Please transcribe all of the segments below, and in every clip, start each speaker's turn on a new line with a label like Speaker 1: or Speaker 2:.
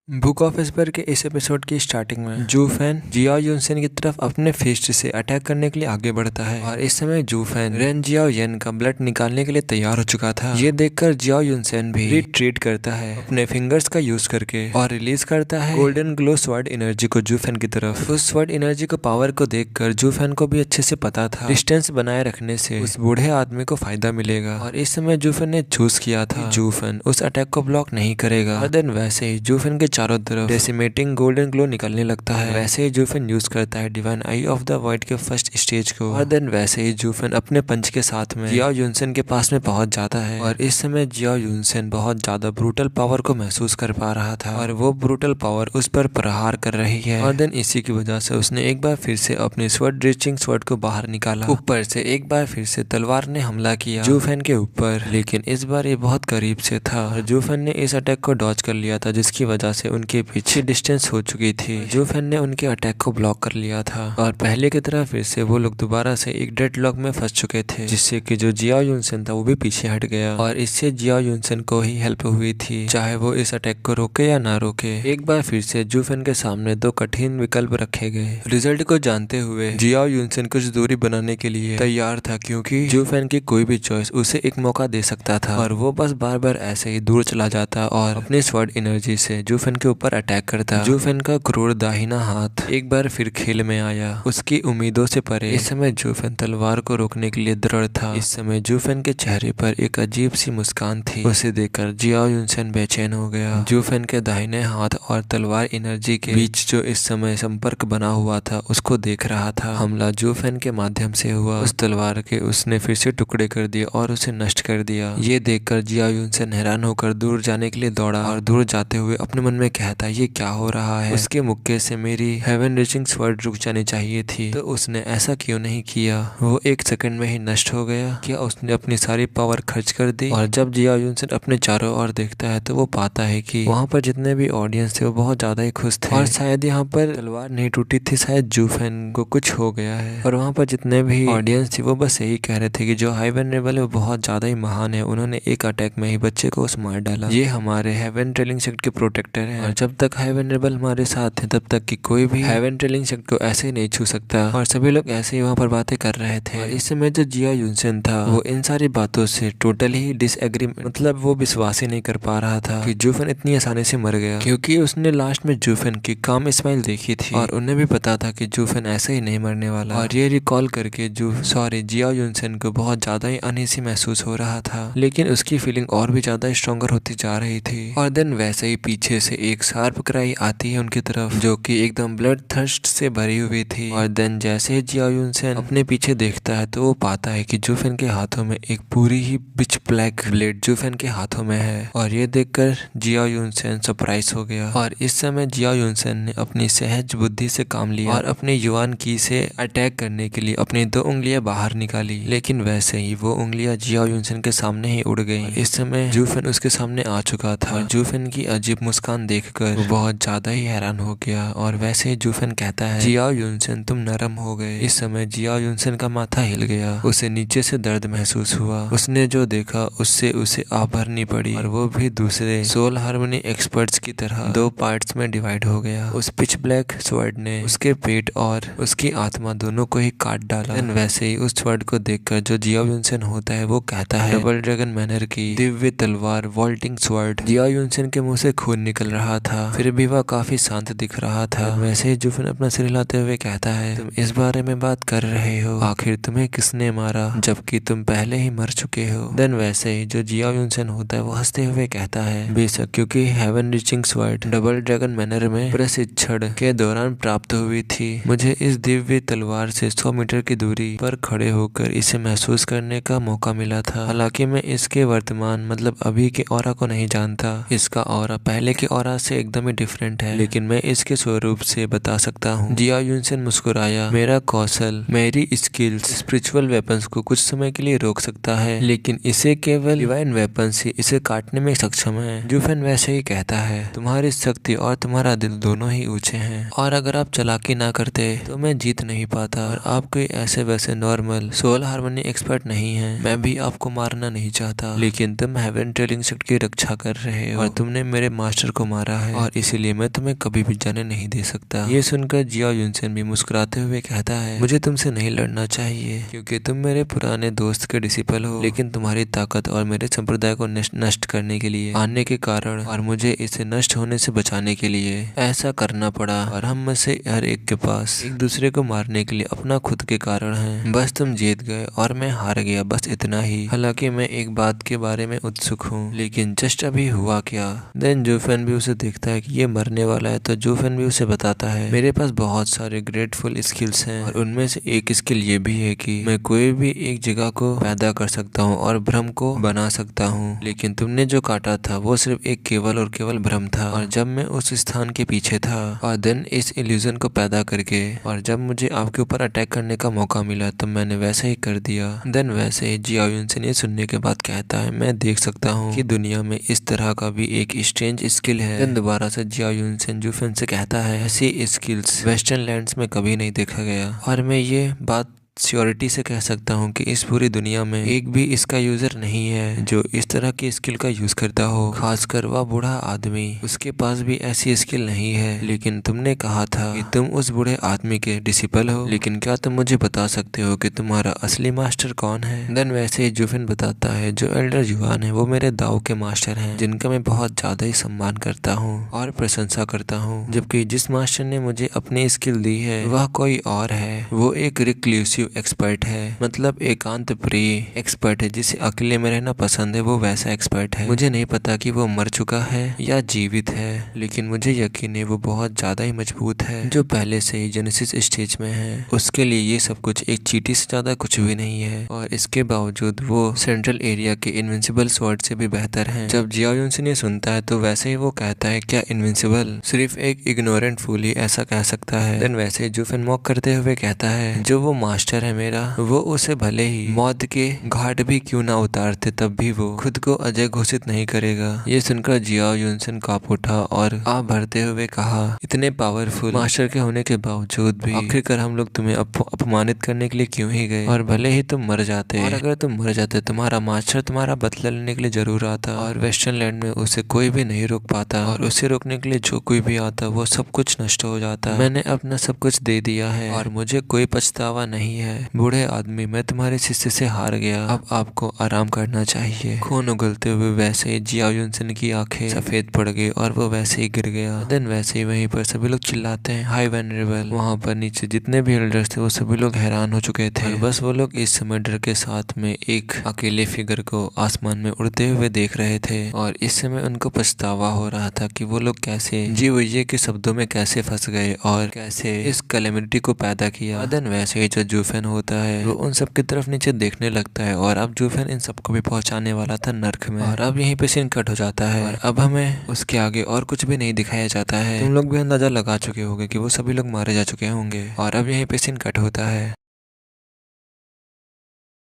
Speaker 1: Book of Esper के इस episode की स्टार्टिंग में जू फैन जियाओ युनसेन की तरफ अपने फिस्ट से अटैक करने के लिए आगे बढ़ता है और इस समय जू फैन रेन जियाओ येन का ब्लड निकालने के लिए तैयार हो चुका था। ये देखकर जियाओ युनसेन भी रिट्रीट करता है अपने फिंगर्स का यूज करके और रिलीज करता है गोल्डन ग्लो स्वॉर्ड एनर्जी को जू फैन की तरफ। उस स्वॉर्ड एनर्जी को पावर को देखकर जू फैन को भी अच्छे से पता था डिस्टेंस बनाए रखने से उस बूढ़े आदमी को फायदा मिलेगा और इस समय जू फैन ने चूज किया था जू फैन उस अटैक को ब्लॉक नहीं करेगा। और देन वैसे ही जू फैन के चारों तरफ डेसिमेटिंग गोल्डन ग्लो निकलने लगता है। वैसे ही जूफेन यूज करता है divine I of the world के फर्स्ट स्टेज को और देन वैसे ही जूफेन अपने पंच के साथ में जियाओ युनसेन के पास में पहुंच जाता है और इस समय जियाओ युनसेन बहुत ज्यादा ब्रूटल पावर को महसूस कर पा रहा था और वो ब्रूटल पावर उस पर प्रहार कर रही है और देन इसी की वजह से उसने एक बार फिर से अपने स्वॉर्ड रीचिंग स्वॉर्ड को बाहर निकाला। ऊपर से एक बार फिर से तलवार ने हमला किया जूफेन के ऊपर, लेकिन इस बार ये बहुत करीब से था और जूफेन ने इस अटैक को डॉज कर लिया था जिसकी वजह से उनके पीछे डिस्टेंस हो चुकी थी। जू फैन ने उनके अटैक को ब्लॉक कर लिया था और पहले की तरह फिर से वो लोग दोबारा से एक डेड लॉक में फंस चुके थे जिससे कि जो जियाओ युनसेन था वो भी पीछे हट गया और इससे जियाओ युनसेन को ही हेल्प हुई थी, चाहे वो इस अटैक को रोके या ना रोके। एक बार फिर से जू फैन के सामने दो कठिन विकल्प रखे गए। रिजल्ट को जानते हुए जियाओ युनसेन कुछ दूरी बनाने के लिए तैयार था क्योंकि जू फैन की कोई भी चॉइस उसे एक मौका दे सकता था और वो बस बार बार ऐसे ही दूर चला जाता और अपनी स्वॉर्ड एनर्जी से जू फैन के ऊपर अटैक करता। जू फैन का क्रूर दाहिना हाथ एक बार फिर खेल में आया, उसकी उम्मीदों से परे। इस समय जू फैन तलवार को रोकने के लिए दृढ़ था। इस समय जू फैन के चेहरे पर एक अजीब सी मुस्कान थी, उसे देखकर जियाओ युनसेन बेचैन हो गया। जू फैन के दाहिने हाथ और तलवार एनर्जी के बीच जो इस समय संपर्क बना हुआ था उसको देख रहा था। हमला जू फैन के माध्यम से हुआ, उस तलवार के उसने फिर से टुकड़े कर दिए और उसे नष्ट कर दिया। ये देखकर जियाओ युनसेन हैरान होकर दूर जाने के लिए दौड़ा और दूर जाते हुए अपने मन में कहता ये क्या हो रहा है। उसके मुक्के से मेरी हेवन रीचिंग स्वॉर्ड रुक जानी चाहिए थी, तो उसने ऐसा क्यों नहीं किया। वो एक सेकंड में ही नष्ट हो गया। क्या उसने अपनी सारी पावर खर्च कर दी। और जब जियाओ युनसेन अपने चारों ओर देखता है तो वो पाता है कि वहाँ पर जितने भी ऑडियंस थे वो बहुत ज्यादा ही खुश थे और शायद यहाँ पर तलवार नहीं टूटी थी, शायद जू फैन को कुछ हो गया है। और वहाँ पर जितने भी ऑडियंस थी वो बस यही कह रहे थे कि जो हेवन रेबल है वो बहुत ज्यादा ही महान है, उन्होंने एक अटैक में ही बच्चे को उस मार डाला। ये हमारे हेवन ट्रेलिंग सेक्ट के प्रोटेक्टर है और जब तक हेवन रेबल हमारे साथ है तब तक कि कोई भी हेवन ट्रेलिंग सेक्ट को ऐसे ही नहीं छू सकता। और सभी लोग ऐसे ही वहाँ पर बातें कर रहे थे। और इस समय जो जियाओ युनसेन था वो इन सारी बातों से टोटली ही डिसएग्री, मतलब वो विश्वास ही नहीं कर पा रहा था कि जू फैन इतनी आसानी से मर गया, क्योंकि उसने लास्ट में जू फैन की काम स्माइल देखी थी और उन्हें भी पता था कि जू फैन ऐसे ही नहीं मरने वाला। और ये रिकॉल करके जियाओ युनसेन को बहुत ज्यादा ही अनईजी महसूस हो रहा था, लेकिन उसकी फीलिंग और भी ज्यादा स्ट्रॉन्गर होती जा रही थी। और देन वैसे ही पीछे से एक शार्प क्राई आती है उनकी तरफ जो कि एकदम ब्लड थर्स्ट से भरी हुई थी। और देन जैसे ही जियाओ युनसेन अपने पीछे देखता है तो वो पाता है कि जू फैन के हाथों में एक पूरी ही पिच ब्लैक ब्लेड जू फैन के हाथों में है। और ये देखकर जियाओ युनसेन सरप्राइज हो गया और इस समय जियाओ युनसेन ने अपनी सहज बुद्धि से काम लिया और अपने युआन की से अटैक करने के लिए अपनी दो उंगलियां बाहर निकाली, लेकिन वैसे ही वो उंगलियां जियाओ युनसेन के सामने ही उड़ गई। इस समय जू फैन उसके सामने आ चुका था और जू फैन की अजीब मुस्कान देखकर वो बहुत ज्यादा ही हैरान हो गया। और वैसे ही जू फैन कहता है जियाओ युनसेन तुम नरम हो गए। इस समय जियाओ युनसेन का माथा हिल गया, उसे नीचे से दर्द महसूस हुआ। उसने जो देखा उससे उसे आह भरनी पड़ी और वो भी दूसरे सोल हार्मनी एक्सपर्ट्स की तरह दो पार्ट्स में डिवाइड हो गया। उस पिच ब्लैक स्वॉर्ड ने उसके पेट और उसकी आत्मा दोनों को ही काट डाला। वैसे ही उस स्वॉर्ड को देखकर जो जियाओ युनसेन होता है वो कहता है डबल ड्रैगन मैनर की दिव्य तलवार वॉल्टिंग स्वॉर्ड। जियाओ युनसेन के मुंह से खून निकल रहा था, फिर भी वह काफी शांत दिख रहा था। वैसे ही जू फैन अपना सिर हिलाते हुए कहता है तुम इस बारे में बात कर रहे हो, आखिर तुम्हें किसने मारा जबकि तुम पहले ही मर चुके हो। देन वैसे ही जो जियाओ युनसेन होता है वो हंसते हुए कहता है बेशक, क्योंकि heaven reaching sword double dragon manor में प्रशिक्षण के दौरान प्राप्त हुई थी, मुझे इस दिव्य तलवार से 100 मीटर की दूरी पर खड़े होकर इसे महसूस करने का मौका मिला था। हालांकि मैं इसके वर्तमान मतलब अभी के ऑरा को नहीं जानता, इसका ऑरा पहले के ऑरा से एकदम ही डिफरेंट है, लेकिन मैं इसके स्वरूप से बता सकता हूँ। जियाओ युनसेन मुस्कुराया, मेरा कौशल, मेरी स्किल्स स्पिरिचुअल वेपन्स को कुछ समय के लिए रोक सकता है, लेकिन इसे केवल डिवाइन वेपन्स ही इसे काटने में सक्षम है। जू फैन वैसे ही कहता है तुम्हारी शक्ति और तुम्हारा दिल दोनों ही ऊंचे हैं और अगर आप चालाकी ना करते तो मैं जीत नहीं पाता। और आप कोई ऐसे वैसे नॉर्मल सोल हार्मनी एक्सपर्ट नहीं है, मैं भी आपको मारना नहीं चाहता, लेकिन तुम हेवन ट्रेलिंग सेक्ट की रक्षा कर रहे हो और तुमने मेरे मास्टर को मारा है और इसीलिए मैं तुम्हें कभी भी जाने नहीं दे सकता। ये सुनकर जियाओ युनसेन भी मुस्कुराते हुए कहता है, मुझे तुमसे नहीं लड़ना चाहिए क्योंकि तुम मेरे पुराने दोस्त के डिसिपल हो, लेकिन तुम्हारी ताकत और मेरे संप्रदाय को नष्ट करने के लिए आने के कारण और मुझे इसे नष्ट होने से बचाने के लिए ऐसा करना पड़ा। और हम में से हर एक के पास एक दूसरे को मारने के लिए अपना खुद के कारण है। बस तुम जीत गए और मैं हार गया, बस इतना ही। हालांकि मैं एक बात के बारे में उत्सुक हूँ, लेकिन जस्ट अभी हुआ क्या। देन जूफेन भी उसे देखता है कि ये मरने वाला है, तो जूफेन भी उसे बताता है, मेरे पास बहुत सारे ग्रेटफुल स्किल्स हैं और उनमें से एक स्किल ये भी है कि मैं कोई भी एक जगह को पैदा कर सकता हूँ और भ्रम को बना सकता हूँ। लेकिन तुमने जो काटा था वो सिर्फ एक केवल और केवल भ्रम था, और जब मैं उस स्थान के पीछे था और देन इस इल्यूजन को पैदा करके और जब मुझे आपके ऊपर अटैक करने का मौका मिला तो मैंने वैसा ही कर दिया। देन वैसे ही जियाओ युनसेन ये सुनने के बाद कहता है, मैं देख सकता हूँ कि दुनिया में इस तरह का भी एक स्ट्रेंज स्किल है। देन दोबारा से जियाओ युनसेन जूफेन से कहता है, ऐसी स्किल्स वेस्टर्न लैंड्स में कभी नहीं देखा गया, और मैं ये बात श्योरिटी से कह सकता हूँ कि इस पूरी दुनिया में एक भी इसका यूजर नहीं है जो इस तरह की स्किल का यूज करता हो, खासकर वह बूढ़ा आदमी, उसके पास भी ऐसी स्किल नहीं है। लेकिन तुमने कहा था कि तुम उस बूढ़े आदमी के डिसिपल हो, लेकिन क्या तुम मुझे बता सकते हो कि तुम्हारा असली मास्टर कौन है। देन वैसे ही जूफिन बताता है, जो एल्डर युआन है वो मेरे दाव के मास्टर हैं, जिनका मैं बहुत ज्यादा ही सम्मान करता हूँ और प्रशंसा करता हूँ। जबकि जिस मास्टर ने मुझे अपनी स्किल दी है वह कोई और है, वो एक रिक्लूसिव एक्सपर्ट है, मतलब एकांत प्रिय एक्सपर्ट है, जिसे अकेले में रहना पसंद है, वो वैसा एक्सपर्ट है। मुझे नहीं पता कि वो मर चुका है या जीवित है, लेकिन मुझे यकीन है वो बहुत ज्यादा ही मजबूत है, जो पहले से ही जेनेसिस स्टेज में है। उसके लिए ये सब कुछ एक चींटी से ज्यादा कुछ भी नहीं है, और इसके बावजूद वो सेंट्रल एरिया के इनविंसिबल स्वॉर्ड से भी बेहतर है। जब जियाओ युनसेन ये सुनता है तो वैसे ही वो कहता है, क्या इनविंसिबल सिर्फ एक इग्नोरेंट फूल ही ऐसा कह सकता है। देन वैसे ही जूफेन मॉक करते हुए कहता है, जो वो मास्टर है मेरा, वो उसे भले ही मौत के घाट भी क्यों ना उतारते तब भी वो खुद को अजय घोषित नहीं करेगा। ये सुनकर जियाओ युनसेन कांप उठा और आप भरते हुए कहा, इतने पावरफुल मास्टर के होने के बावजूद भी आखिरकार हम लोग तुम्हें अपमानित करने के लिए क्यों ही गए, और भले ही तुम मर जाते, और अगर तुम मर जाते तुम्हारा मास्टर तुम्हारा बदला लेने के लिए जरूर आता, और वेस्टर्न लैंड में उसे कोई भी नहीं रोक पाता, और उसे रोकने के लिए जो कोई भी आता वो सब कुछ नष्ट हो जाता। मैंने अपना सब कुछ दे दिया है और मुझे कोई पछतावा नहीं है। बूढ़े आदमी, मैं तुम्हारे शिष्य से हार गया, अब आपको आराम करना चाहिए। खून उगलते हुए वैसे ही जियाओ युनसेन की आंखें सफेद पड़ गई और वो वैसे ही गिर गया। देन वैसे ही वहीं पर सभी लोग चिल्लाते हैं, हाई वेनरेबल। वहाँ पर नीचे जितने भी एल्डर्स थे वो सभी लोग हैरान हो चुके थे, और बस वो लोग इस समय डर के साथ में एक अकेले फिगर को आसमान में उड़ते हुए देख रहे थे, और इस समय उनको पछतावा हो रहा था कि वो लोग कैसे जी वैये के शब्दों में कैसे फंस गए और कैसे इस कैलेमिटी को पैदा किया। देन वैसे ही जो जूफेन होता है वो उन सब की तरफ नीचे देखने लगता है, और अब जूफेन इन सबको भी पहुंचाने वाला था नर्क में, और अब यहीं पे सीन कट हो जाता है, और अब हमें उसके आगे और कुछ भी नहीं दिखाया जाता है। तुम लोग भी अंदाजा लगा चुके होंगे कि वो सभी लोग मारे जा चुके होंगे, और अब यहीं पे सीन कट होता है।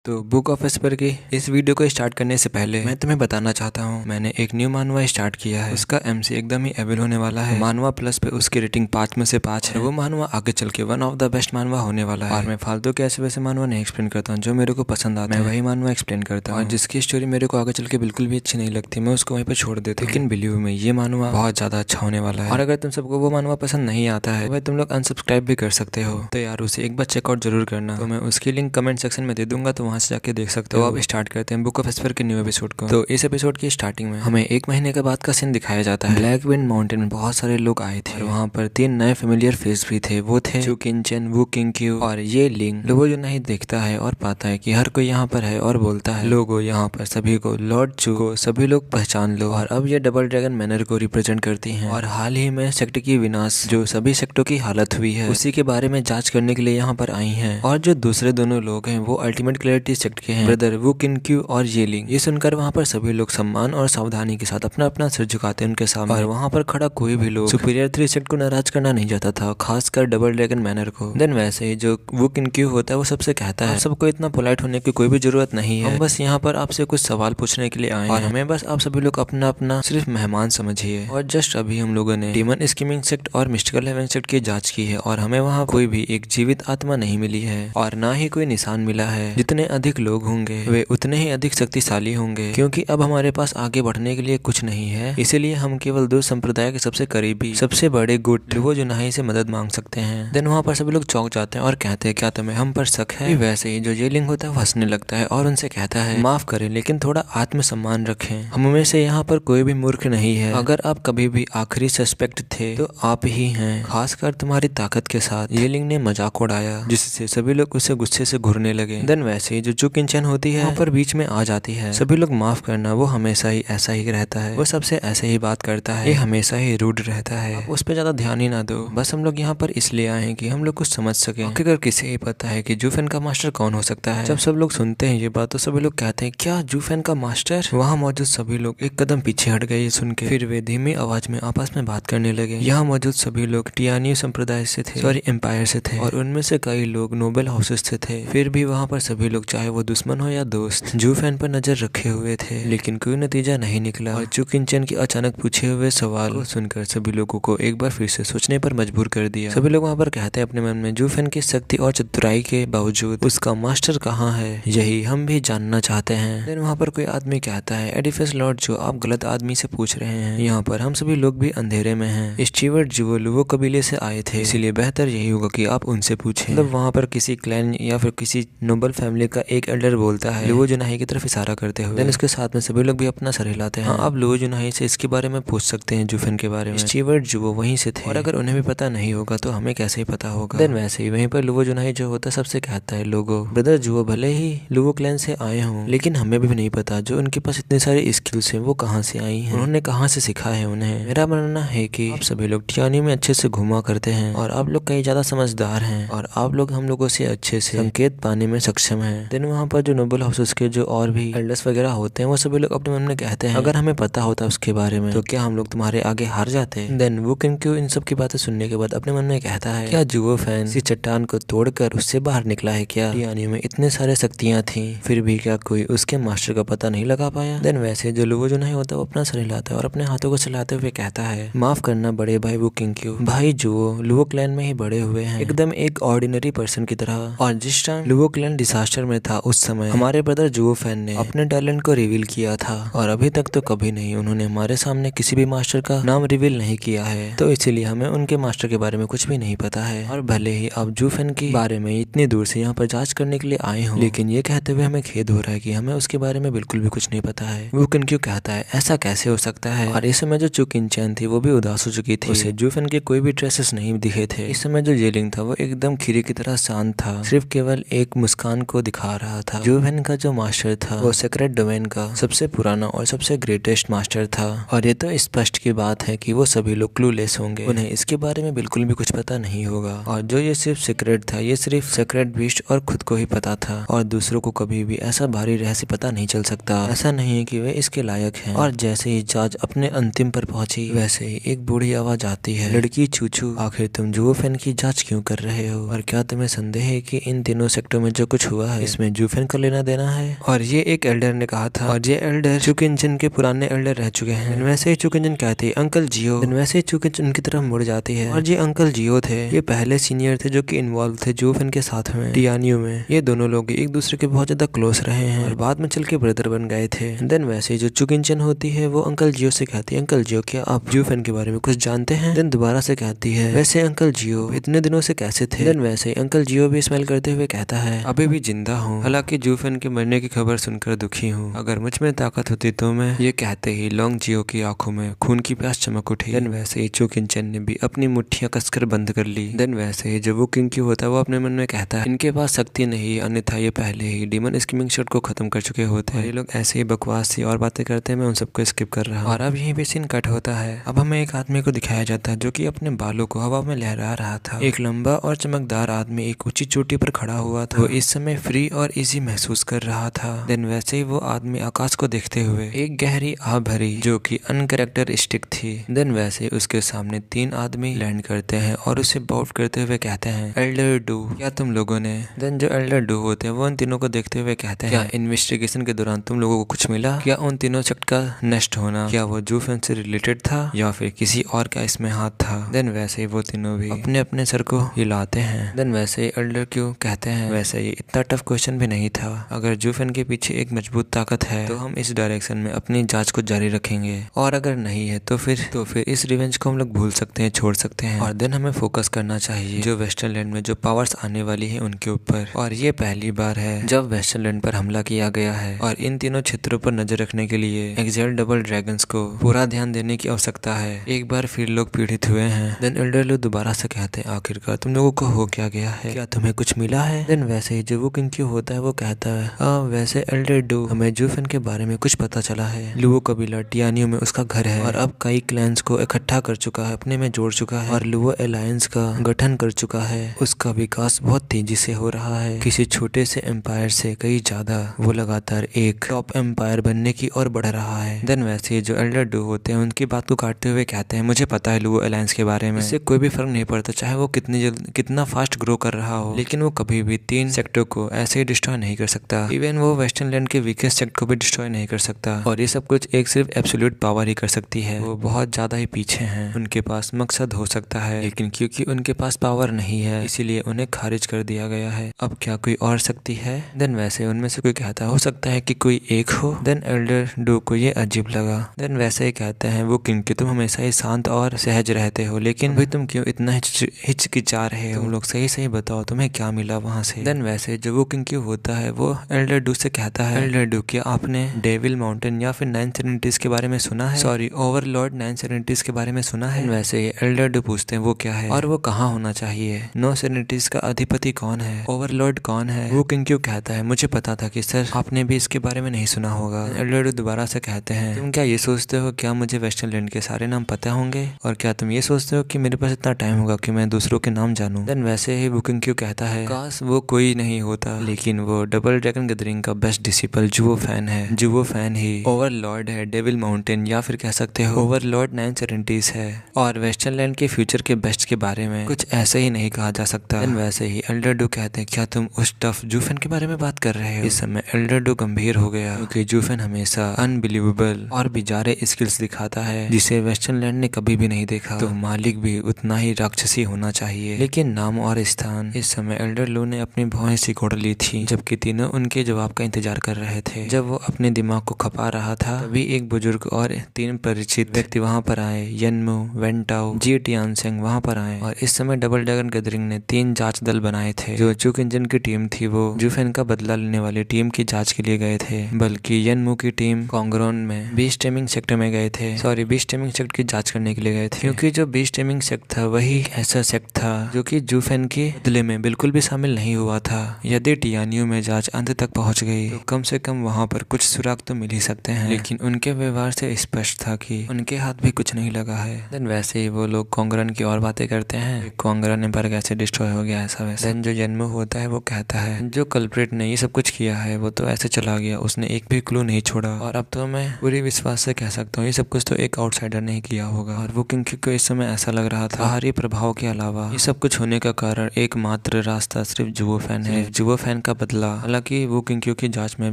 Speaker 1: तो बुक ऑफ एस्पर की इस वीडियो को स्टार्ट करने से पहले मैं तुम्हें बताना चाहता हूँ, मैंने एक न्यू मानवा स्टार्ट किया है। उसका MC एकदम ही एवेल होने वाला है। मानवा प्लस पे उसकी रेटिंग 5 में से 5 है। वो मानवा आगे चल के वन ऑफ द बेस्ट मानवा होने वाला है, और मैं फालतू के ऐसे वैसे मानवा नहीं एक्सप्लेन करता हूँ, जो मेरे को पसंद आता है मैं वही मानवा एक्सप्लेन करता हूँ, और जिसकी स्टोरी मेरे को आगे चल के बिल्कुल भी अच्छी नहीं लगती मैं उसको वहीं पर छोड़ देता हूँ। लेकिन बिलीव में ये मानवा बहुत ज्यादा अच्छा होने वाला है, और अगर तुम सबको वो मानवा पसंद नहीं आता है तो तुम लोग अनसब्सक्राइब भी कर सकते हो। तो यार उसे एक बार चेकआउट जरूर करना, तो मैं उसकी लिंक कमेंट सेक्शन में दे दूंगा, तो वहां से जाके देख सकते हो। तो अब स्टार्ट करते हैं बुक ऑफ एस्पर के न्यू एपिसोड को। तो इस एपिसोड की स्टार्टिंग में हमें 1 महीने के बाद का सीन दिखाया जाता है। ब्लैक विंड माउंटेन में बहुत सारे लोग आए थे, और वहाँ पर 3 नए फेमिलियर फेस भी थे। वो थे चू किनचेन, वू किंगक्यू और ये लिंग। लोगो जो नहीं देखता है और पाता है कि हर कोई यहाँ पर है और बोलता है, लोगो यहाँ पर सभी को लॉर्ड चू को सभी लोग पहचान लो। और अब ये डबल ड्रैगन मैनर को रिप्रेजेंट करती हैं, और हाल ही में सेक्ट की विनाश जो सभी सेक्टों की हालत हुई है उसी के बारे में जांच करने के लिए यहाँ पर आई हैं। और जो दूसरे दोनों लोग हैं वो अल्टीमेट क्लैरिटी सेक्ट के हैं, ब्रदर वू किनक्यू और ये लिंग। ये सुनकर वहाँ पर सभी लोग सम्मान और सावधानी के साथ अपना अपना सिर झुकाते हैं उनके सामने, और वहाँ पर खड़ा कोई भी लोग सुपीरियर 3 सेक्ट को नाराज करना नहीं चाहता था, खासकर डबल ड्रैगन मैनर को। देन वैसे ही जो वो किनक्यू होता है वो सबसे कहता है, सबको इतना पोलाइट होने की कोई भी जरूरत नहीं है, हम बस यहाँ पर आपसे कुछ सवाल पूछने के लिए आए हैं, और हमें बस आप सभी लोग अपना अपना सिर्फ मेहमान समझिए। और जस्ट अभी हम लोगों ने डीमन स्कीमिंग सेक्ट और मिस्टिकल हेवन सेक्ट की जांच की है, और हमें वहाँ कोई भी एक जीवित आत्मा नहीं मिली है, और ना ही कोई निशान मिला है। जितने अधिक लोग होंगे वे उतने ही अधिक शक्तिशाली होंगे, क्योंकि अब हमारे पास आगे बढ़ने के लिए कुछ नहीं है। इसीलिए हम केवल दो संप्रदाय के सबसे करीबी सबसे बड़े गुट लुओजुनाई से मदद मांग सकते हैं। देन वहाँ पर सभी लोग चौंक जाते हैं और कहते हैं क्या तुम्हें हम पर शक है? वैसे ही जो जेलिंग होता है वो हंसने लगता है और उनसे कहता है माफ करें लेकिन थोड़ा आत्मसम्मान रखें, हम में से यहाँ पर कोई भी मूर्ख नहीं है। अगर आप कभी भी आखिरी सस्पेक्ट थे तो आप ही हैं, खासकर तुम्हारी ताकत के साथ। जेलिंग ने मजाक उड़ाया जिससे सभी लोग उसे गुस्से से घूरने लगे। देन वैसे ही जो चू किनचन होती है वहाँ पर बीच में आ जाती है। सभी लोग माफ करना, वो हमेशा ही ऐसा ही रहता है, वो सबसे ऐसे ही बात करता है, ये हमेशा ही रूड रहता है, आप उस पर ज्यादा ध्यान ही ना दो। बस हम लोग यहाँ पर इसलिए आए हैं कि हम लोग कुछ समझ सके। अगर किसी ही पता है कि जूफेन का मास्टर कौन हो सकता है। जब सब लोग सुनते हैं ये बात तो सभी लोग कहते हैं क्या जूफेन का मास्टर? वहाँ मौजूद सभी लोग एक कदम पीछे हट गए ये सुन के। फिर वे धीमी आवाज में आपस में बात करने लगे। यहाँ मौजूद सभी लोग टियानियो संप्रदाय से थे, सॉरी एम्पायर से थे, और उनमें से कई लोग नोबल हाउसेस से थे। फिर भी वहाँ पर सभी लोग चाहे वो दुश्मन हो या दोस्त जूफेन पर नजर रखे हुए थे, लेकिन कोई नतीजा नहीं निकला। और चू किनचन की अचानक पूछे हुए सवाल को सुनकर सभी लोगों को एक बार फिर से सोचने पर मजबूर कर दिया। सभी लोग वहाँ पर कहते हैं अपने मन में जूफेन की शक्ति और चतुराई के बावजूद उसका मास्टर कहाँ है, यही हम भी जानना चाहते हैं। देन वहाँ पर कोई आदमी कहता है एडिफिस लॉर्ड जो आप गलत आदमी से पूछ रहे हैं, यहाँ पर हम सभी लोग भी अंधेरे में हैं। स्टीवर्ट जो लुओ कबीले से आए थे, इसीलिए बेहतर यही होगा कि आप उनसे पूछें। मतलब वहाँ पर किसी क्लैन या फिर किसी नोबल फैमिली का एक एल्डर बोलता है लुओजुनाई की तरफ इशारा करते हुए। देन उसके साथ में सभी लोग भी अपना सर हिलाते हैं। हाँ, आप लुओजुनाई से इसके बारे में पूछ सकते हैं जूफेन के बारे में। स्टीवर्ट जो वहीं से थे और अगर उन्हें भी पता नहीं होगा तो हमें कैसे ही पता होगा। देन वैसे ही वहीं पर लुओजुनाई जो होता है सबसे कहता है लोगो ब्रदर जो भले ही लुओ क्लैन से आए हों लेकिन हमें भी नहीं पता जो उनके पास इतने सारे स्किल्स हैं वो कहाँ से आई हैं, उन्होंने कहाँ से सीखा है उन्हें। मेरा मानना है कि आप सभी लोग टियानियो में अच्छे से घुमा करते हैं और आप लोग कई ज्यादा समझदार हैं और आप लोग हम लोगों से अच्छे से संकेत पाने में सक्षम हैं। देन वहाँ पर जो नोबल हाउसेस के जो और भी एल्डर्स वगैरह होते हैं वो सभी लोग अपने मन में कहते हैं अगर हमें पता होता उसके बारे में तो क्या हम लोग तुम्हारे आगे हार जाते। देन वो किनक्यू इन सब की बातें सुनने के बाद अपने मन में कहता है क्या जुओ फैन इसी चट्टान को तोड़कर उससे बाहर निकला है क्या? टियानियो में इतने सारे शक्तियां थी फिर भी क्या कोई उसके मास्टर का पता नहीं लगा पाया? देन वैसे जो लुओजुनाई होता है वो अपना सर हिलाता है और अपने हाथों को चलाते हुए कहता है माफ करना बड़े भाई वो किंक्यू, भाई जुओ लुओ क्लैन में ही बड़े हुए हैं एकदम एक ऑर्डिनरी पर्सन की तरह, और जिस टाइम लुओ क्लैन डिजास्टर में था उस समय हमारे ब्रदर जुओ फैन ने अपने टैलेंट को रिवील किया था और अभी तक तो कभी नहीं उन्होंने हमारे सामने किसी भी मास्टर का नाम रिवील नहीं किया है, तो इसीलिए हमें उनके मास्टर के बारे में कुछ भी नहीं पता है। और भले ही आप जूफेन के बारे में इतनी दूर से यहाँ पर जांच करने के लिए आए हो लेकिन ये कहते हुए हमें खेद हो रहा है कि हमें उसके बारे में बिल्कुल भी कुछ नहीं पता है। वो किनक्यू कहता है ऐसा कैसे हो सकता है? और इस समय जो चू किनचन थी वो भी उदास हो चुकी थी, उसे जूफेन के कोई भी ट्रेसेस नहीं दिखे थे। इस समय जो जेलिंग था वो एकदम खीरे की तरह शांत था, सिर्फ केवल एक मुस्कान को दिखा रहा था। जूफेन का जो मास्टर था वो सेक्रेट डोमेन का सबसे पुराना और सबसे ग्रेटेस्ट मास्टर था और ये तो स्पष्ट की बात है कि वो सभी लोग क्लूलेस होंगे, उन्हें इसके बारे में बिल्कुल भी कुछ पता नहीं होगा। और जो ये सिर्फ सीक्रेट था ये सिर्फ सीक्रेट बीस्ट और खुद को ही पता था और दूसरों को कभी भी ऐसा भारी रहस्य पता नहीं चल सकता। ऐसा नहीं है कि वे इसके लायक हैं। और जैसे ही जांच अपने अंतिम पर पहुंची वैसे ही एक बूढ़ी आवाज आती है लड़की चूचू आखिर तुम जूफेन की जांच क्यों कर रहे हो और क्या तुम्हें संदेह है कि इन तीनों सेक्टरों में जो कुछ हुआ है इसमें जूफेन का लेना देना है? और ये एक एल्डर ने कहा था और ये एल्डर चू किनचन के पुराने एल्डर रह चुके हैं। वैसे ही चू किनचन कहती है अंकल जियो। वैसे ही चू किनचन उनकी तरफ मुड़ जाती है और ये अंकल जियो थे, ये पहले सीनियर थे जो कि इन्वॉल्व थे जूफेन के साथ में टियानियो में। ये दोनों लोग एक दूसरे के बहुत ज्यादा क्लोज रहे हैं और बाद में चल के ब्रदर बन गए थे। देन वैसे ही जो चू किनचन होती है वो अंकल जियो से कहती है अंकल जियो क्या आप जूफेन के बारे में कुछ जानते हैं? देन दोबारा से कहती है वैसे अंकल जियो इतने दिनों से कैसे थे? देन वैसे ही अंकल जियो भी स्माइल करते हुए कहता है अभी भी जिंदा हूँ, हालांकि जूफेन के मरने की खबर सुनकर दुखी हूँ, अगर मुझ में ताकत होती तो मैं। ये कहते ही लॉन्ग जियो की आंखों में खून की प्यास चमक उठी। देन वैसे ही चू किनचन ने भी अपनी मुट्ठियां कसकर बंद कर ली। देन वैसे ही जब वो किंक्यू होता है वो अपने मन में कहता है इनके पास शक्ति नहीं अन्यथा ये पहले ही डीमन स्कीमिंग शॉट को खत्म कर चुके होते हैं। ये लोग ऐसे ही बकवास सी और बातें करते हैं, मैं उन सबको स्किप कर रहा हूँ। और अब यहीं पे सीन कट होता है। अब हमें एक आदमी को दिखाया जाता है जो कि अपने बालों को हवा में लहरा रहा था। एक लंबा और चमकदार आदमी एक ऊंची चोटी पर खड़ा हुआ था, वो इस समय फ्री और इजी महसूस कर रहा था। देन वैसे ही वो आदमी आकाश को देखते हुए एक गहरी आह भरी जो कि अनकैरेक्टरिस्टिक थी। देन वैसे उसके सामने तीन आदमी लैंड करते हैं और उसे बाउट करते हुए कहते हैं एल्डर डू क्या तुम लोगों ने? देन जो एल्डर डू होते हैं वो उन तीनों को देखते हुए कहते हैं क्या इन्वेस्टिगेशन के दौरान तुम लोगों को कुछ मिला? क्या उन तीनों सेक्ट का नष्ट होना क्या वो जूफेन से रिलेटेड था या फिर किसी और का इसमें हाथ था? देन वैसे ही वो तीनों भी अपने अपने सर को हिलाते हैं। देन वैसे ही एल्डर क्यों कहते हैं वैसे ही इतना टफ क्वेश्चन इन्फॉर्मेशन भी नहीं था। अगर जूफेन के पीछे एक मजबूत ताकत है तो हम इस डायरेक्शन में अपनी जांच को जारी रखेंगे, और अगर नहीं है तो फिर इस रिवेंज को हम लोग भूल सकते हैं, छोड़ सकते हैं। और देन हमें फोकस करना चाहिए जो वेस्टर्नलैंड में जो पावर्स आने वाली है उनके ऊपर। और ये पहली बार है जब वेस्टर्नलैंड पर हमला किया गया है, और इन तीनों क्षेत्रों पर नजर रखने के लिए एक्साइल डबल ड्रैगन्स को पूरा ध्यान देने की आवश्यकता है। एक बार फिर लोग पीड़ित हुए हैं। देन एल्डर लू दोबारा से कहते हैं, आखिरकार तुम लोगों को हो क्या गया है, क्या तुम्हें कुछ मिला है? देन वैसे ही जो वो किंक्यू होता है वो कहता है, हाँ वैसे एल्डर डू, हमें जूफेन के बारे में कुछ पता चला है। लुओ कबीला टियानियो में उसका घर है और अब कई क्लैंस को इकट्ठा कर चुका है, अपने में जोड़ चुका है, और लुओ अलायंस का गठन कर चुका है। उसका विकास बहुत तेजी से हो रहा है, किसी छोटे से एम्पायर से कई ज्यादा वो लगातार एक टॉप एम्पायर बनने की ओर बढ़ रहा है। देन वैसे जो एल्डर डू होते हैं उनकी बात को काटते हुए कहते हैं, मुझे पता है लुओ अलायंस के बारे में, इससे कोई भी फर्क नहीं पड़ता चाहे वो कितना फास्ट ग्रो कर रहा हो, लेकिन वो कभी भी 3 सेक्टर को ऐसे ही डिस्ट्रॉय नहीं कर सकता। इवन वो वेस्टर्नलैंड के वीकेस्ट सेक्टर को भी डिस्ट्रॉय नहीं कर सकता, और ये सब कुछ एक सिर्फ एब्सोल्यूट पावर ही कर सकती है। वो बहुत ज्यादा ही पीछे हैं, उनके पास मकसद हो सकता है, लेकिन क्योंकि उनके पास पावर नहीं है इसीलिए उन्हें खारिज कर दिया गया है। अब क्या कोई और शक्ति है? देन वैसे उनमें से कोई कहता हो सकता है कि कोई एक हो। देन एल्डर डू को ये अजीब लगा। देन वैसे ही कहते हैं, वो किंग तुम हमेशा ही शांत और सहज रहते हो, लेकिन अभी तुम क्यों इतना हिचकिचा रहे हो? तुम लोग सही बताओ तुम्हें क्या मिला वहाँ से? देन वैसे जो वो किंग होता है वो एल्डर डू से कहता है, एल्डर डू क्या आपने डेविल माउंटेन या फिर 9 सेरेनिटीज के बारे में सुना है? सॉरी, ओवरलॉर्ड 9 सेरेनिटीज के बारे में सुना है? वैसे ही एल्डर डू पूछते हैं वो क्या है और वो कहाँ होना चाहिए? 9 सेरेनिटीज का अधिपति कौन है? ओवरलॉर्ड कौन है? वो किंग कहता है, मुझे पता था कि सर आपने भी इसके बारे में नहीं सुना होगा। एल्डर डू दोबारा से कहते हैं, तुम क्या ये सोचते हो क्या मुझे वेस्टर्नलैंड के सारे नाम पता होंगे? और क्या तुम ये सोचते हो कि मेरे पास इतना टाइम होगा कि मैं दूसरों के नाम जानूं? देन वैसे ही वो किंग कहता है, काश वो कोई नहीं होता, लेकिन वो डबल ड्रैगन गैदरिंग का बेस्ट डिसिपल जुओ फैन है। जुओ फैन ही ओवरलॉर्ड है डेविल माउंटेन, या फिर कह सकते हो ओवरलॉर्ड 9 सेरेनिटीज है। और वेस्टर्नलैंड के फ्यूचर के बेस्ट के बारे में कुछ ऐसे ही नहीं कहा जा सकता। देन वैसे ही एल्डर डू कहते हैं, क्या तुम उस टफ जूफेन के बारे में बात कर रहे हो? इस समय एल्डर डू गंभीर हो गया, क्योंकि जूफेन हमेशा अनबिलीवेबल और बिजारे स्किल्स दिखाता है जिसे वेस्टर्नलैंड ने कभी भी नहीं देखा। तो मालिक भी उतना ही राक्षसी होना चाहिए। लेकिन नाम और स्थान, इस समय एल्डर लू ने अपनी भौहें सिकोड़ ली थी, जबकि तीनों उनके जवाब का इंतजार कर रहे थे। जब वो अपने दिमाग को खपा रहा था तभी एक बुजुर्ग और 3 परिचित व्यक्ति वहाँ पर आए। यनमू, वेंटाओ, जी टियानसेंग वहाँ पर आए, और इस समय डबल ड्रैगन गैदरिंग ने 3 जांच दल बनाए थे। जो चुक इंजन की टीम थी वो जूफेन का बदला लेने वाली टीम की जांच के लिए गए थे, बल्कि यनमू की टीम कॉन्ग्रोन में बीस्ट टेमिंग सेक्टर में गए थे। सॉरी, बीस्ट टेमिंग सेक्टर की जांच करने के लिए गए थे, क्योंकि जो बीस्ट टेमिंग सेक्टर था वही ऐसा सेक्टर था जो कि जूफेन के बदले में बिल्कुल भी शामिल नहीं हुआ था। यदि टियानियो में जांच अंत तक पहुंच गई तो कम से कम वहां पर कुछ सुराग तो मिल ही सकते हैं, लेकिन उनके व्यवहार से स्पष्ट था कि उनके हाथ भी कुछ नहीं लगा है। देन वैसे ही वो लोग कॉन्ग्रन की और बातें करते हैं, कॉन्ग्रन पर कैसे डिस्ट्रॉय हो गया ऐसा वैसा। देन जो यनमू होता है वो कहता है, जो कल्प्रिट ने ये सब कुछ किया है वो तो ऐसे चला गया, उसने एक भी क्लू नहीं छोड़ा, और अब तो मैं पूरी विश्वास से कह सकता हूँ ये सब कुछ तो एक आउटसाइडर ने ही किया होगा। और वो किंग को इस समय ऐसा लग रहा था बाहरी प्रभाव के अलावा ये सब कुछ होने का कारण एकमात्र रास्ता सिर्फ जुओ फैन है, जुओ फैन का बदला। हालांकि वो किंग की जांच में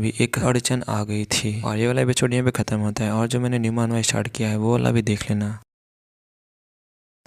Speaker 1: भी एक अड़चन आ गई थी। और ये वाला एपिसोड यहाँ पे खत्म होता है, और जो मैंने न्यू मानवा स्टार्ट किया है वो वाला भी देख लेना।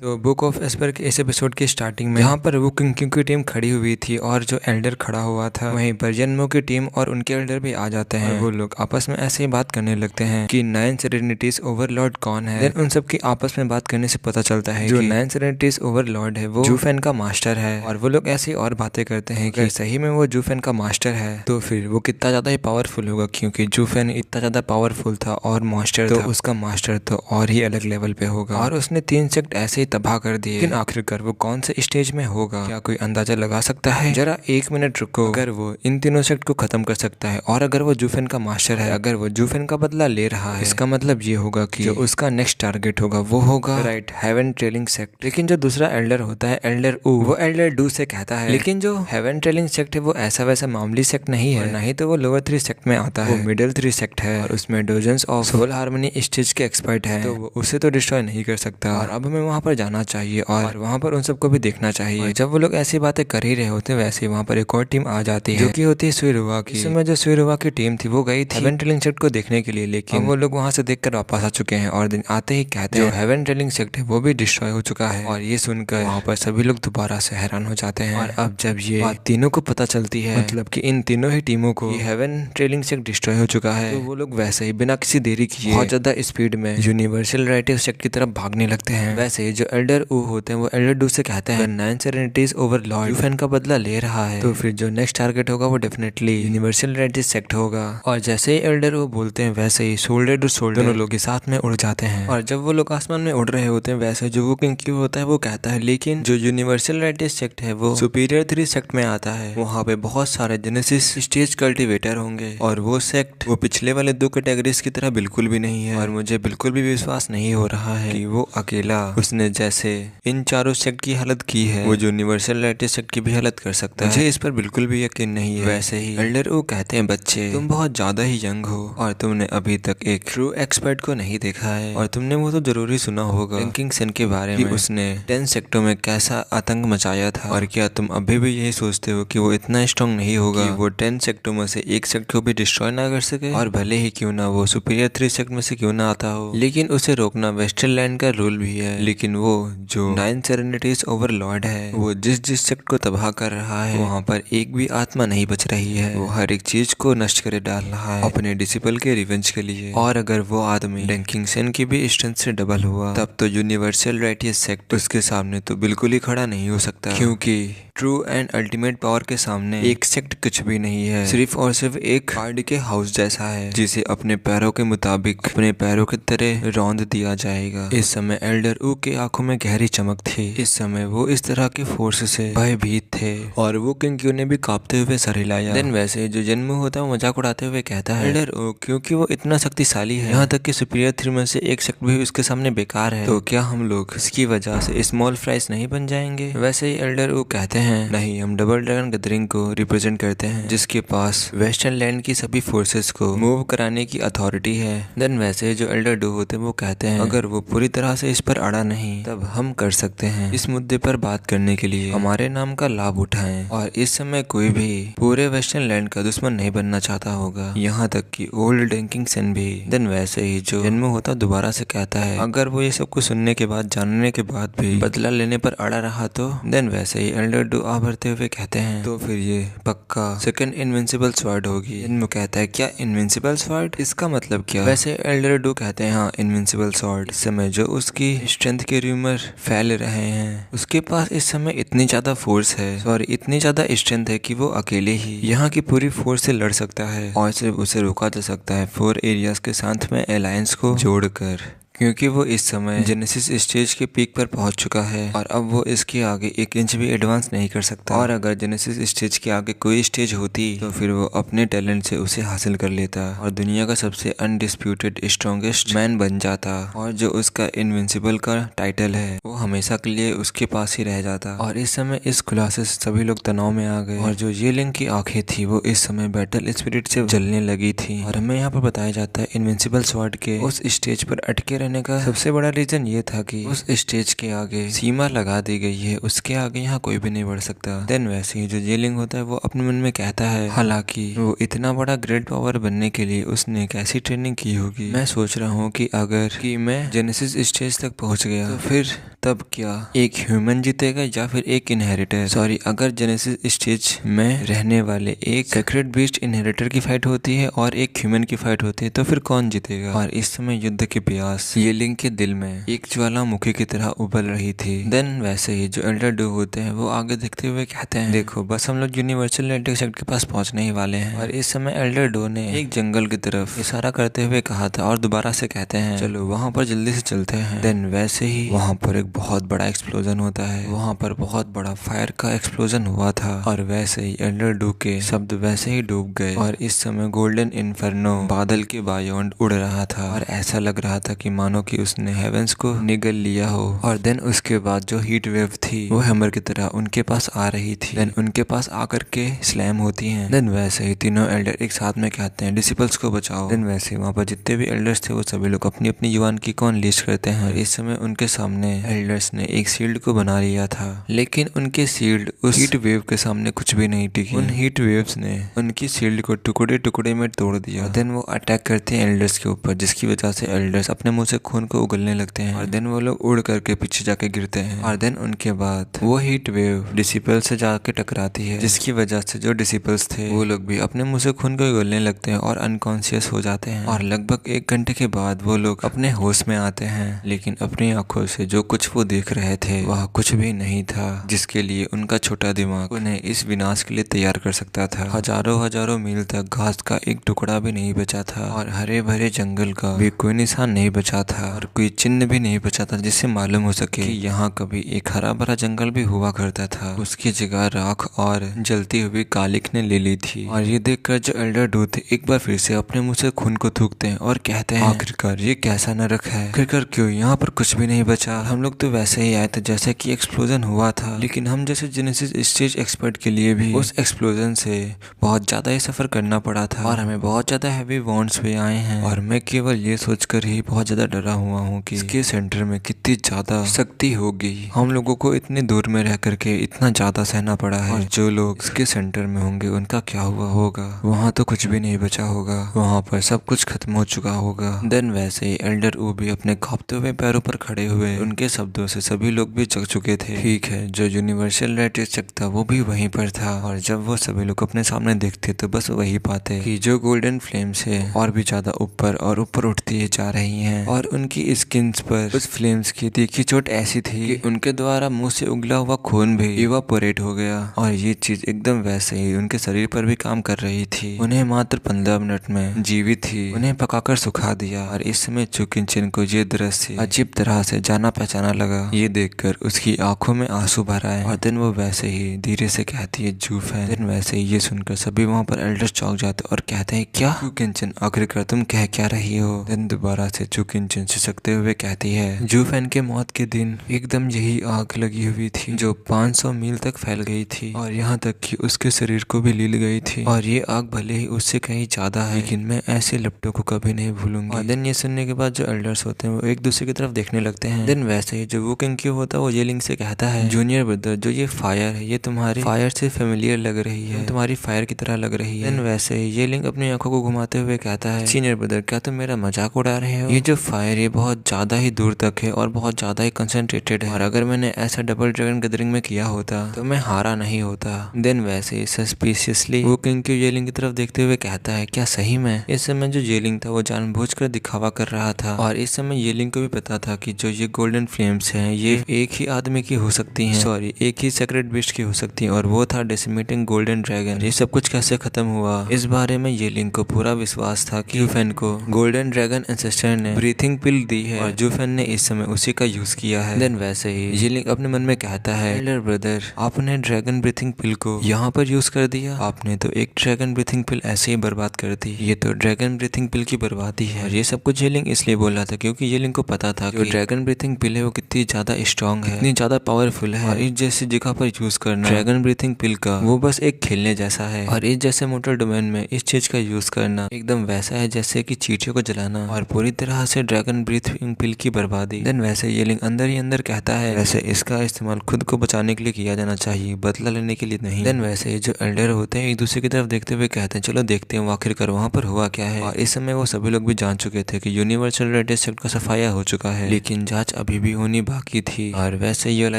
Speaker 1: तो बुक ऑफ एस्पर के इस एपिसोड की स्टार्टिंग में जहाँ पर वो किंग की टीम खड़ी हुई थी और जो एल्डर खड़ा हुआ था, वहीं पर यनमू की टीम और उनके एल्डर भी आ जाते हैं। वो लोग आपस में ऐसे ही बात करने लगते हैं कि 9 सेरेनिटीज ओवरलॉर्ड कौन है। देन उन सब की आपस में बात करने से पता चलता है जो 9 सेरेनिटीज ओवरलॉर्ड है वो जूफेन का मास्टर है। और वो लोग ऐसी और बातें करते हैं कि सही में वो जूफेन का मास्टर है तो फिर वो कितना ज्यादा ही पावरफुल होगा, क्योंकि जूफेन इतना ज्यादा पावरफुल था और मास्टर तो उसका मास्टर तो और ही अलग लेवल पे होगा। और उसने 3 सेक्ट ऐसे ही तबाह कर दिए, लेकिन आखिरकार वो कौन से स्टेज में होगा? क्या कोई अंदाजा लगा सकता है? जरा 1 मिनट रुको। अगर वो इन तीनों सेक्ट को खत्म कर सकता है और अगर वो जूफेन का मास्टर है, अगर वो जूफेन का बदला ले रहा है, इसका मतलब ये होगा कि जो उसका नेक्स्ट टारगेट होगा वो होगा राइट हेवन ट्रेलिंग सेक्ट। लेकिन जो दूसरा एल्डर होता है एल्डर ऊ, वो एल्डर डू से कहता है, लेकिन जो हेवन ट्रेलिंग सेक्ट है वो ऐसा वैसा मामूली सेक्ट नहीं है, नहीं तो वो लोअर 3 सेक्ट में आता है, वो मिडिल 3 सेक्ट है और उसमें dozens of soul harmony stage के एक्सपर्ट है, तो वो उसे तो डिस्ट्रॉय नहीं कर सकता। और अब हमें वहाँ पर पर जाना चाहिए और वहाँ पर उन सबको भी देखना चाहिए। जब वो लोग ऐसी बातें कर ही रहे होते हैं वैसे वहाँ पर एक और टीम आ जाती है जो कि होती है सुइरुवा की। इस समय जो सुइरुवा की टीम थी वो गई थी हेवन ट्रेलिंग सेक्ट को देखने के लिए, लेकिन वो लोग वहाँ से देखकर वापस आ चुके हैं और दिन आते ही कहते हैं जो हेवन ट्रेलिंग सेक्ट है वो भी डिस्ट्रॉय हो चुका है। और ये सुनकर वहाँ पर सभी लोग दोबारा से हैरान हो जाते हैं। और अब जब ये बात तीनों को पता चलती है, मतलब कि इन तीनों ही टीमों को हेवन ट्रेलिंग सेक्ट डिस्ट्रॉय हो चुका है, तो वो लोग वैसे ही बिना किसी देरी किए बहुत ज्यादा स्पीड में यूनिवर्सल रिलेटिव सेक्ट की तरफ भागने लगते हैं। वैसे जो एल्डर ऊ होते हैं वो एल्डर डू से कहते हैं 9 सेरेनिटीज ओवरलॉर्ड यूफेन का बदला ले रहा है तो फिर जो नेक्स्ट टारगेट होगा वो डेफिनेटली यूनिवर्सल रिलेटिव सेक्ट होगा। और जैसे ही एल्डर वो बोलते हैं वैसे ही शोल्डर टू शोल्डर दोनों लोग साथ में उड़ जाते हैं। और जब वो लोग आसमान में उड़ रहे होते हैं वैसे जो वो किंग होता है वो कहता है लेकिन जो यूनिवर्सल रिलेटिव सेक्ट है वो सुपीरियर 3 सेक्ट में आता है, वहाँ पे बहुत सारे जेनेसिस स्टेज कल्टिवेटर होंगे और वो सेक्ट वो पिछले वाले 2 कैटेगरीज की तरह बिल्कुल भी नहीं है। और मुझे बिल्कुल भी विश्वास नहीं हो रहा है कि वो अकेला उसने जैसे इन चारों सेक्ट की हालत की है वो यूनिवर्सल रिलेटिव सेक्ट की भी हालत कर सकता है। मुझे इस पर बिल्कुल भी यकीन नहीं है। वैसे ही एल्डर वो कहते हैं बच्चे तुम बहुत ज्यादा ही यंग हो और तुमने अभी तक एक ट्रू एक्सपर्ट को नहीं देखा है और तुमने वो तो जरूरी सुना होगा रैंकिंग सेन के बारे में, उसने 10 सेक्टों में कैसा आतंक मचाया था। और क्या तुम अभी भी यही सोचते हो कि वो इतना स्ट्रांग नहीं होगा कि वो 10 सेक्टों में से एक सेक्ट को भी डिस्ट्रॉय ना कर सके? और भले ही क्यों ना वो सुपीरियर 3 सेक्ट में से क्यों ना आता हो, लेकिन उसे रोकना वेस्टर्न लैंड का रूल भी है। लेकिन वो जो 9 सेरेनिटीज ओवरलॉर्ड है वो जिस सेक्ट को तबाह कर रहा है वहाँ पर एक भी आत्मा नहीं बच रही है। वो हर एक चीज को नष्ट कर डाल रहा है अपने डिसिपल के रिवेंज के लिए। और अगर वो आदमी रैंकिंग सेन की भी स्ट्रेंथ से डबल हुआ तब तो यूनिवर्सल रिलेटिव सेक्ट उसके सामने तो बिल्कुल ही खड़ा नहीं हो सकता, क्योंकि ट्रू एंड अल्टीमेट पावर के सामने एक सेक्ट कुछ भी नहीं है, सिर्फ और सिर्फ एक कार्ड के हाउस जैसा है जिसे अपने पैरों के मुताबिक अपने पैरों की तरह रौंद दिया जाएगा। इस समय एल्डर ऊ के आंखों में गहरी चमक थी। इस समय वो इस तरह के फोर्स से भयभीत थे और वो किंग ने भी कांपते हुए सर हिलाया। देन वैसे जो जन्म होता है वो मजाक उड़ाते हुए कहता है एल्डर ऊ क्योंकि वो इतना शक्तिशाली है यहाँ तक कि सुपीरियर 3 में से एक सेक्ट भी उसके सामने बेकार है, तो क्या हम लोग इसकी वजह से स्मॉल फ्राइज नहीं बन जाएंगे? वैसे ही एल्डर ऊ कहते हैं नहीं, हम डबल ड्रैगन गैदरिंग को रिप्रेजेंट करते हैं जिसके पास वेस्टर्न लैंड की सभी फोर्सेस को मूव कराने की अथॉरिटी है। देन वैसे जो एल्डर डू होते हैं वो कहते हैं अगर वो पूरी तरह से इस पर अड़ा नहीं तब हम कर सकते हैं इस मुद्दे पर बात करने के लिए हमारे नाम का लाभ उठाएं। और इस समय कोई भी पूरे वेस्टर्न लैंड का दुश्मन नहीं बनना चाहता होगा, यहाँ तक कि ओल्ड रैंकिंग सेन भी। देन वैसे ही जो जन्म होता दोबारा से कहता है अगर वो ये सब कुछ सुनने के बाद जानने के बाद भी बदला लेने पर अड़ा रहा तो। देन वैसे ही एल्डर डू भरते हुए कहते हैं तो फिर ये पक्का सेकंड इनविंसिबल स्वॉर्ड होगी। जन्म कहता है क्या इनविंसिबल स्वॉर्ड, इसका मतलब क्या? वैसे एल्डर डू कहते हैं हाँ इनविंसिबल स्वॉर्ड। इस समय जो उसकी स्ट्रेंथ के रूमर फैल रहे हैं उसके पास इस समय इतनी ज्यादा फोर्स है, सॉरी इतनी ज्यादा स्ट्रेंथ है कि वो अकेले ही यहाँ की पूरी फोर्स से लड़ सकता है और सिर्फ उसे रोका जा सकता है 4 एरियाज के साथ में अलायंस को जोड़कर, क्योंकि वो इस समय जेनेसिस स्टेज के पीक पर पहुंच चुका है और अब वो इसके आगे 1 इंच भी एडवांस नहीं कर सकता। और अगर जेनेसिस स्टेज के आगे कोई स्टेज होती तो फिर वो अपने टैलेंट से उसे हासिल कर लेता और दुनिया का सबसे अनडिस्प्यूटेड स्ट्रॉन्गेस्ट मैन बन जाता। और जो उसका इनविंसिबल का टाइटल है वो हमेशा के लिए उसके पास ही रह जाता। और इस समय इस खुलासे से सभी लोग तनाव में आ गए और जो ये लिंक की आंखें थी वो इस समय बैटल स्पिरिट से जलने लगी थी। और हमें यहाँ पर बताया जाता है इनविंसिबल स्वॉर्ड के उस स्टेज पर अटके रहने का सबसे बड़ा रीजन ये था कि उस स्टेज के आगे सीमा लगा दी गई है, उसके आगे यहाँ कोई भी नहीं बढ़ सकता। देन वैसे ही जो जेलिंग होता है वो अपने मन में कहता है हालांकि वो इतना बड़ा ग्रेट पावर बनने के लिए उसने कैसी ट्रेनिंग की होगी। मैं सोच रहा हूँ कि अगर कि मैं जेनेसिस स्टेज तक पहुँच गया तो फिर तब क्या एक ह्यूमन जीतेगा या फिर एक इनहेरिटर? सॉरी, अगर जेनेसिस स्टेज में रहने वाले एक सेक्रेट बीस्ट इनहेरिटर की फाइट होती है और एक ह्यूमन की फाइट होती है तो फिर कौन जीतेगा? और इस समय युद्ध के प्यास ये लिंक के दिल में एक ज्वालामुखी की तरह उबल रही थी। देन वैसे ही जो एल्डर डू होते हैं वो आगे देखते हुए कहते हैं देखो बस हम लोग यूनिवर्सल रिलेटिव सेक्ट के पास पहुंचने ही वाले हैं। और इस समय एल्डर डू ने एक जंगल की तरफ इशारा करते हुए कहा था और दोबारा से कहते हैं चलो वहाँ पर जल्दी से चलते हैं। देन वैसे ही वहाँ पर एक बहुत बड़ा एक्सप्लोजन होता है, वहाँ पर बहुत बड़ा फायर का एक्सप्लोजन हुआ था और वैसे ही एल्डर डू के शब्द वैसे ही डूब गए। और इस समय गोल्डन इन्फर्नो बादल के बायोंड उड़ रहा था और ऐसा लग रहा था कि मानो कि उसने हेवेंस को निगल लिया हो। और देन उसके बाद जो हीट वेव थी वो हैमर की तरह उनके पास आ रही थी। देन उनके पास आकर के स्लैम होती हैं। देन वैसे ही तीनों एल्डर एक साथ में कहते हैं डिसिपल्स को बचाओ। देन वैसे वहाँ पर जितने भी एल्डर्स थे वो सभी लोग अपनी अपनी युवान की को अनलीश करते हैं। और इस समय उनके सामने एल्डर्स ने एक शील्ड को बना लिया था, लेकिन उनके शील्ड उस हीट वेव के सामने कुछ भी नहीं टिकी। उन हीट वेव्स ने उनकी शील्ड को टुकड़े टुकड़े में तोड़ दिया। देन वो अटैक करते हैं एल्डर्स के ऊपर, जिसकी वजह से एल्डर्स अपने मुंह से खून को उगलने लगते हैं। और देन वो लोग उड़ करके पीछे जाके गिरते हैं। और देन उनके बाद वो हीट वेव डिसिपल से जाके टकराती है, जिसकी वजह से जो डिसिपल्स थे वो लोग भी अपने मुंह से खून को उगलने लगते हैं और अनकॉन्शियस हो जाते हैं। और लगभग 1 घंटे के बाद वो लोग अपने होश में आते हैं, लेकिन अपनी आंखों से जो कुछ वो देख रहे थे वह कुछ भी नहीं था, जिसके लिए उनका छोटा दिमाग उन्हें इस विनाश के लिए तैयार कर सकता था। हजारों हजारों मील तक घास का एक टुकड़ा भी नहीं बचा था, और हरे भरे जंगल का भी कोई निशान नहीं बचा था, और कोई चिन्ह भी नहीं बचा था जिससे मालूम हो सके कि यहाँ कभी एक हरा भरा जंगल भी हुआ करता था। उसकी जगह राख और जलती हुई कालिक ने ले ली थी। और ये देखकर जो एल्डर डू थे एक बार फिर से अपने मुंह से खून को थूकते हैं और कहते हैं आखिरकार ये कैसा नरक है, आखिरकार क्यों यहाँ पर कुछ भी नहीं बचा। हम लोग तो वैसे ही आए थे जैसे कि एक्सप्लोजन हुआ था, लेकिन हम जैसे जेनेसिस स्टेज एक्सपर्ट के लिए भी उस एक्सप्लोजन से बहुत ज्यादा ही सफर करना पड़ा था, और हमें बहुत ज्यादा हैवी वॉन्ड्स भी आए हैं। और मैं केवल ये सोचकर ही बहुत ज्यादा डरा हुआ हूँ कि इसके सेंटर में कितनी ज्यादा शक्ति होगी। हम लोगों को इतने दूर में रह करके इतना ज्यादा सहना पड़ा है, और जो लोग इसके सेंटर में होंगे उनका क्या हुआ होगा। वहाँ तो कुछ भी नहीं बचा होगा, वहाँ पर सब कुछ खत्म हो चुका होगा। देन वैसे ही एल्डर ऊ भी अपने कांपते हुए पैरों पर खड़े हुए। उनके शब्दों से सभी लोग भी जग चुके थे। ठीक है, जो यूनिवर्सल लाइट चक था वो भी वहीं पर था, और जब वो सभी लोग अपने सामने देखते तो बस वही पाते कि जो गोल्डन फ्लेम्स है और भी ज्यादा ऊपर और ऊपर उठती जा रही हैं, और उनकी स्किन्स पर उस फ्लेम्स की तीखी चोट ऐसी थी कि उनके द्वारा मुंह से उगला हुआ खून भी इवापोरेट हो गया। और ये चीज एकदम वैसे ही उनके शरीर पर भी काम कर रही थी। उन्हें मात्र 15 मिनट में जीवित ही उन्हें पकाकर सुखा दिया। और इस समय चुकिनचिन को ये दृश्य अजीब तरह से जाना पहचाना लगा। ये देखकर उसकी आंखों में आंसू भर आए, और देन वो वैसे ही धीरे से कहती है जूफ है। देन वैसे ही ये सुनकर सभी वहाँ पर एल्डर्स चौंक जाते और कहते हैं क्या चुकिनचिन, आखिरकार तुम कह क्या रही हो। देन दोबारा से चुकिनचिन सिसकते हुए कहती है जूफेन के मौत के दिन एकदम यही आग लगी हुई थी जो 500 मील तक फैल गई थी, और यहाँ तक कि उसके शरीर को भी लील गई थी। और ये आग भले ही उससे कहीं ज्यादा है, लेकिन मैं ऐसे लपटों को कभी नहीं भूलूंगी। और देन ये सुनने के बाद जो एल्डर्स होते हैं वो एक दूसरे की तरफ देखने लगते हैं। देन वैसे ही जो वो किंग होता है वो येलिंग से कहता है जूनियर ब्रदर, जो ये फायर है ये तुम्हारी फायर से फेमिलियर लग रही है, तुम्हारी फायर की तरह लग रही है। देन वैसे ही येलिंग अपनी आंखों को घुमाते हुए कहता है सीनियर ब्रदर, क्या तुम मेरा मजाक उड़ा रहे हो। ये जो फायर ये बहुत ज्यादा ही दूर तक है और बहुत ज्यादा ही कंसंट्रेटेड है, और अगर मैंने ऐसा डबल ड्रैगन गैदरिंग में किया होता तो मैं हारा नहीं होता। देन वैसे ही सस्पिशियसली वो किंग येलिंग की तरफ देखते हुए कहता है क्या सही में। इस समय जो येलिंग था वो जानबूझकर दिखावा कर रहा था, और इस समय येलिंग को भी पता था कि जो ये गोल्डन फ्लेम्स हैं ये एक ही आदमी की हो सकती हैं, सॉरी एक ही सेक्रेट बिस्ट की हो सकती हैं, और वो था डेसिमेटिंग गोल्डन ड्रैगन। ये सब कुछ कैसे खत्म हुआ, इस बारे में येलिंग को पूरा विश्वास था कि जूफेन को गोल्डन ड्रैगन एंसेस्टर ने ब्रीथिंग पिल दी है, और जूफेन ने इस समय उसी का यूज किया है। देन वैसे ही येलिंग अपने मन में कहता है एल्डर ब्रदर, आपने ड्रैगन ब्रीथिंग पिल को यहाँ पर यूज कर दिया। आपने तो एक ड्रैगन ब्रीथिंग पिल ऐसे ही बर्बाद कर दी, ये तो ड्रैगन ब्रीथिंग पिल की बर्बादी है। और ये सब कुछ येलिंग इसलिए बोल रहा था क्योंकि येलिंग को पता था कि ड्रैगन ब्रीथिंग पिल है वो कितनी ज्यादा स्ट्रॉन्ग है, कितनी ज्यादा पावरफुल है, और इस जैसी जगह पर यूज करना ड्रैगन ब्रीथिंग पिल का वो बस एक खेलने जैसा है, और इस जैसे मोटर डोमेन में इस चीज का यूज करना एकदम वैसा है जैसे कि चींटियों को जलाना, और पूरी तरह से ड्रैगन ब्रीथिंग पिल की बर्बादी। देन वैसे येलिंग अंदर ही अंदर कहता है वैसे इसका इस्तेमाल खुद को बचाने के लिए किया जाना चाहिए, बदला लेने के लिए नहीं। देन वैसे ही जो एल्डर होते हैं एक दूसरे की तरफ देखते हुए कहते हैं चलो देखते हैं आखिरकार वहाँ पर हुआ क्या है। और इस समय वो सभी लोग भी जान चुके थे कि यूनिवर्सल रेड सेक्ट का सफाया हो चुका है, लेकिन जांच अभी भी होनी बाकी थी। और वैसे ये वाला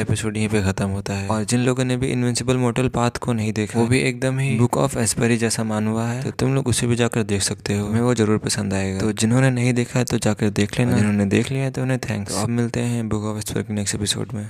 Speaker 1: एपिसोड यहीं पे खत्म होता है। और जिन लोगों ने भी इनविंसिबल मोर्टल पाथ को नहीं देखा वो भी एकदम ही बुक ऑफ एस्पेरी जैसा मान हुआ है, तो तुम लोग उसे भी जाकर देख सकते हो, तुम्हें वो जरूर पसंद आएगा। तो जिन्होंने नहीं देखा है तो जाकर देख लेना, जिन्होंने देख लिया है तो उन्हें थैंक्स। अब मिलते हैं बुक ऑफ एस्पेरी के नेक्स्ट एपिसोड में।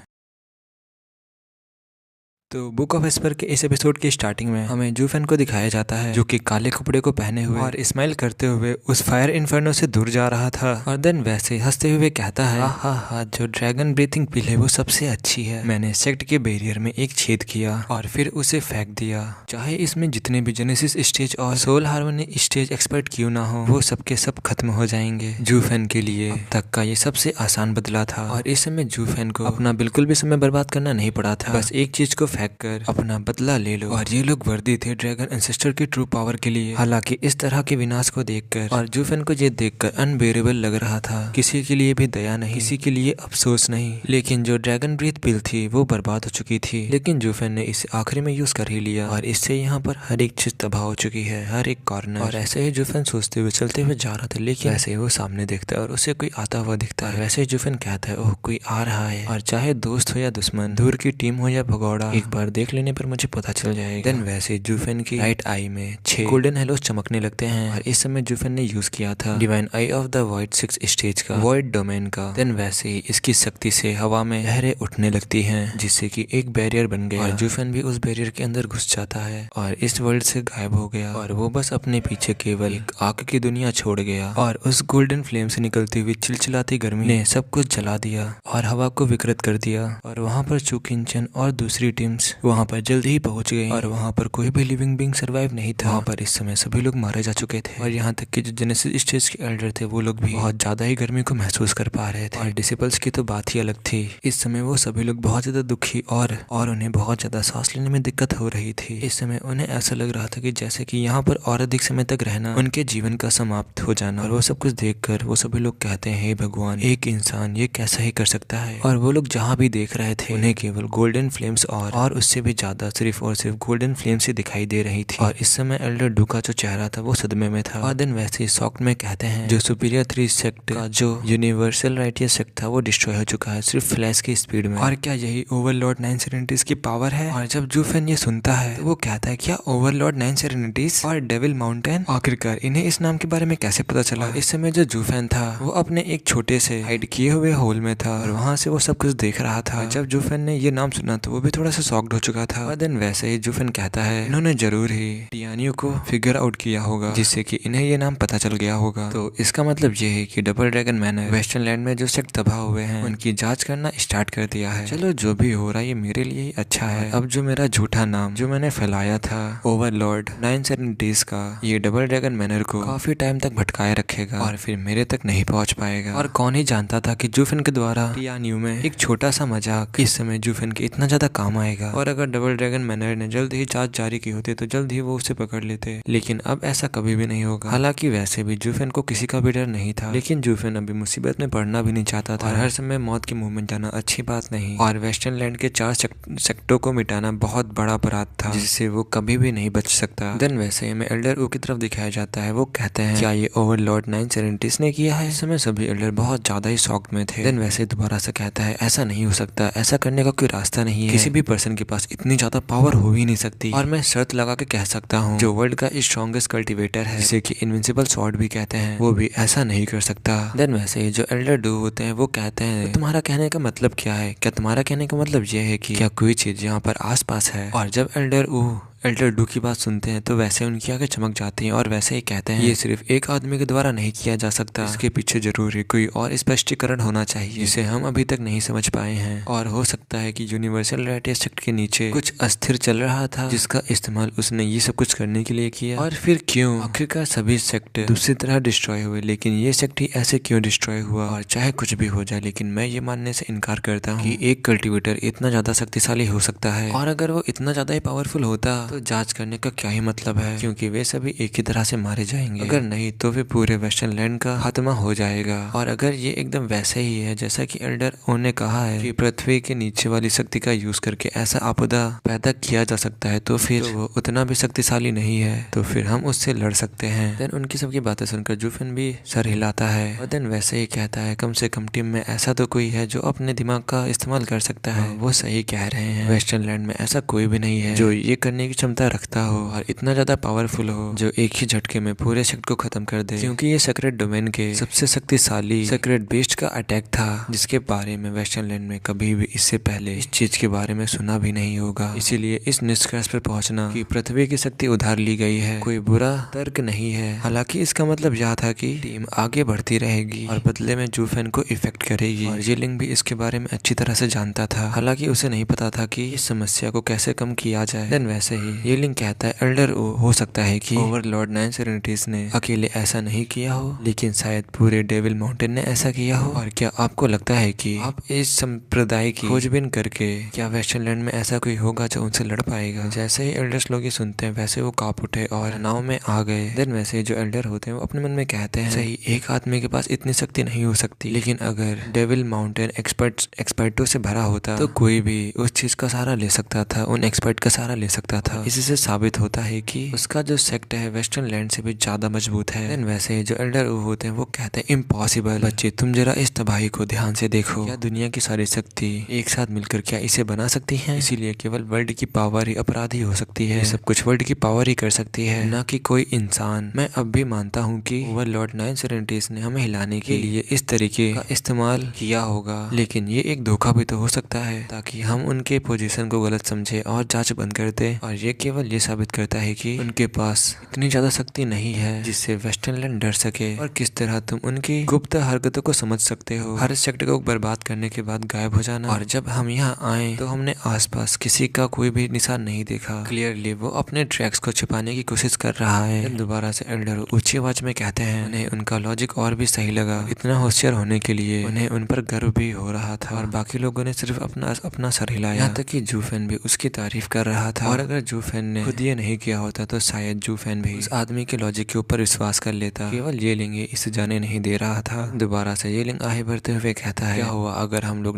Speaker 1: तो बुक ऑफ एस्पर के इस एपिसोड की स्टार्टिंग में हमें जूफेन को दिखाया जाता है जो कि काले कपड़े को पहने हुए और स्माइल करते हुए उस फायर इन्फर्नो से दूर जा रहा था और देन वैसे हंसते हुए कहता है हा जो ड्रैगन ब्रीथिंग पिल है वो सबसे अच्छी है। मैंने सेक्ट के बैरियर में एक छेद किया और फिर उसे फेंक दिया। चाहे इसमें जितने भी जेनेसिस स्टेज और सोल हार्मनी स्टेज एक्सपर्ट क्यों ना हो, वो सबके सब खत्म हो जाएंगे। जूफेन के लिए अब तक का ये सबसे आसान बदला था और इस समय जूफेन को अपना बिल्कुल भी समय बर्बाद करना नहीं पड़ा था। बस एक चीज को फेंक कर अपना बदला ले लो। और ये लोग वर्दी थे ड्रैगन एंसेस्टर की ट्रू पावर के लिए। हालांकि इस तरह के विनाश को देखकर और जूफेन को ये देखकर अनबेरेबल लग रहा था। किसी के लिए भी दया नहीं, किसी के लिए अफसोस नहीं। लेकिन जो ड्रैगन ब्रीथ पिल थी वो बर्बाद हो चुकी थी, लेकिन जूफेन ने इसे आखिरी में यूज कर ही लिया और इससे यहाँ पर हर एक चीज तबाह हो चुकी है, हर एक कॉर्नर। और ऐसे ही जूफेन सोचते हुए चलते हुए जा रहा था, लेकिन ऐसे ही वो सामने देखता है और उसे कोई आता हुआ दिखता है। वैसे ही जूफेन कहता है ओह कोई आ रहा है, और चाहे दोस्त हो या दुश्मन, दूर की टीम हो या भगौड़ा, एक बार देख लेने पर मुझे पता चल जाएगा। देन वैसे जूफेन की राइट आई में 6 गोल्डन हेलोस चमकने लगते हैं और इस समय जूफेन ने यूज किया था divine I of the void 6 stage का, वॉइड डोमेन का। देन वैसे ही इसकी शक्ति से हवा में लहरें उठने लगती हैं जिससे कि एक बैरियर बन गया और जूफेन भी उस बैरियर के अंदर घुस जाता है और इस वर्ल्ड से गायब हो गया और वो बस अपने पीछे केवल एक आग की दुनिया छोड़ गया। और उस गोल्डन फ्लेम से निकलती हुई चिलचिलाती गर्मी ने सब कुछ जला दिया और हवा को विकृत कर दिया। और वहाँ पर चुकिंचन और दूसरी टीम्स वहाँ पर जल्द ही पहुंच गई और वहाँ पर कोई भी लिविंग बीइंग सरवाइव नहीं था। वहाँ पर इस समय सभी लोग मारे जा चुके थे और यहाँ तक कि जो जेनेसिस स्टेज के एल्डर थे वो लोग भी बहुत ज्यादा ही गर्मी को महसूस कर पा रहे थे। और डिसिपल्स की तो बात ही अलग थी। इस समय वो सभी लोग बहुत ज्यादा दुखी और उन्हें बहुत ज्यादा सांस लेने में दिक्कत हो रही थी। इस समय उन्हें ऐसा लग रहा था कि जैसे कि यहाँ पर और अधिक समय तक रहना उनके जीवन का समाप्त हो जाना। और वो सब कुछ देखकर वो सभी लोग कहते हैं हे भगवान, एक इंसान ये कैसा ही कर सकता है। और वो लोग जहाँ भी देख रहे थे उन्हें केवल गोल्डन फ्लेम्स और उससे भी ज्यादा सिर्फ और सिर्फ गोल्डन फ्लेम्स ही दिखाई दे रही थी। और इस समय एल्डर डू का जो चेहरा था वो सदमे में था। और देन वैसे ही शॉक में कहते हैं जो सुपीरियर 3 सेक्ट का जो यूनिवर्सल राइटियर सेक्ट था वो डिस्ट्रॉय हो चुका है सिर्फ फ्लैश की स्पीड में। और क्या यही ओवरलॉर्ड 9 सेरेनिटीज की पावर है? और जब जूफेन ये सुनता है तो वो कहता है क्या ओवरलॉर्ड 9 सेरेनिटीज और डेविल माउंटेन, आखिरकार इन्हें इस नाम के बारे में कैसे पता चला? इस समय जो जूफेन था वो अपने एक छोटे से हाइड किए हुए होल में था और वहां से वो सब कुछ देख रहा था। जब जूफेन ने ये नाम सुना तो वो भी थोड़ा सा शॉक्ड हो चुका था। और देन वैसे ही जूफेन कहता है इन्होंने जरूर ही टियानियो को फिगर आउट किया होगा जिससे कि इन्हें ये नाम पता चल गया होगा। तो इसका मतलब ये है कि double dragon manner western land में जो सेक्ट तबाह हुए हैं उनकी जांच करना स्टार्ट कर दिया है। चलो जो भी हो रहा है ये मेरे लिए ही अच्छा है। अब जो मेरा झूठा नाम जो मैंने फैलाया था ओवरलॉर्ड 9 सेरेनिटीज का, ये डबल ड्रैगन मैनर को काफी टाइम तक भटकाए रखेगा और फिर मेरे तक नहीं पहुंच पाएगा। और कौन ही जानता था कि जूफेन के द्वारा टियानियो में एक छोटा सा मजाक इस समय जूफेन के इतना ज्यादा काम आएगा। और अगर डबल ड्रैगन मैनर ने जल्द ही जांच जारी की होती तो जल्द ही वो उसे पकड़ लेते, लेकिन अब ऐसा कभी भी नहीं होगा। हालांकि वैसे भी जूफेन को किसी का भी डर नहीं था, लेकिन जूफेन अभी मुसीबत में पड़ना भी नहीं चाहता था और हर समय मौत के मुंह में जाना अच्छी बात नहीं। और वेस्टर्न लैंड के 4 सेक्टों को मिटाना बहुत बड़ा अपराध था जिससे वो कभी भी नहीं बच सकता। देन वैसे में एल्डर ऊ की तरफ दिखाया जाता है। वो कहते हैं क्या ये ओवरलॉर्ड 9 सेरेनिटीज ने किया है? इस समय सभी एल्डर बहुत ज्यादा ही शॉक में थे। देन वैसे दोबारा से कहता है ऐसा नहीं हो सकता, ऐसा करने का कोई रास्ता नहीं है, किसी भी पर्सन के पास इतनी ज्यादा पावर हो ही नहीं सकती। और मैं शर्त लगा के कह सकता हूँ जो वर्ल्ड का स्ट्रॉन्गेस्ट कल्टिवेटर है जिसे कि इनविंसिबल स्वॉर्ड भी कहते हैं वो भी ऐसा नहीं कर सकता। देन वैसे ही जो एल्डर डू होते हैं वो कहते हैं तो तुम्हारा कहने का मतलब क्या है? क्या तुम्हारा कहने का मतलब ये है कि क्या कोई चीज यहाँ पर आस पास है? और जब एल्डर डू की बात सुनते हैं तो वैसे उनकी आंखें चमक जाती हैं और वैसे ही कहते हैं ये सिर्फ एक आदमी के द्वारा नहीं किया जा सकता, इसके पीछे जरूर ही कोई और स्पष्टीकरण होना चाहिए जिसे हम अभी तक नहीं समझ पाए हैं। और हो सकता है कि यूनिवर्सल राइटियर सेक्ट के नीचे कुछ अस्थिर चल रहा था जिसका इस्तेमाल उसने ये सब कुछ करने के लिए किया। और फिर क्यों आखिरकार सभी सेक्ट दूसरी तरह डिस्ट्रॉय हुए, लेकिन ये सेक्ट ही ऐसे क्यों डिस्ट्रॉय हुआ? और चाहे कुछ भी हो जाए लेकिन मैं ये मानने से इनकार करता हूँ कि एक कल्टिवेटर इतना ज्यादा शक्तिशाली हो सकता है। और अगर वो इतना ज्यादा ही पावरफुल होता तो जांच करने का क्या ही मतलब है, क्योंकि वे सभी एक ही तरह से मारे जाएंगे। अगर नहीं तो फिर पूरे वेस्टर्न लैंड का खात्मा हो जाएगा। और अगर ये एकदम वैसे ही है जैसा कि एल्डर ओ ने कहा है कि पृथ्वी के नीचे वाली शक्ति का यूज करके ऐसा आपदा पैदा किया जा सकता है तो फिर वो उतना भी शक्तिशाली नहीं है, तो फिर हम उससे लड़ सकते हैं। देन उनकी सबकी बातें सुनकर जूफेन भी सर हिलाता है और देन वैसे ही कहता है कम से कम टीम में ऐसा तो कोई है जो अपने दिमाग का इस्तेमाल कर सकता है। वो सही कह रहे हैं, वेस्टर्न लैंड में ऐसा कोई भी नहीं है जो ये करने की क्षमता रखता हो और इतना ज्यादा पावरफुल हो जो एक ही झटके में पूरे सेक्ट को खत्म कर दे, क्योंकि ये सेक्रेट डोमेन के सबसे शक्तिशाली सेक्रेट बीस्ट का अटैक था, जिसके बारे में वेस्टर्नलैंड में कभी भी इससे पहले इस चीज के बारे में सुना भी नहीं होगा। इसीलिए इस निष्कर्ष पर पहुंचना कि पृथ्वी की शक्ति उधार ली गई है कोई बुरा तर्क नहीं है। हालांकि इसका मतलब यह था कि टीम आगे बढ़ती रहेगी और बदले में जूफेन को इफेक्ट करेगी, और येलिंग भी इसके बारे में अच्छी तरह से जानता था। हालांकि उसे नहीं पता था कि इस समस्या को कैसे कम किया जाए। देन वैसे ही येलिंग कहता है एल्डर हो सकता है कि ओवरलॉर्ड 9 सेरेनिटीज ने अकेले ऐसा नहीं किया हो, लेकिन शायद पूरे डेविल माउंटेन ने ऐसा किया हो। और क्या आपको लगता है कि आप इस संप्रदाय की खोजबीन करके क्या वेस्टर्नलैंड में ऐसा कोई होगा जो उनसे लड़ पाएगा? जैसे ही एल्डर्स लोग ये सुनते हैं वैसे वो कांप उठे और नाव में आ गए। देन वैसे जो एल्डर होते हैं वो अपने मन में कहते हैं सही एक आदमी के पास इतनी शक्ति नहीं हो सकती, लेकिन अगर डेविल माउंटेन एक्सपर्टों से भरा होता तो कोई भी उस चीज का सहारा ले सकता था, उन एक्सपर्ट का सहारा ले सकता था। इसी से साबित होता है कि उसका जो सेक्ट है वेस्टर्न लैंड से भी ज्यादा मजबूत है। देन वैसे जो एल्डर होते हैं वो कहते हैं इम्पॉसिबल। बच्चे तुम जरा इस तबाही को ध्यान से देखो, क्या दुनिया की सारी शक्ति एक साथ मिलकर क्या इसे बना सकती है? इसीलिए केवल वर्ल्ड की पावर ही अपराधी हो सकती है, सब कुछ वर्ल्ड की पावर ही कर सकती है, ना कि कोई इंसान। मैं अब भी मानता हूँ कि ओवरलॉर्ड 9 सेरेनिटीज ने हमें हिलाने के लिए इस तरीके का इस्तेमाल किया होगा, लेकिन ये एक धोखा भी तो हो सकता है ताकि हम उनके पोजीशन को गलत समझे और जांच बंद कर दे। और ये केवल ये साबित करता है कि उनके पास इतनी ज्यादा शक्ति नहीं है जिससे वेस्टर्नलैंड डर सके। और किस तरह तुम उनकी गुप्त हरकतों को समझ सकते हो, हर सेक्टर को बर्बाद करने के बाद गायब हो जाना। और जब हम यहाँ आए तो हमने आसपास किसी का कोई भी निशान नहीं देखा। क्लियरली वो अपने ट्रैक्स को छिपाने की कोशिश कर रहा है। दोबारा से एल्डर ऊंची आवाज में कहते हैं उन्हें उनका लॉजिक और भी सही लगा। इतना होशियार होने के लिए उन्हें उन पर गर्व भी हो रहा था और बाकी लोगों ने सिर्फ अपना सर हिलाया। यहाँ तक कि जूफेन भी उसकी तारीफ कर रहा था। और अगर जूफेन ने खुद ये नहीं किया होता तो शायद जूफेन भी उस आदमी के लॉजिक के ऊपर विश्वास कर लेता। केवल येलिंग इसे जाने नहीं दे रहा था। दोबारा से येलिंग आगे बढ़ते हुए कहता है क्या हुआ अगर हम लोग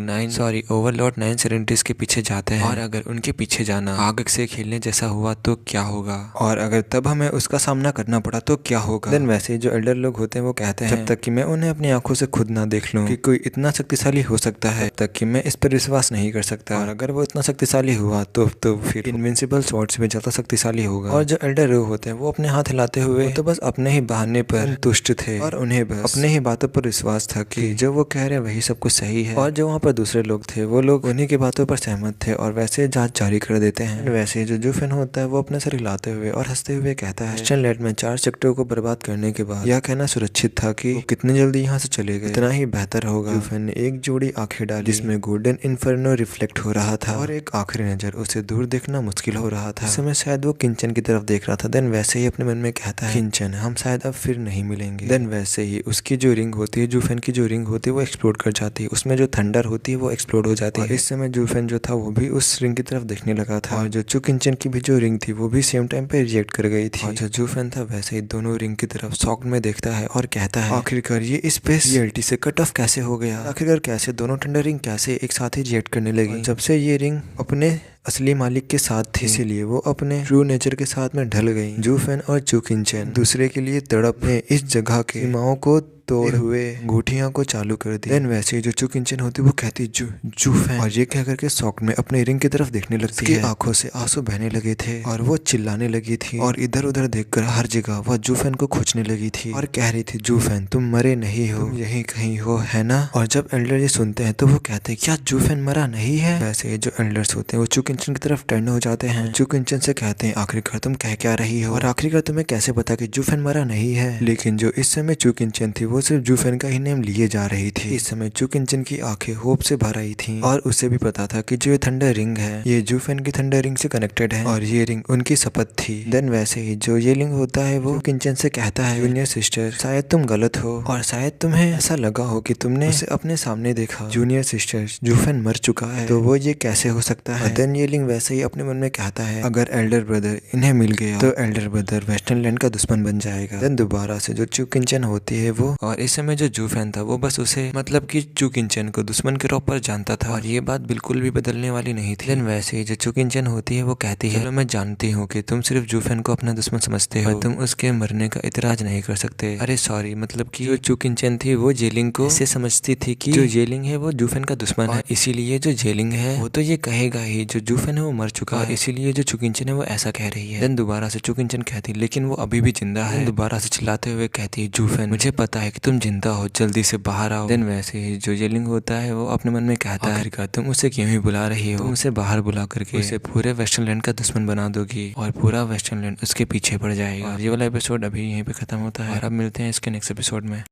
Speaker 1: ओवरलॉर्ड 9 सेरेनिटीज के पीछे जाते हैं, और अगर उनके पीछे जाना आग से खेलने जैसा हुआ तो क्या होगा, और अगर तब हमें उसका सामना करना पड़ा तो क्या होगा? देन वैसे जो एल्डर लोग होते हैं वो कहते हैं जब तक कि मैं उन्हें अपनी आंखों से खुद ना देख लूं कि कोई इतना शक्तिशाली हो सकता है, तब तक कि मैं इस पर विश्वास नहीं कर सकता। और अगर वो इतना शक्तिशाली हुआ तो फिर इनविंसिबल स्वॉर्ड से भी ज्यादा शक्तिशाली होगा। और जो एल्डर होते हैं वो अपने हाथ हिलाते हुए तो बस अपने ही बहाने पर तुष्ट थे और उन्हें बस अपने ही बातों पर विश्वास था कि जो वो कह रहे हैं वही सब कुछ सही है। और जो वहाँ पर दूसरे लोग थे वो लोग उन्हीं की बातों पर सहमत थे और वैसे जांच जारी कर देते हैं। वैसे जो जूफेन होता है वो अपने सर हिलाते हुए और हंसते हुए कहता है वेस्टर्नलैंड में 4 सेक्टरों को बर्बाद करने के बाद यह कहना सुरक्षित था कि वो कितनी जल्दी यहाँ से चले गए इतना ही बेहतर होगा। जूफेन ने एक जोड़ी आंखें डाली जिसमें गोल्डन इन्फर्नो रिफ्लेक्ट हो रहा था और एक आखिरी नजर उसे दूर देखना मुश्किल हो रहा था। इस समय शायद वो किंचन की तरफ देख रहा था। देन वैसे ही अपने मन में कहता है किंचन हम शायद अब फिर नहीं मिलेंगे। देन वैसे ही उसकी जो रिंग होती है जूफेन की जो रिंग होती है वो एक्सप्लोड कर जाती है, उसमें जो थंडर होती है वो एक्सप्लोड हो जाती है। इस समय जूफेन जो था वो भी उस रिंग की तरफ देखने लगा था और जो चू किंचन की भी जो रिंग थी वो भी सेम टाइम पे रिएक्ट कर गई थी। और जो जूफेन था वैसे ही दोनों रिंग की तरफ शॉक में देखता है और कहता है आखिरकार ये स्पेस रियलिटी से कट ऑफ कैसे हो गया, आखिरकार कैसे दोनों थंडर रिंग कैसे एक साथ ही रिएक्ट करने लगी। जब से ये रिंग अपने असली मालिक के साथ थी इसीलिए वो अपने ट्रू नेचर के साथ में ढल गई। जूफेन और चू किंचन दूसरे के लिए तड़प में इस जगह के सीमाओं को तोड़ हुए अंगूठियां को चालू कर दी। देन वैसे ही जो चू किंचन होती वो कहती जूफेन, और ये कह करके शॉक में अपने रिंग की तरफ देखने लगती है। आंखों से आंसू बहने लगे थे और वो चिल्लाने लगी थी और इधर उधर देखकर हर जगह वह जूफेन को खोजने लगी थी और कह रही थी जूफेन तुम मरे नहीं हो, तुम यहीं कहीं हो है ना। और जब एल्डर ये सुनते हैं तो वो कहते हैं क्या जूफेन मरा नहीं है। वैसे ही जो एल्डर्स होते हैं वो चू किंचन की तरफ टर्न हो जाते हैं। चू किंचन से कहते हैं आखिरकार तुम कह क्या रही हो और आखिरकार तुम्हें कैसे पता कि जूफेन मरा नहीं है। लेकिन जो इस समय चू किंचन थी वो सिर्फ जूफेन का ही नेम लिए जा रही थी। इस समय चू किंचन की आंखें होप से भर आई थी और उसे भी पता था कि जो ये थंडर रिंग है ये जूफेन की थंडर रिंग से कनेक्टेड है और ये रिंग उनकी शपथ थी। देन वैसे ही जो ये रिंग होता है वो किंचन से कहता है जूनियर सिस्टर शायद तुम गलत हो और शायद तुम्हें ऐसा लगा हो कि तुमने उसे अपने सामने देखा। जूनियर सिस्टर जूफेन मर चुका है तो वो ये कैसे हो सकता है। देन ये रिंग वैसे ही अपने मन में कहता है अगर एल्डर ब्रदर इन्हें मिल गया तो एल्डर ब्रदर वेस्टर्नलैंड का दुश्मन बन जाएगा। देन दोबारा से जो चू किंचन होती है वो और इस समय जो जू फैन था वो बस उसे मतलब कि चू किंचन को दुश्मन के तौर पर जानता था और ये बात बिल्कुल भी बदलने वाली नहीं थी। लेकिन वैसे ही जो चू किंचन होती है वो कहती है, चलो मैं जानती हूँ कि तुम सिर्फ जू फैन को अपना दुश्मन समझते हो, तुम उसके मरने का इतराज नहीं कर सकते। अरे सॉरी, मतलब कि जो चू किंचन थी वो जेलिंग को ऐसे समझती थी कि जो जेलिंग है वो जू फैन का दुश्मन है, इसीलिए जो जेलिंग है वो तो ये कहेगा ही जो जू फैन है वो मर चुका है, इसीलिए जो चू किंचन है वो ऐसा कह रही है। देन दोबारा से चू किंचन कहती लेकिन वो अभी भी जिंदा है। दोबारा से चिल्लाते हुए कहती है, जू फैन मुझे पता है कि तुम जिंदा हो, जल्दी से बाहर आओ। देन वैसे ही जो जेलिंग होता है वो अपने मन में कहता है, तुम उसे क्यों ही बुला रही हो, तुम उसे बाहर बुला करके उसे पूरे वेस्टर्नलैंड का दुश्मन बना दोगी और पूरा वेस्टर्नलैंड उसके पीछे पड़ जाएगा। और ये वाला एपिसोड अभी यहीं पे खत्म होता है और अब मिलते हैं इसके नेक्स्ट एपिसोड में।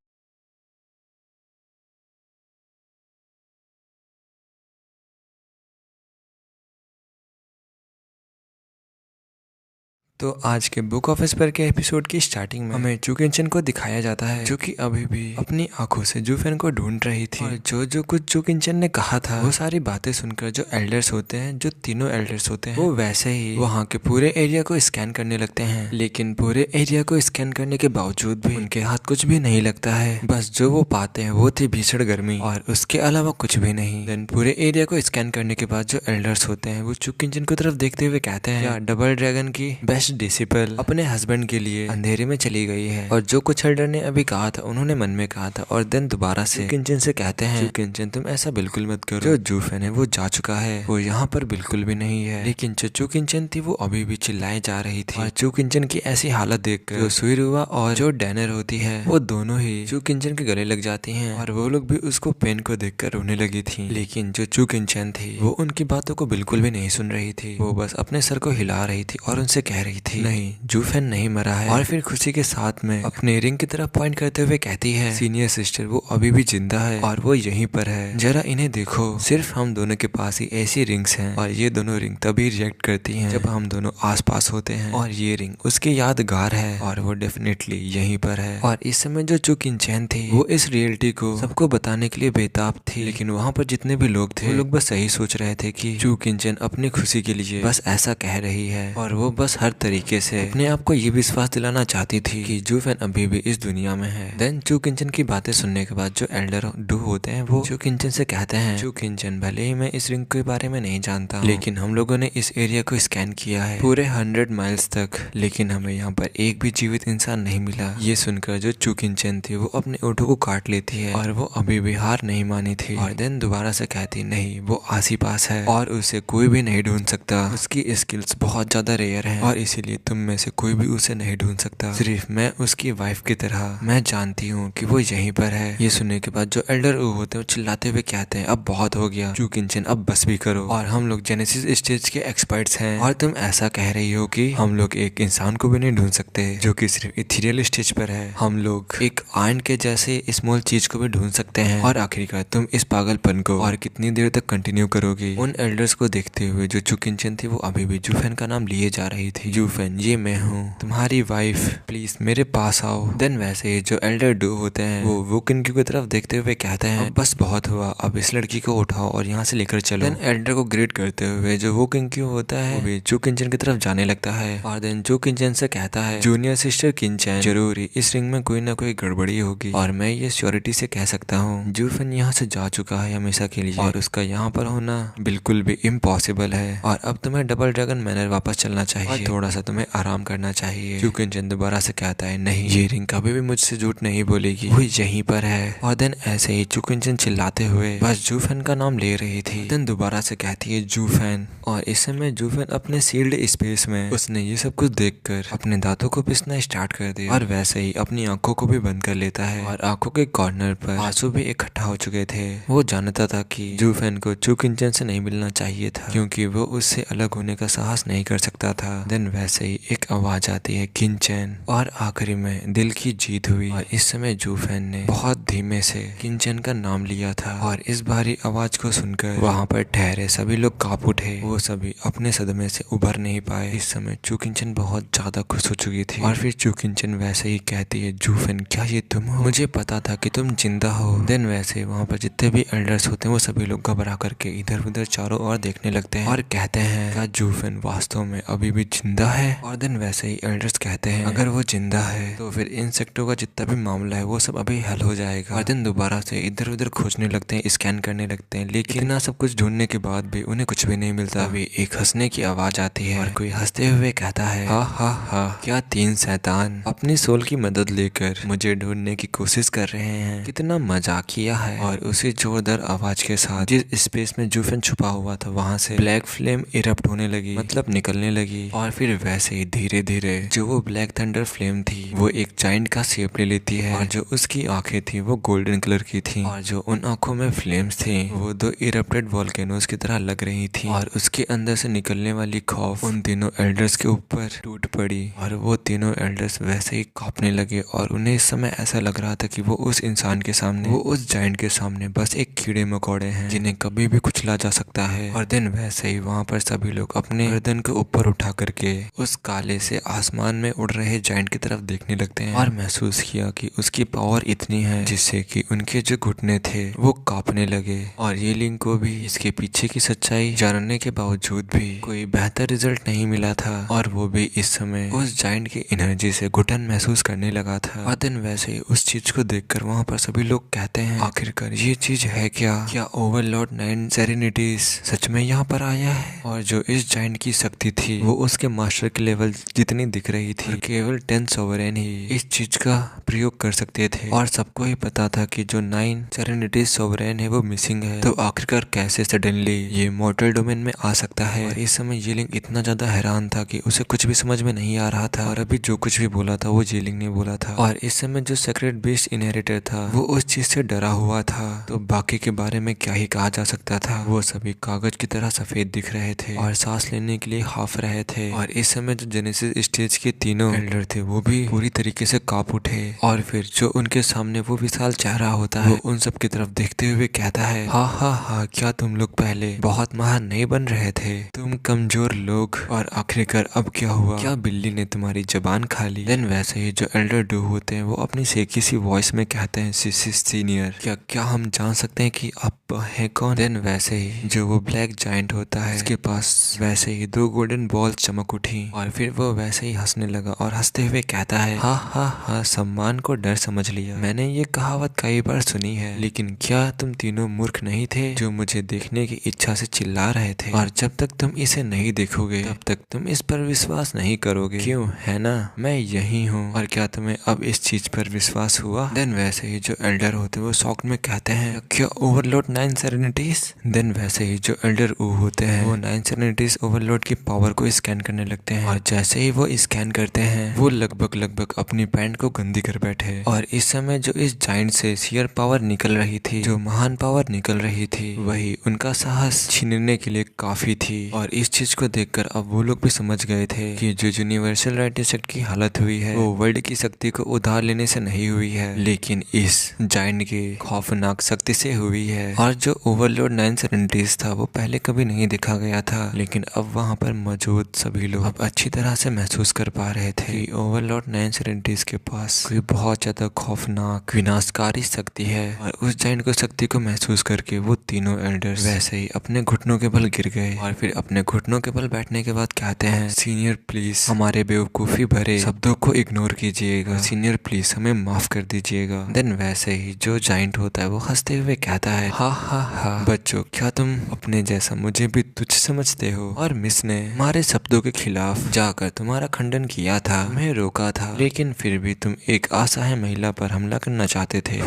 Speaker 1: तो आज के बुक ऑफ एस्पर के एपिसोड की स्टार्टिंग में हमें चू किंचन को दिखाया जाता है जो कि अभी भी अपनी आंखों से जू फैन को ढूंढ रही थी। और जो जो कुछ चू किंचन ने कहा था वो सारी बातें सुनकर जो एल्डर्स होते हैं, जो तीनों एल्डर्स होते हैं, वो वैसे ही वहाँ के पूरे एरिया को स्कैन करने लगते हैं। लेकिन पूरे एरिया को स्कैन करने के बावजूद भी उनके हाथ कुछ भी नहीं लगता है। बस जो वो पाते हैं वो थी भीषण गर्मी और उसके अलावा कुछ भी नहीं। देन पूरे एरिया को स्कैन करने के बाद जो एल्डर्स होते हैं वो चू किंचन की तरफ देखते हुए कहते हैं, क्या डबल ड्रैगन की बेस्ट डिसिपल अपने हस्बैंड के लिए अंधेरे में चली गई है। और जो कुछ एल्डर ने अभी कहा था उन्होंने मन में कहा था। और देन दोबारा से किंचन से कहते हैं, किंचन तुम ऐसा बिल्कुल मत करो, जो जू फैन है वो जा चुका है, वो यहाँ पर बिल्कुल भी नहीं है। लेकिन जो चू किंचन थी वो अभी भी चिल्लाए जा रही थी। और चू किंचन की ऐसी हालत देखकर जो सुइरुआ और जो डैनर होती है वो दोनों ही चू किंचन के गले लग जाती हैं और वो लोग भी उसको पेन को देखकर रोने लगी थी। लेकिन जो चू किंचन थी वो उनकी बातों को बिल्कुल भी नहीं सुन रही थी। वो बस अपने सर को हिला रही थी और उनसे कह रही थी, नहीं जू फैन नहीं मरा है। और फिर खुशी के साथ में अपने रिंग की तरफ पॉइंट करते हुए कहती है, सीनियर सिस्टर वो अभी भी जिंदा है और वो यहीं पर है, जरा इन्हें देखो, सिर्फ हम दोनों के पास ही ऐसी रिंग्स हैं और ये दोनों रिंग तभी रिएक्ट करती हैं जब हम दोनों आसपास होते हैं और ये रिंग उसकी यादगार है और वो डेफिनेटली यहीं पर है। और इस समय जो चू किंचन थी वो इस रियलिटी को सबको बताने के लिए बेताब थी। लेकिन वहाँ पर जितने भी लोग थे वो लोग बस यही सोच रहे थे कि चू किंचन अपनी खुशी के लिए बस ऐसा कह रही है और वो बस हर तरीके से अपने आप को ये विश्वास दिलाना चाहती थी कि जू फैन अभी भी इस दुनिया में है। देन चू किंचन की बातें सुनने के बाद जो एल्डर डू होते हैं वो चू किंचन से कहते हैं, चू किंचन भले ही मैं इस रिंग के बारे में नहीं जानता लेकिन हम लोगों ने इस एरिया को स्कैन किया है पूरे 100 माइल्स तक, लेकिन हमें यहाँ पर एक भी जीवित इंसान नहीं मिला। ये सुनकर जो चू किंचन थी वो अपने ओठों को काट लेती है और वो अभी भी हार नहीं मानी थी। और देन दोबारा से कहती, नहीं वो आस ही पास है और उसे कोई भी नहीं ढूंढ सकता, उसकी स्किल्स बहुत ज्यादा रेयर हैं और इसीलिए तुम में से कोई भी उसे नहीं ढूंढ सकता, सिर्फ मैं उसकी वाइफ की तरह मैं जानती हूँ कि वो यहीं पर है। ये सुनने के बाद जो एल्डर होते हैं वो चिल्लाते हुए कहते हैं, अब बहुत हो गया चू किंचन, अब बस भी करो, और हम लोग जेनेसिस स्टेज के एक्सपर्ट्स हैं और तुम ऐसा कह रही हो कि हम लोग एक इंसान को भी नहीं ढूंढ सकते जो कि सिर्फ इथेरियल स्टेज पर है, हम लोग एक आयन के जैसे स्मॉल चीज को भी ढूंढ सकते हैं और आखिरकार तुम इस पागलपन को और कितनी देर तक कंटिन्यू करोगी। उन एल्डर्स को देखते हुए जो चू किंचन थी वो अभी भी जू फैन का नाम लिए जा रही थी, जू फैन ये मैं हूँ तुम्हारी वाइफ, प्लीज मेरे पास आओ। देन वैसे ही जो एल्डर डू होते हैं वो वुकिंक्यू की तरफ देखते हुए कहते हैं, बस बहुत हुआ, अब इस लड़की को उठाओ और यहाँ से लेकर चलो। देन एल्डर को ग्रीट करते हुए जो वुकिंक्यू होता है वो भी चू किंचन की तरफ जाने लगता है और देन चू किंचन से कहता है, जूनियर सिस्टर किंचन जरूरी इस रिंग में कोई ना कोई गड़बड़ी होगी और मैं ये श्योरिटी से कह सकता हूँ जू फैन यहाँ से जा चुका है हमेशा के लिए और उसका यहाँ पर होना बिल्कुल भी इम्पॉसिबल है और अब तुम्हें डबल ड्रैगन मैनर वापस चलना चाहिए और थोड़ा सा तुम्हें आराम करना चाहिए। चू किंचन दोबारा से कहता है, नहीं ये रिंग कभी भी मुझसे झूठ नहीं बोलेगी, वो यहीं पर है। और देन ऐसे ही चू किंचन चिल्लाते हुए बस जू फैन का नाम ले रही थी। देन दोबारा से कहती है जू फैन, और इस समय जू फैन अपने सील्ड स्पेस में उसने ये सब कुछ देखकर अपने दांतों को पिसना स्टार्ट कर दिया और वैसे ही अपनी आंखों को भी बंद कर लेता है और आंखों के कॉर्नर पर आंसू भी इकट्ठा हो चुके थे। वो जानता था कि जू फैन को चू किंचन से नहीं मिलना चाहिए था क्योंकि वो उससे अलग होने का साहस नहीं कर सकता था। देन वैसे ही एक आवाज आती है किंचन और आखिरी में दिल की जीत हुई और इस समय जू फैन ने बहुत धीमे से किंचन का नाम लिया था और इस भारी आवाज को सुनकर वहां पर ठहरे सभी लोग कांप उठे, वो सभी अपने सदमे से उभर नहीं पाए। इस समय चू किंचन बहुत ज्यादा खुश हो चुकी थी और फिर चू किंचन वैसे ही कहती है, जू फैन क्या ये तुम हो, मुझे पता था कि तुम जिंदा हो। देन वैसे वहाँ पर जितने भी एल्डर्स होते हैं वो सभी लोग घबरा करके इधर उधर चारों ओर देखने लगते हैं और कहते हैं, क्या जू फैन वास्तव में अभी भी जिंदा है। और देन वैसे ही एल्डर्स कहते हैं अगर वो जिंदा है तो फिर इंसेक्टों का जितना भी मामला है वो सब अभी हल हो जाएगा। और देन दोबारा से इधर उधर खोजने लगते हैं, स्कैन करने लगते हैं, लेकिन इतना सब कुछ ढूंढने के बाद भी उन्हें कुछ भी नहीं मिलता। अभी एक हंसने की आवाज आती है और कोई हंसते हुए कहता है हा हा हा, क्या 3 शैतान अपनी सोल की मदद लेकर मुझे ढूंढने की कोशिश कर रहे हैं, कितना मजाकिया है। और उसी जोरदार आवाज के साथ जिस स्पेस में जूफेन छुपा हुआ था वहां से ब्लैक फ्लेम इरप्ट होने लगी, मतलब निकलने लगी। और फिर वैसे ही धीरे धीरे जो वो ब्लैक थंडर फ्लेम थी वो एक जाइंट का शेप ले लेती है। और जो उसकी आंखें थी वो गोल्डन कलर की थी और जो उन आंखों में फ्लेम्स थी वो 2 इरप्टेड वोल्केनोज की तरह लग रही थी। और उसके अंदर से निकलने वाली खौफ उन तीनों एल्डर्स के ऊपर टूट पड़ी और वो तीनों एल्डर्स वैसे ही कांपने लगे। और उन्हें इस समय ऐसा लग रहा था कि वो उस इंसान के सामने, वो उस जाइंट के सामने बस एक कीड़े मकोड़े हैं जिन्हें कभी भी कुचला जा सकता है। और दिन वैसे ही वहाँ पर सभी लोग अपने गर्दन को ऊपर उठा करके उस काले से आसमान में उड़ रहे जाइंट की तरफ देखने लगते हैं और महसूस किया कि उसकी पावर इतनी है जिससे कि उनके जो घुटने थे वो कांपने लगे। और ये लिंक को भी इसके पीछे की सच्चाई जानने के बावजूद भी कोई बेहतर रिजल्ट नहीं मिला था और वो भी इस समय उस जाइंट की एनर्जी से घुटन महसूस करने लगा था। और दिन वैसे ही उस चीज को देखकर वहाँ पर सभी लोग कहते हैं आखिरकार ये चीज है क्या ओवरलॉर्ड 9 सेरेनिटीज सच में यहाँ पर आया है। और जो इस जाइंट की शक्ति थी वो उसके मास्टर के लेवल जितनी दिख रही थी, केवल 10 सोवरेन ही इस चीज का प्रयोग कर सकते थे। और सबको ही पता था कि जो 9 सेरेनिटीज सोवरेन है वो मिसिंग है, तो आखिरकार कैसे सडनली ये मॉर्टल डोमेन में आ सकता है। और इस समय येलिंग इतना ज्यादा हैरान था कि उसे कुछ भी समझ में नहीं आ रहा था। और अभी जो कुछ भी बोला था वो येलिंग ने बोला था। और इस समय जो सेक्रेट बीस्ट इनहेरिटर था वो उस चीज से डरा हुआ था, तो बाकी के बारे में क्या ही कहा जा सकता था। वो सभी कागज की तरह सफेद दिख रहे थे और सांस लेने के लिए हाफ रहे थे। और इस समय जो जेनेसिस स्टेज के तीनों एल्डर थे वो भी पूरी तरीके से कांप उठे। और फिर जो उनके सामने वो विशाल चेहरा होता है वो उन सब की तरफ देखते हुए कहता है हा हा हा, क्या तुम लोग पहले बहुत महान नहीं बन रहे थे, तुम कमजोर लोग। और आखिरकार अब क्या हुआ, क्या बिल्ली ने तुम्हारी जबान खा ली। देन वैसे ही जो एल्डर डू होते हैं वो अपनी सेकी सी वॉइस में कहते हैं सीनियर, क्या हम जान सकते हैं कि आप हैं कौन। देन वैसे ही जो वो ब्लैक जाइंट होता है उसके पास वैसे ही 2 गोल्डन बॉल चमक उठी और फिर वो वैसे ही हंसने लगा और हंसते हुए कहता है हा हा हा, सम्मान को डर समझ लिया। मैंने ये कहावत कई बार सुनी है, लेकिन क्या तुम तीनों मूर्ख नहीं थे जो मुझे देखने की इच्छा से चिल्ला रहे थे। और जब तक तुम इसे नहीं देखोगे तब तक तुम इस पर विश्वास नहीं करोगे, क्यों है ना, मैं यही हूँ। और क्या तुम्हें अब इस चीज पर विश्वास हुआ। देन वैसे ही जो एल्डर होते वो शॉक में कहते हैं क्या ओवरलोड 9 सेरेनिटीज। देन वैसे ही जो एल्डर होते हैं वो 9 सेरेनिटीज ओवरलोड की पावर को स्कैन करने लगते हैं। और जैसे ही वो स्कैन करते हैं वो लगभग अपनी पैंट को गंदी कर बैठे। और इस समय जो इस जाइंट से शेयर पावर निकल रही थी, जो महान पावर निकल रही थी, वही उनका साहस छीनने के लिए काफी थी। और इस चीज को देखकर अब वो लोग भी समझ गए थे कि जो यूनिवर्सल राइटिंग सेट की हालत हुई है वो वर्ल्ड की शक्ति को उधार लेने से नहीं हुई है, लेकिन इस जाइंट की खौफनाक शक्ति से हुई है। और जो ओवरलोड 9 सेरेनिटीज था वो पहले कभी नहीं देखा गया था, लेकिन अब वहाँ पर मौजूद सभी लोग अब अच्छी तरह से महसूस कर पा रहे थे कि ओवरलोड 9 सेरेनिटीज के पास कोई बहुत ज्यादा खौफनाक विनाशकारी शक्ति है। और उस जाइंट को शक्ति को महसूस करके वो तीनों एल्डर्स वैसे ही अपने घुटनों के बल गिर गए। और फिर अपने घुटनों के बल बैठने के बाद कहते हैं सीनियर प्लीज हमारे बेवकूफी भरे शब्दों को इग्नोर कीजिएगा, सीनियर प्लीज हमें माफ कर दीजिएगा। देन वैसे ही जो जाइंट होता है वो हंसते हुए कहता है हा हा हा, बच्चों क्या तुम अपने जैसा मुझे भी तुच्छ समझते हो। और मिस ने हमारे शब्दों के खिलाफ जाकर तुम्हारा खंडन किया था, तुम्हें रोका था, लेकिन फिर भी तुम एक असहाय महिला पर हमला करना चाहते थे।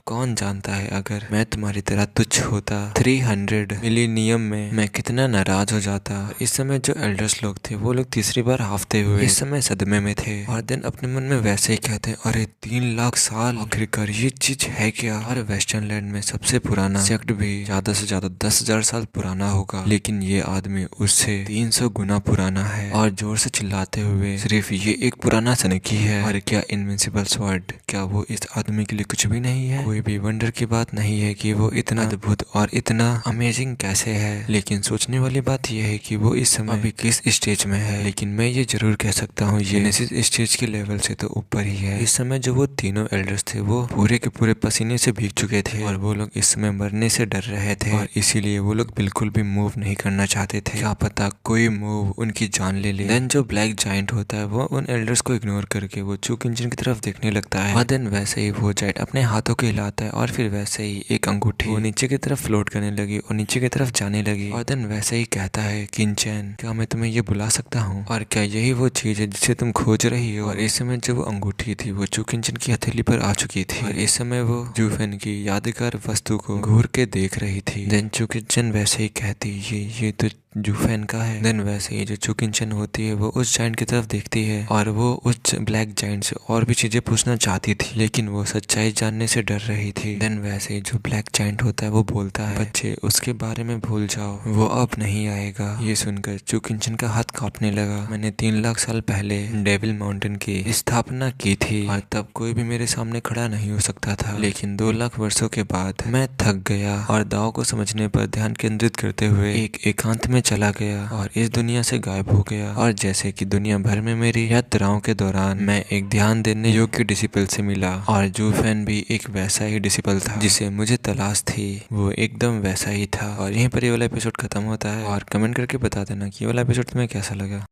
Speaker 1: कौन जानता है अगर मैं तुम्हारी तरह तुच्छ होता 300 मिलीनियम में मैं कितना नाराज हो जाता। इस समय जो एल्डर्स लोग थे वो लोग तीसरी बार हाफते हुए इस समय सदमे में थे। और देन अपने मन में वैसे ही कहते हैं अरे 3 लाख साल, आखिरकार ये चीज है क्या। और वेस्टर्न लैंड में सबसे पुराना सेक्ट भी ज्यादा से ज्यादा 10,000 साल पुराना होगा, लेकिन ये आदमी उससे 300 गुना पुराना है। और जोर से चिल्लाते हुए सिर्फ ये एक पुराना सनकी है। और क्या इनविंसिबल स्वॉर्ड, क्या वो इस आदमी के लिए कुछ भी नहीं है। कोई भी वंडर की बात नहीं है कि वो इतना अद्भुत और इतना अमेजिंग कैसे है। लेकिन सोचने वाली बात यह है कि वो इस समय अभी किस स्टेज में है। लेकिन मैं ये जरूर कह सकता हूँ ये जेनेसिस स्टेज के लेवल से तो ऊपर ही है। इस समय जो वो तीनों एल्डर्स थे वो पूरे के पूरे पसीने से भीग चुके थे और वो लोग इस समय मरने से डर रहे थे। और इसीलिए वो लोग बिल्कुल भी मूव नहीं करना चाहते थे, क्या पता कोई मूव उनकी जान ले ले। देन जो ब्लैक जायंट होता है वो उन एल्डर्स को इग्नोर करके वो चू किंचन की तरफ देखने लगता है। और देन वैसे ही वो जायंट अपने हाथों को हिलाता है और फिर वैसे ही एक अंगूठी वो नीचे की तरफ फ्लोट करने लगी और नीचे की तरफ जाने लगी। और देन वैसे ही कहता है, किंचन क्या मैं तुम्हें ये बुला सकता हूँ, और क्या यही वो चीज है जिसे तुम खोज रही हो। और इस समय जो वो अंगूठी थी वो चू किंचन की हथेली पर आ चुकी थी। और इस समय वो जूफेन की यादगार वस्तु को घूर के देख रही थी। देन चू किंचन वैसे ही कहती, ये तो जूफेन का है। देन वैसे ही जो चू किंचन होती है वो उस जायंट की तरफ देखती है और वो उस ब्लैक जायंट से और भी चीजें पूछना चाहती थी, लेकिन वो सच्चाई जानने से डर रही थी। देन वैसे ही जो ब्लैक जायंट होता है वो बोलता है, बच्चे उसके बारे में भूल जाओ, वो अब नहीं आएगा। ये सुनकर चू किंचन का हाथ कांपने लगा। मैंने 3 लाख साल पहले डेविल माउंटेन की स्थापना की थी और तब कोई भी मेरे सामने खड़ा नहीं हो सकता था, लेकिन 2 लाख वर्षों के बाद मैं थक गया और दाव को समझने पर ध्यान केंद्रित करते हुए एक एकांत में चला गया और इस दुनिया से गायब हो गया। और जैसे कि दुनिया भर में मेरी यात्राओं के दौरान मैं एक ध्यान देने योग्य डिसिपल से मिला, और जूफेन भी एक वैसा ही डिसिपल था जिसे मुझे तलाश थी, वो एकदम वैसा ही था। और यहीं पर ये वाला एपिसोड खत्म होता है। और कमेंट करके बता देना कि ये वाला एपिसोड तुम्हें कैसा लगा।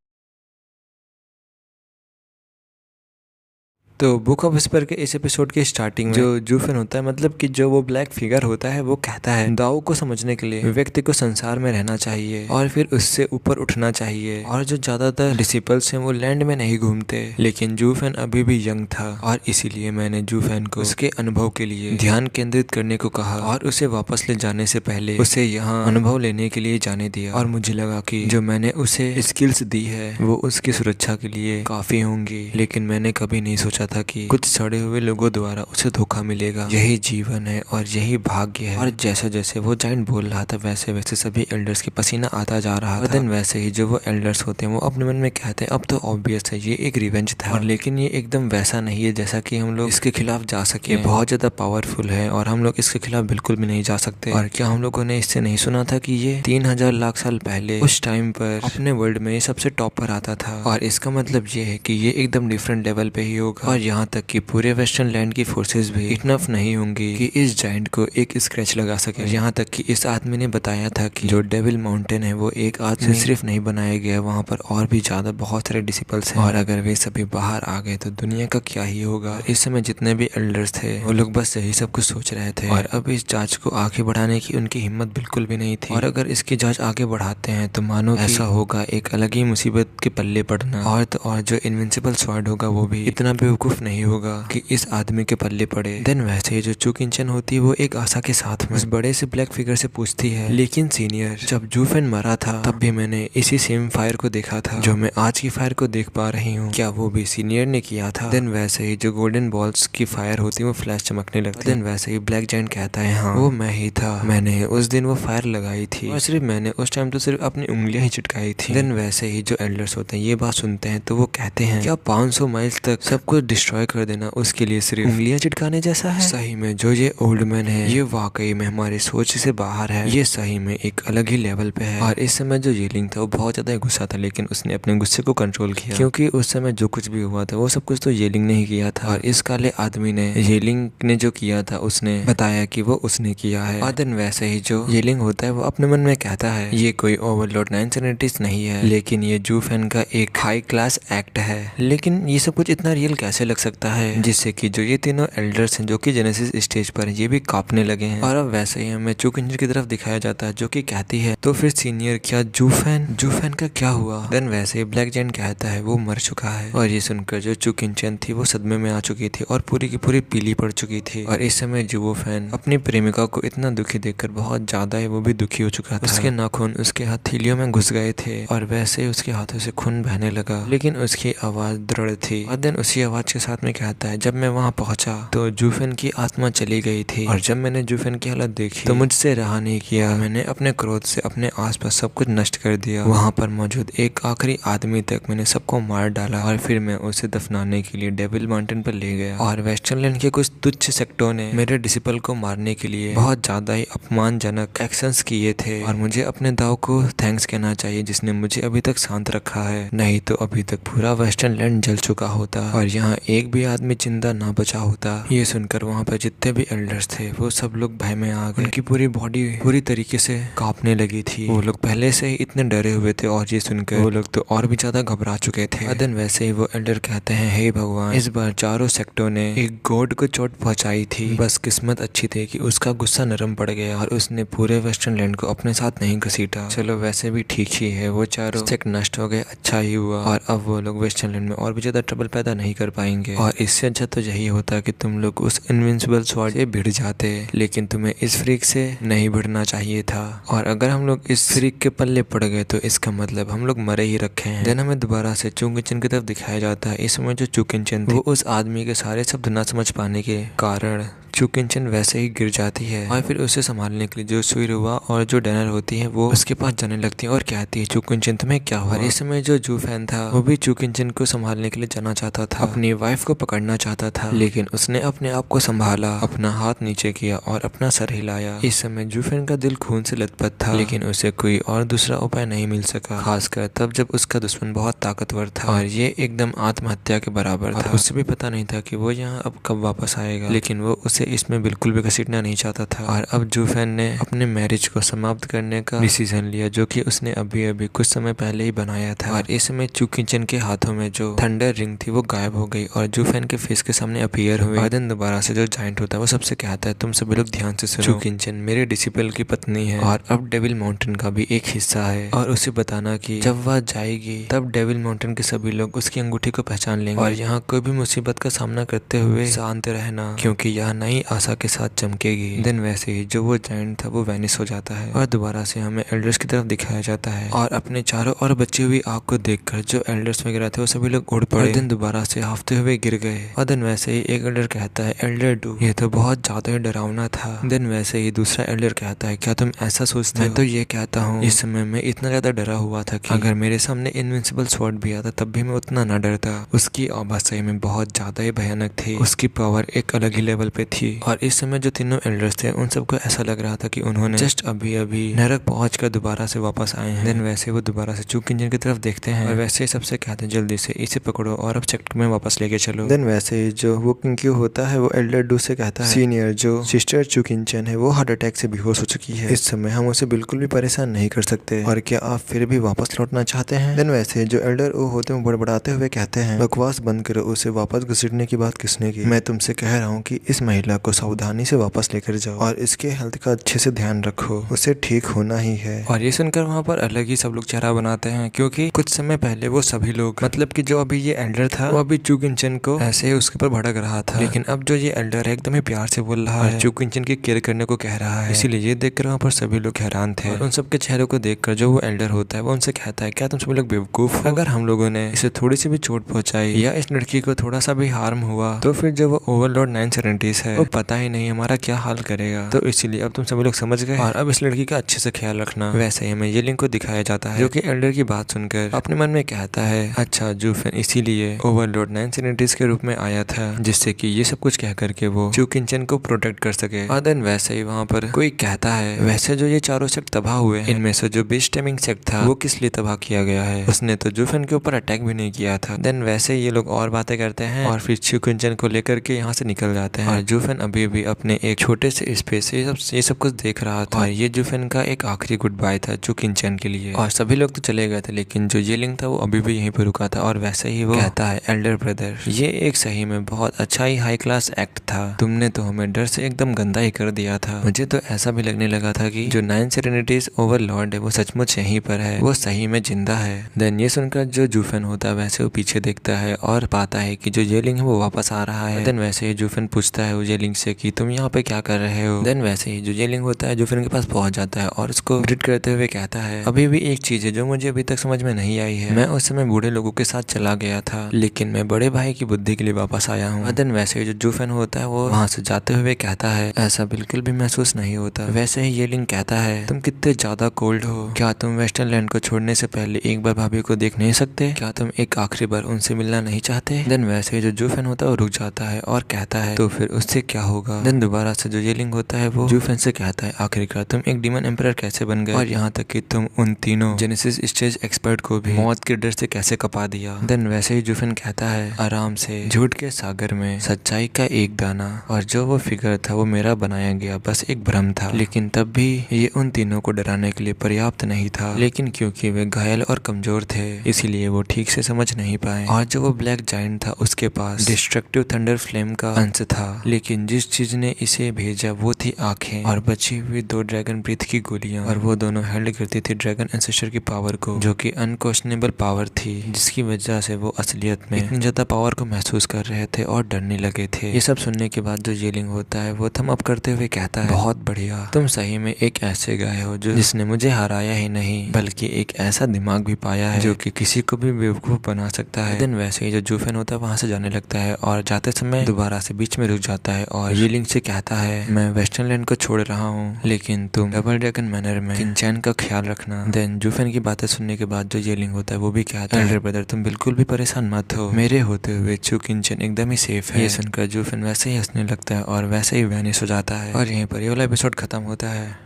Speaker 1: तो बुक ऑफ विस्पर के इस एपिसोड के स्टार्टिंग में जो जूफेन होता है, मतलब कि जो वो ब्लैक फिगर होता है, वो कहता है दाओ को समझने के लिए व्यक्ति को संसार में रहना चाहिए और फिर उससे ऊपर उठना चाहिए। और जो ज्यादातर डिसिपल्स हैं वो लैंड में नहीं घूमते, लेकिन जूफेन अभी भी यंग था और इसीलिए मैंने जूफेन को उसके अनुभव के लिए ध्यान केंद्रित करने को कहा और उसे वापस ले जाने से पहले उसे यहाँ अनुभव लेने के लिए जाने दिया। और मुझे लगा कि जो मैंने उसे स्किल्स दी है वो उसकी सुरक्षा के लिए काफी होंगी, लेकिन मैंने कभी नहीं सोचा था कि कुछ सड़े हुए लोगों द्वारा उसे धोखा मिलेगा। यही जीवन है और यही भाग्य है। और जैसे जैसे वो जायंट बोल रहा था वैसे वैसे सभी एल्डर्स की पसीना आता जा रहा था। देन वैसे ही जो वो एल्डर्स होते हैं वो अपने मन में कहते हैं अब तो ऑब्वियस है ये एक रिवेंज था, और लेकिन ये एकदम वैसा नहीं है जैसा कि हम लोग इसके खिलाफ जा सके। ये बहुत ज्यादा पावरफुल है और हम लोग इसके खिलाफ बिल्कुल भी नहीं जा सकते। और क्या हम लोगों ने इससे नहीं सुना था कि ये 3000 लाख साल पहले उस टाइम पर अपने वर्ल्ड में ये सबसे टॉप पर आता था, और इसका मतलब ये है कि ये एकदम डिफरेंट लेवल पे ही होगा। और यहाँ तक कि पूरे वेस्टर्न लैंड की फोर्सेस भी इनफ नहीं होंगी कि इस जायंट को एक स्क्रैच लगा सके। यहाँ तक कि इस आदमी ने बताया था कि जो डेविल माउंटेन है वो एक आदमी से सिर्फ नहीं बनाया गया, वहाँ पर और भी ज्यादा बहुत सारे डिसिपल्स हैं, और अगर वे सभी बाहर आ गए तो दुनिया का क्या ही होगा। इस समय जितने भी एल्डर्स थे वो लोग बस यही सब कुछ सोच रहे थे, और अब इस जांच को आगे बढ़ाने की उनकी हिम्मत बिल्कुल भी नहीं थी। और अगर इसकी जांच आगे बढ़ाते हैं तो मानो ऐसा होगा एक अलग ही मुसीबत के पल्ले पड़ना, और तो और जो इनविंसिबल स्वॉर्ड होगा वो भी इतना बेवकूफ नहीं होगा कि इस आदमी के पल्ले पड़े। देन वैसे ही जो चू किंचन होती है वो एक आशा के साथ में उस बड़े से ब्लैक फिगर से पूछती है, लेकिन सीनियर जब जूफेन मरा था तब भी मैंने इसी सेम फायर को देखा था जो मैं आज की फायर को देख पा रही हूँ, क्या वो भी सीनियर ने किया था? देन वैसे ही जो गोल्डन बॉल्स की फायर होती है वो फ्लैश चमकने लगती है। देन वैसे ही ब्लैक जायंट कहता है हाँ वो मैं ही था, मैंने उस दिन वो फायर लगाई थी और सिर्फ मैंने उस टाइम तो सिर्फ अपनी उंगलियां ही चिटकाई थी। देन वैसे ही जो एल्डर्स होते हैं ये बात सुनते हैं तो वो कहते हैं क्या 500 माइल्स तक सब कुछ डिस्ट्रॉय कर देना उसके लिए सिर्फ उंगलियां चिटकाने जैसा है? सही में जो ये ओल्ड मैन है ये वाकई में हमारी सोच से बाहर है, ये सही में एक अलग ही लेवल पे है। और इस समय जो येलिंग था वो बहुत ज्यादा गुस्सा था, लेकिन उसने अपने गुस्से को कंट्रोल किया क्योंकि उस समय जो कुछ भी हुआ था वो सब कुछ तो येलिंग ने ही किया था, और इस काले आदमी ने येलिंग ने जो किया था उसने बताया कि वो उसने किया है। और देन वैसे ही जो येलिंग होता है वो अपने मन में कहता है ये कोई ओवरलॉर्ड 970 नहीं है, लेकिन ये जूफेन का एक हाई क्लास एक्ट है। लेकिन ये सब कुछ इतना रियल कैसे लग सकता है जिससे कि जो ये तीनों एल्डर्स हैं जो कि जेनेसिस स्टेज पर ये भी कांपने लगे हैं। और अब वैसे ही हमें चू किंचन की तरफ दिखाया जाता है जो कि कहती है तो फिर सीनियर क्या जूफेन का क्या हुआ? देन वैसे ही ब्लैक जायंट कहता है वो मर चुका है। और ये सुनकर जो चू किंचन थी वो सदमे में आ चुकी थी और पूरी की पूरी पीली पड़ चुकी थी। और इस समय जूफेन अपनी प्रेमिका को इतना दुखी देखकर बहुत ज्यादा ही वो भी दुखी हो चुका था। उसके नाखून उसके हथेलियों में घुस गए थे और वैसे ही उसके हाथों से खून बहने लगा, लेकिन उसकी आवाज दृढ़ थी। और देन उसी आवाज के साथ में कहता है जब मैं वहाँ पहुंचा तो जूफेन की आत्मा चली गई थी, और जब मैंने जूफेन की हालत देखी तो मुझसे रहा नहीं किया, मैंने अपने क्रोध से अपने आसपास सब कुछ नष्ट कर दिया। वहाँ पर मौजूद एक आखिरी आदमी तक मैंने सबको मार डाला और फिर मैं उसे दफनाने के लिए डेविल माउंटेन पर ले गया। और वेस्टर्न लैंड के कुछ तुच्छ सेक्टों ने मेरे डिसिपल को मारने के लिए बहुत ज्यादा ही अपमानजनक एक्शंस किए थे, और मुझे अपने दाव को थैंक्स कहना चाहिए जिसने मुझे अभी तक शांत रखा है, नहीं तो अभी तक पूरा वेस्टर्न लैंड जल चुका होता। और यहाँ यहाँ एक भी आदमी जिंदा ना बचा होता। ये सुनकर वहाँ पर जितने भी एल्डर्स थे वो सब लोग भय में आ गए। उनकी पूरी बॉडी पूरी तरीके से कांपने लगी थी। वो लोग पहले से ही इतने डरे हुए थे और ये सुनकर वो लोग तो और भी ज्यादा घबरा चुके थे। देन वैसे ही वो एल्डर कहते हैं, हे भगवान, इस बार चारों सेक्टों ने एक गॉड को चोट पहुंचाई थी। बस किस्मत अच्छी थी कि उसका गुस्सा नरम पड़ गया और उसने पूरे वेस्टर्न लैंड को अपने साथ नहीं घसीटा। चलो वैसे भी ठीक ही है, वो चारों सेक्ट नष्ट हो गए, अच्छा ही हुआ। और अब वो लोग वेस्टर्न लैंड में और भी ज्यादा ट्रबल पैदा नहीं कर पाएंगे। और इससे अच्छा तो यही होता कि तुम लोग उस इनविंसिबल स्वॉर्ड से भिड़ जाते, लेकिन तुम्हें इस फ्रीक से नहीं भिड़ना चाहिए था। और अगर हम लोग इस फ्रीक के पल्ले पड़ गए तो इसका मतलब हम लोग मरे ही रखे हैं। देन हमें दोबारा से चुंगिचन की तरफ दिखाया जाता है। इस समय जो चुंगिचन वो उस आदमी के सारे शब्द ना समझ पाने के कारण चुंगिचन वैसे ही गिर जाती है और फिर उसे संभालने के लिए जो सुइरुवा और जो डैनर होती है वो उसके पास जाने लगती है और कहती है, चुंगिचन तुम्हें क्या हुआ? और इस समय जो जू फैन था वो भी चुंगिचन को संभालने के लिए जाना चाहता था, अपनी वाइफ को पकड़ना चाहता था, लेकिन उसने अपने आप को संभाला, अपना हाथ नीचे किया और अपना सर हिलाया। इस समय जू फैन का दिल खून से लथपथ था, लेकिन उसे कोई और दूसरा उपाय नहीं मिल सका, खासकर तब जब उसका दुश्मन बहुत ताकतवर था और ये एकदम आत्महत्या के बराबर था। उसे भी पता नहीं था कि वो यहाँ अब कब वापस आएगा, लेकिन वो उसे इसमें बिल्कुल भी घसीटना नहीं चाहता था। और अब जू फैन ने अपने मैरिज को समाप्त करने का डिसीजन लिया, जो कि उसने अभी अभी कुछ समय पहले ही बनाया था। और इस समय चुंगिचन के हाथों में जो थंडर रिंग थी वो गायब हो गई और जू फैन के फेस के सामने अपीयर हुए। और देन दोबारा से जो जायंट होता है वो सबसे कहता है, तुम सभी लोग ध्यान से सुनो, चुंगिचन मेरे डिसिपल की पत्नी है और अब डेविल माउंटेन का भी एक हिस्सा है। और उसे बताना कि जब वह जाएगी तब डेविल माउंटेन के सभी लोग उसकी अंगूठी को पहचान लेंगे। और यहाँ कोई भी मुसीबत का सामना करते हुए शांत रहना, क्योंकि यह नई आशा के साथ चमकेगी। देन वैसे ही जो वो जायंट था वो वैनिश हो जाता है और दोबारा से हमें एल्डर्स की तरफ दिखाया जाता है। और अपने चारों ओर बची हुई आग को देखकर जो एल्डर्स वगैरह थे वो सभी लोग उड़ पड़े, देन दोबारा से हाफते हुए गिर गए। और देन वैसे ही एक एल्डर कहता है, एल्डर डू, ये तो बहुत ज्यादा ही डरावना था। देन वैसे ही दूसरा एल्डर कहता है, क्या तुम ऐसा सोचते हो? मैं तो ये कहता हूँ, इस समय मैं इतना ज्यादा डरा हुआ था कि अगर मेरे सामने इनविंसिबल स्वॉर्ड भी आता तब भी मैं उतना ना डरता। उसकी आवाज सही में बहुत ज्यादा ही भयानक थी, उसकी पावर एक अलग ही लेवल पे थी। और इस समय जो तीनों एल्डर्स थे उन सबको ऐसा लग रहा था कि उन्होंने जस्ट अभी अभी नरक पहुंचकर दोबारा से वापस आए हैं। देन वैसे वो दोबारा से चुंगिचन की तरफ देखते हैं और वैसे ही सबसे कहते हैं, जल्दी से इसे पकड़ो और अब सेक्टर में वापस लेके चलो। देन वैसे ही जो वो किंक्यू होता है वो एल्डर डू से कहता है, सीनियर जो सिस्टर चुंगिचन है वो हार्ट अटैक से बेहोश हो चुकी है, इस समय हम उसे बिल्कुल भी परेशान नहीं कर सकते, और क्या आप फिर भी वापस लौटना चाहते हैं? देन वैसे जो एल्डर ओ होते हैं बड़बड़ाते हुए कहते हैं, बकवास बंद करो, उसे वापस घसीटने की बात किसने की? मैं तुमसे कह रहा हूँ कि इस महिला को सावधानी से वापस लेकर जाओ और इसके हेल्थ का अच्छे से ध्यान रखो, उसे ठीक होना ही है। और ये सुनकर वहाँ पर अलग ही सब लोग चेहरा बनाते हैं, क्योंकि कुछ समय पहले वो सभी लोग, मतलब कि जो अभी ये एल्डर था वो अभी चुंगिचन को ऐसे ही उसके ऊपर भड़क रहा था, लेकिन अब जो ये एल्डर है एकदम ही प्यार से बोल रहा है, चुंगिचन की केयर करने को कह रहा है। इसीलिए ये देखकर वहाँ पर सभी लोग हैरान थे। और उन सबके चेहरों को देखकर जो वो एल्डर होता है वो उनसे कहता है, क्या तुम सभी लोग बेवकूफ हो? अगर हम लोगों ने इसे थोड़ी सी भी चोट पहुंचाई या इस लड़की को थोड़ा सा भी हार्म हुआ तो फिर जो वो ओवरलॉर्ड 970 है वो पता ही नहीं हमारा क्या हाल करेगा। तो इसीलिए अब तुम सभी लोग समझ गए और अब इस लड़की का अच्छे से ख्याल रखना। वैसे ही हमें ये लिंक को दिखाया जाता है, जो कि एल्डर की बात सुनकर अपने मन में कहता है, अच्छा जू फैन इसीलिए ओवरलॉर्ड 970 के रूप में आया था, जिससे कि ये सब कुछ कह करके वो चुंगिचन को प्रोटेक्ट कर सके। और देन वैसे ही वहाँ पर कोई कहता है, वैसे जो ये चारों सेक्ट तबाह हुए हैं इनमें से जो बीच टाइमिंग सेक्ट था वो किस लिए तबाह किया गया है? उसने तो जू फैन के ऊपर अटैक भी नहीं किया था। देन वैसे ये लोग और बातें करते हैं और फिर चुंगिचन को लेकर के यहाँ से निकल जाते हैं। और जू फैन अभी भी अपने एक छोटे से स्पेस से ये सब कुछ देख रहा था। और ये जू फैन का एक आखिरी गुड बाय था चुंगिचन के लिए। और सभी लोग तो चले गए थे, लेकिन जो ये लिंक था वो अभी भी यहीं पर रुका था। और वैसे ही वो कहता है, एल्डर ब्रदर, ये एक सही में बहुत अच्छा ही हाई क्लास एक्ट था, तुमने तो हमें डर से एकदम गंदा ही कर दिया था। मुझे तो ऐसा भी लगने लगा था कि जो 9 सेरेनिटीज ओवरलॉर्ड है वो सचमुच यहीं पर है, वो सही में जिंदा है। देन ये सुनकर जो जू फैन होता है वैसे वो पीछे देखता है और पाता है कि जो येलिंग है वो वापस आ रहा है। देन वैसे ही जू फैन पूछता है येलिंग से कि तुम यहाँ पे क्या कर रहे हो? देन वैसे ही जो येलिंग होता है जू फैन के पास पहुंच जाता है और उसको ग्रीट करते हुए कहता है, अभी भी एक चीज है जो मुझे अभी तक समझ में नहीं आई है, मैं उस समय बूढ़े लोगों के साथ चला गया था, लेकिन मैं बड़े भाई की बुद्धि के लिए वापस आया हूँ। देन वैसे ही जो जू फैन होता है वो वहाँ से जाते हुए कहता है, ऐसा बिल्कुल भी महसूस नहीं होता। वैसे ही येलिंग कहता है, तुम कितने ज्यादा कोल्ड हो, क्या तुम वेस्टर्न लैंड को छोड़ने से पहले एक बार भाभी को देख नहीं सकते? क्या तुम एक आखिरी बार उनसे मिलना नहीं चाहते? देन वैसे ही जो जू फैन होता है वो रुक जाता है और कहता है, तो फिर उससे क्या होगा। देन दोबारा से जो येलिंग होता है वो जूफेन से कहता है आखिरकार तुम एक डीमन एम्परर कैसे बन गए, और यहाँ तक कि तुम उन तीनों जेनेसिस स्टेज एक्सपर्ट को भी मौत के डर से कैसे कपा दिया। देन वैसे ही जूफेन कहता है आराम से, झूठ के सागर में सच्चाई का एक दाना, और जो वो फिगर था वो मेरा बनाया गया बस एक भ्रम था, लेकिन तब भी ये उन तीनों को डराने के लिए पर्याप्त नहीं था। लेकिन क्योंकि वे घायल और कमजोर थे इसीलिए वो ठीक से समझ नहीं पाए। और जो वो ब्लैक जायंट था उसके पास डिस्ट्रक्टिव थंडर फ्लेम का अंश था, लेकिन जिस चीज ने इसे भेजा वो थी आंखें और बची हुई 2 ड्रैगन ब्रीथ की गोलियां, और वो दोनों हेल्ड करती थी ड्रैगन एंसेस्टर की पावर को, जो कि अनक्वेश्चनेबल पावर थी, जिसकी वजह से वो असलियत में इतनी ज्यादा पावर को महसूस कर रहे थे और डरने लगे थे। ये सब सुनने के बाद जो येलिंग होता है वो थम अप करते हुए कहता है बहुत बढ़िया, तुम सही में एक ऐसे गाय हो जो जिसने मुझे हराया ही नहीं बल्कि एक ऐसा दिमाग भी पाया है जो कि किसी को भी बेवकूफ बना सकता है। दिन वैसे ही जो जूफेन होता है वहां से जाने लगता है और जाते समय दोबारा से बीच में रुक जाता है और येलिंग से कहता है मैं वेस्टर्न लैंड को छोड़ रहा हूँ, लेकिन तुम डबल ड्रैगन मैनर में किंचैन का ख्याल रखना। देन जूफेन की बातें सुनने के बाद जो येलिंग होता है वो भी कहता है एल्डर ब्रदर तुम बिल्कुल भी परेशान मत हो, मेरे होते हुए चू किंचन एकदम ही सेफ है। ये सुनकर जूफेन वैसे ही हंसने लगता है और वैसे ही वैनिश हो जाता है, और यहीं पर ये वाला एपिसोड खत्म होता है।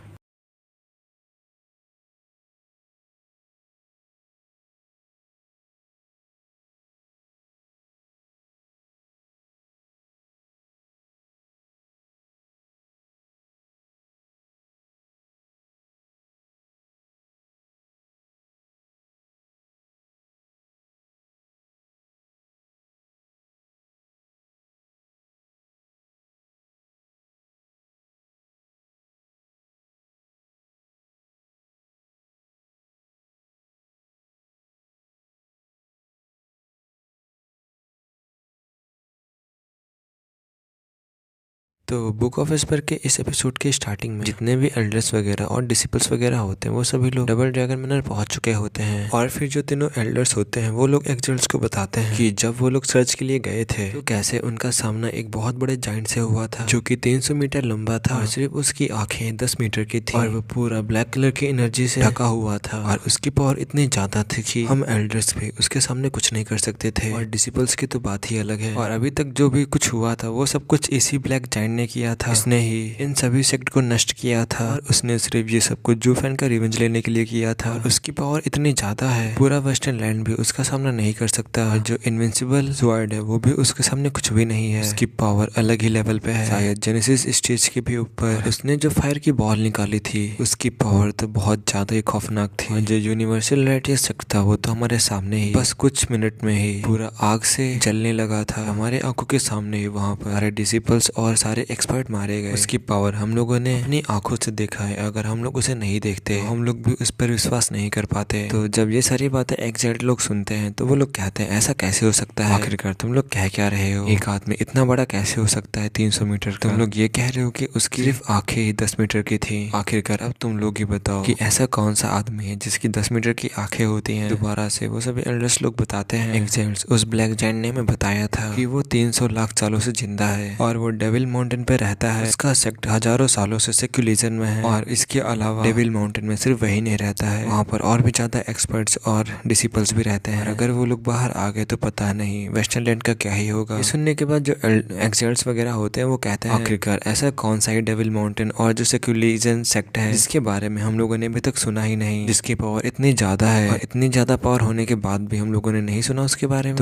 Speaker 1: तो बुक ऑफ एस्पर के इस एपिसोड के स्टार्टिंग में जितने भी एल्डर्स वगैरह और डिसिपल्स वगैरह होते हैं वो सभी लोग डबल ड्रैगन मैनर पहुंच चुके होते हैं, और फिर जो तीनों एल्डर्स होते हैं वो लोग एक्सल्ट्स को बताते हैं कि जब वो लोग सर्च के लिए गए थे तो कैसे उनका सामना एक बहुत बड़े जाइंट से हुआ था जो कि 300 मीटर लंबा था, और सिर्फ उसकी आंखें 10 मीटर की थी, और वो पूरा ब्लैक कलर की एनर्जी से ढका हुआ था, और उसकी पावर इतनी ज्यादा थी कि हम एल्डर्स भी उसके सामने कुछ नहीं कर सकते थे, और डिसिपल्स की तो बात ही अलग है। और अभी तक जो भी कुछ हुआ था वो सब कुछ इसी ब्लैक जाइंट ने किया था, इसने ही इन सभी सेक्ट को नष्ट किया था, और उसने सिर्फ ये सब कुछ जूफेन का रिवेंज लेने के लिए किया था, और उसकी पावर इतनी ज्यादा है पूरा वेस्टर्न लैंड भी उसका सामना नहीं कर सकता, और जो इनविंसिबल स्वॉर्ड है वो भी उसके सामने कुछ भी नहीं है, उसकी पावर अलग ही लेवल पे है, शायद जेनेसिस स्टेज के भी ऊपर। उसने जो फायर की बॉल निकाली थी उसकी पावर तो बहुत ज्यादा ही खौफनाक थी, और जो यूनिवर्सल लाइट सेक्ट था वो तो हमारे सामने ही बस कुछ मिनट में ही पूरा आग से जलने लगा था, हमारे आंखों के सामने ही वहाँ पर सारे डिसिपल्स और सारे एक्सपर्ट मारे गए। उसकी पावर हम लोगों ने अपनी आंखों से देखा है, अगर हम लोग उसे नहीं देखते तो हम लोग भी उस पर विश्वास नहीं कर पाते। तो जब ये सारी बातें एग्जैक्ट लोग सुनते हैं तो वो लोग कहते हैं ऐसा कैसे हो सकता है, आखिरकार तुम लोग कह क्या रहे हो, एक आदमी इतना बड़ा कैसे हो सकता है 300 मीटर का? तुम लोग ये कह रहे हो कि उसकी सिर्फ आंखें ही 10 मीटर की थी, आखिरकार अब तुम लोग ही बताओ कि ऐसा कौन सा आदमी है जिसकी 10 मीटर की आंखें होती हैं। दोबारा से वो सभी एल्डर्स लोग बताते हैं एग्जैक्ट उस ब्लैक जायंट ने हमें बताया था कि वो 300 लाख सालों से जिंदा है, और वो डेविल माउंटेन पे रहता है, उसका सेक्ट हजारों सालों से सेक्युलिज्म में है, और इसके अलावा डेविल माउंटेन में सिर्फ वही नहीं रहता है, वहाँ पर और भी ज्यादा एक्सपर्ट्स और डिसिपल्स भी रहते हैं, अगर वो लोग बाहर आ गए तो पता नहीं वेस्टर्न लैंड का क्या ही होगा। ये सुनने के बाद जो एक्सल्ट्स वगैरह होते हैं वो कहते हैं आखिरकार ऐसा कौन सा ही डेविल माउंटेन और जो सेक्युलिज्म सेक्ट है जिसके बारे में हम लोगों ने अभी तक सुना ही नहीं, जिसकी पावर इतनी ज्यादा है, और इतनी ज्यादा पावर होने के बाद भी हम लोगों ने नहीं सुना उसके बारे में।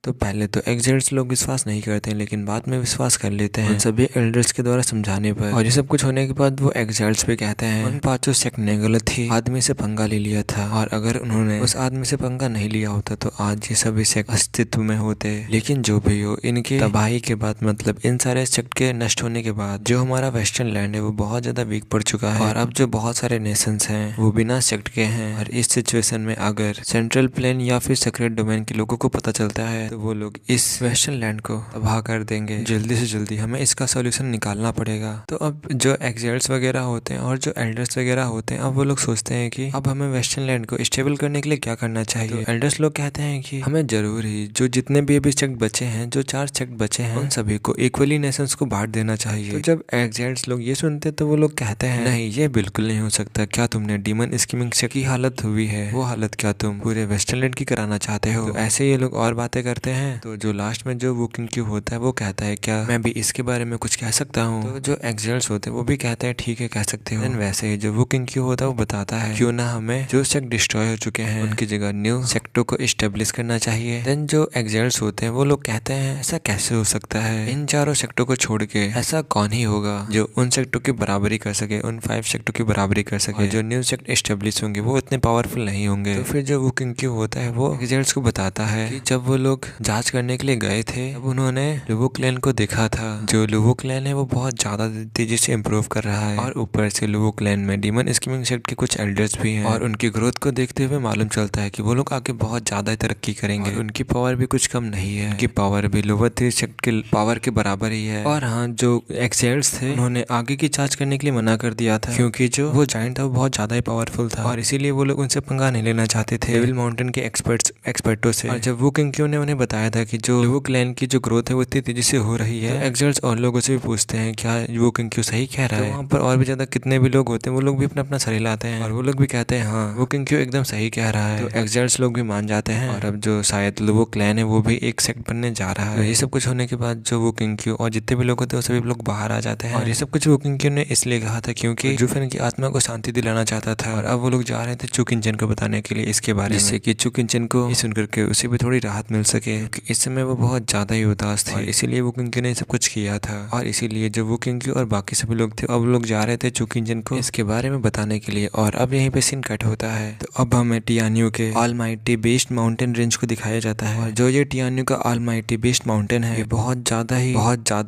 Speaker 1: तो पहले तो एक्सल्ट्स लोग विश्वास नहीं करते हैं, लेकिन बाद में विश्वास कर लेते हैं सभी एल्डर्स के द्वारा समझाने पर, और ये सब कुछ होने के बाद वो एक्सल्ट्स भी कहते हैं उन पांचों सेक्ट ने गलत ही आदमी से पंगा ले लिया था, और अगर उन्होंने उस आदमी से पंगा नहीं लिया होता तो आज ये सभी सेक्ट अस्तित्व में होते। लेकिन जो भी हो, इनके तबाही के बाद मतलब इन सारे सेक्ट के नष्ट होने के बाद जो हमारा वेस्टर्न लैंड है वो बहुत ज्यादा वीक पड़ चुका है, और अब जो बहुत सारे नेशंस हैं वो बिना सेक्ट के हैं, और इस सिचुएशन में अगर सेंट्रल प्लेन या फिर सेक्रेट डोमेन के लोगों को पता चलता है तो वो लोग इस वेस्टर्न लैंड को तबाह कर देंगे। जल्दी से जल्दी हमें इसका सॉल्यूशन निकालना पड़ेगा। तो अब जो एक्सल्ट्स वगैरह होते हैं और जो एल्डर्स वगैरह होते हैं अब वो लोग सोचते हैं कि अब हमें वेस्टर्न लैंड को स्टेबल करने के लिए क्या करना चाहिए। तो एल्डर्स लोग कहते हैं कि हमें जरूर ही जो जितने भी अभी सेक्ट बचे हैं, जो 4 सेक्ट बचे हैं, उन सभी को इक्वली नेशंस को बांट देना चाहिए। तो जब एक्सल्ट्स लोग ये सुनते तो वो लोग कहते हैं नहीं, ये बिल्कुल नहीं हो सकता। क्या तुमने डीमन स्कीमिंग सेक्ट की हालत हुई है वो हालत क्या तुम पूरे वेस्टर्न लैंड की कराना चाहते हो? तो ऐसे ये लोग और बातें करते करते हैं तो जो लास्ट में जो वुकिंग क्यू होता है वो कहता है क्या मैं भी इसके बारे में कुछ कह सकता हूँ। तो जो एक्सेल्स होते हैं वो भी कहते हैं ठीक है कह सकते हो। वैसे ही जो वुकिंग क्यू होता है वो बताता है क्यों ना हमें जो सेक्ट डिस्ट्रॉय हो चुके हैं उनकी जगह न्यू सेक्टों को स्टेब्लिश करना चाहिए। देन जो एक्सेल्स होते हैं वो लोग कहते हैं ऐसा कैसे हो सकता है, इन चारों सेक्टों को छोड़ के ऐसा कौन ही होगा जो उन सेक्टों की बराबरी कर सके, उन 5 सेक्टों की बराबरी कर सके। जो न्यू सेक्ट स्टेब्लिश होंगे वो इतने पावरफुल नहीं होंगे। तो फिर जो वुकिंग क्यू होता है वो एक्सेल्स को बताता है कि जब वो लोग जांच करने के लिए गए थे तब उन्होंने लुवो क्लैन को देखा था। जो लुवो क्लैन है वो बहुत ज्यादा तेजी से इम्प्रूव कर रहा है और ऊपर से लुवो क्लैन में डीमन स्कीमिंग सेक्ट के कुछ एल्डर्स भी हैं और उनकी ग्रोथ को देखते हुए मालूम चलता है कि वो लोग आगे बहुत ज्यादा तरक्की करेंगे। उनकी पावर भी कुछ कम नहीं है, उनकी पावर भी लोअर 3 सेक्ट के पावर के बराबर ही है। और हाँ, जो एक्सेल्स थे उन्होंने आगे की जांच करने के लिए मना कर दिया था क्योंकि जो वो जायंट था वो बहुत ज्यादा ही पावरफुल था और इसीलिए वो लोग उनसे पंगा नहीं लेना चाहते थे डेविल माउंटेन के एक्सपर्टों से। और जब वो किंग क्यू ने उन्हें बताया था कि जो लुवो क्लैन की जो ग्रोथ है वो इतनी तेजी से हो रही है, तो एक्सेल्स और लोगों से भी पूछते हैं क्या वो किंग क्यू सही कह रहा है। वहाँ पर और भी ज्यादा कितने भी लोग होते हैं वो लोग भी अपना अपना सर हिलाते हैं और वो लोग भी कहते हैं हाँ वो किंग क्यू एकदम सही कह रहा है। तो एक्सेल्स लोग भी मान जाते हैं और अब जो शायद लुवो क्लैन है वो भी एक सेक्ट बनने जा रहा है। ये सब कुछ होने के बाद जो वो किंग क्यू और जितने भी लोग होते हैं वो सभी लोग बाहर आ जाते हैं। और ये सब कुछ वो किंग क्यू ने इसलिए कहा था क्योंकि जुफेन की आत्मा को शांति दिलाना चाहता था। और अब वो लोग जा रहे थे चुकिंचन को बताने के लिए इसके बारे में, जिससे कि चुकिंचन को ये सुन करके उसे भी थोड़ी राहत मिल सके क्योंकि इस समय वो बहुत ज्यादा ही उदास थे। इसीलिए वो किंग क्यू ने सब कुछ किया था और इसीलिए जो वो किंग क्यू और बाकी सभी लोग थे अब लोग जा रहे थे चुकिंचन को इसके बारे में बताने के लिए। और अब यहीं पे सीन कट होता है तो अब हमें टियान्यू के ऑलमाइटी बेस्ट माउंटेन रेंज को दिखाया जाता है। और जो ये टियान्यू का ऑलमाइटी बेस्ट माउंटेन है ये बहुत ज्यादा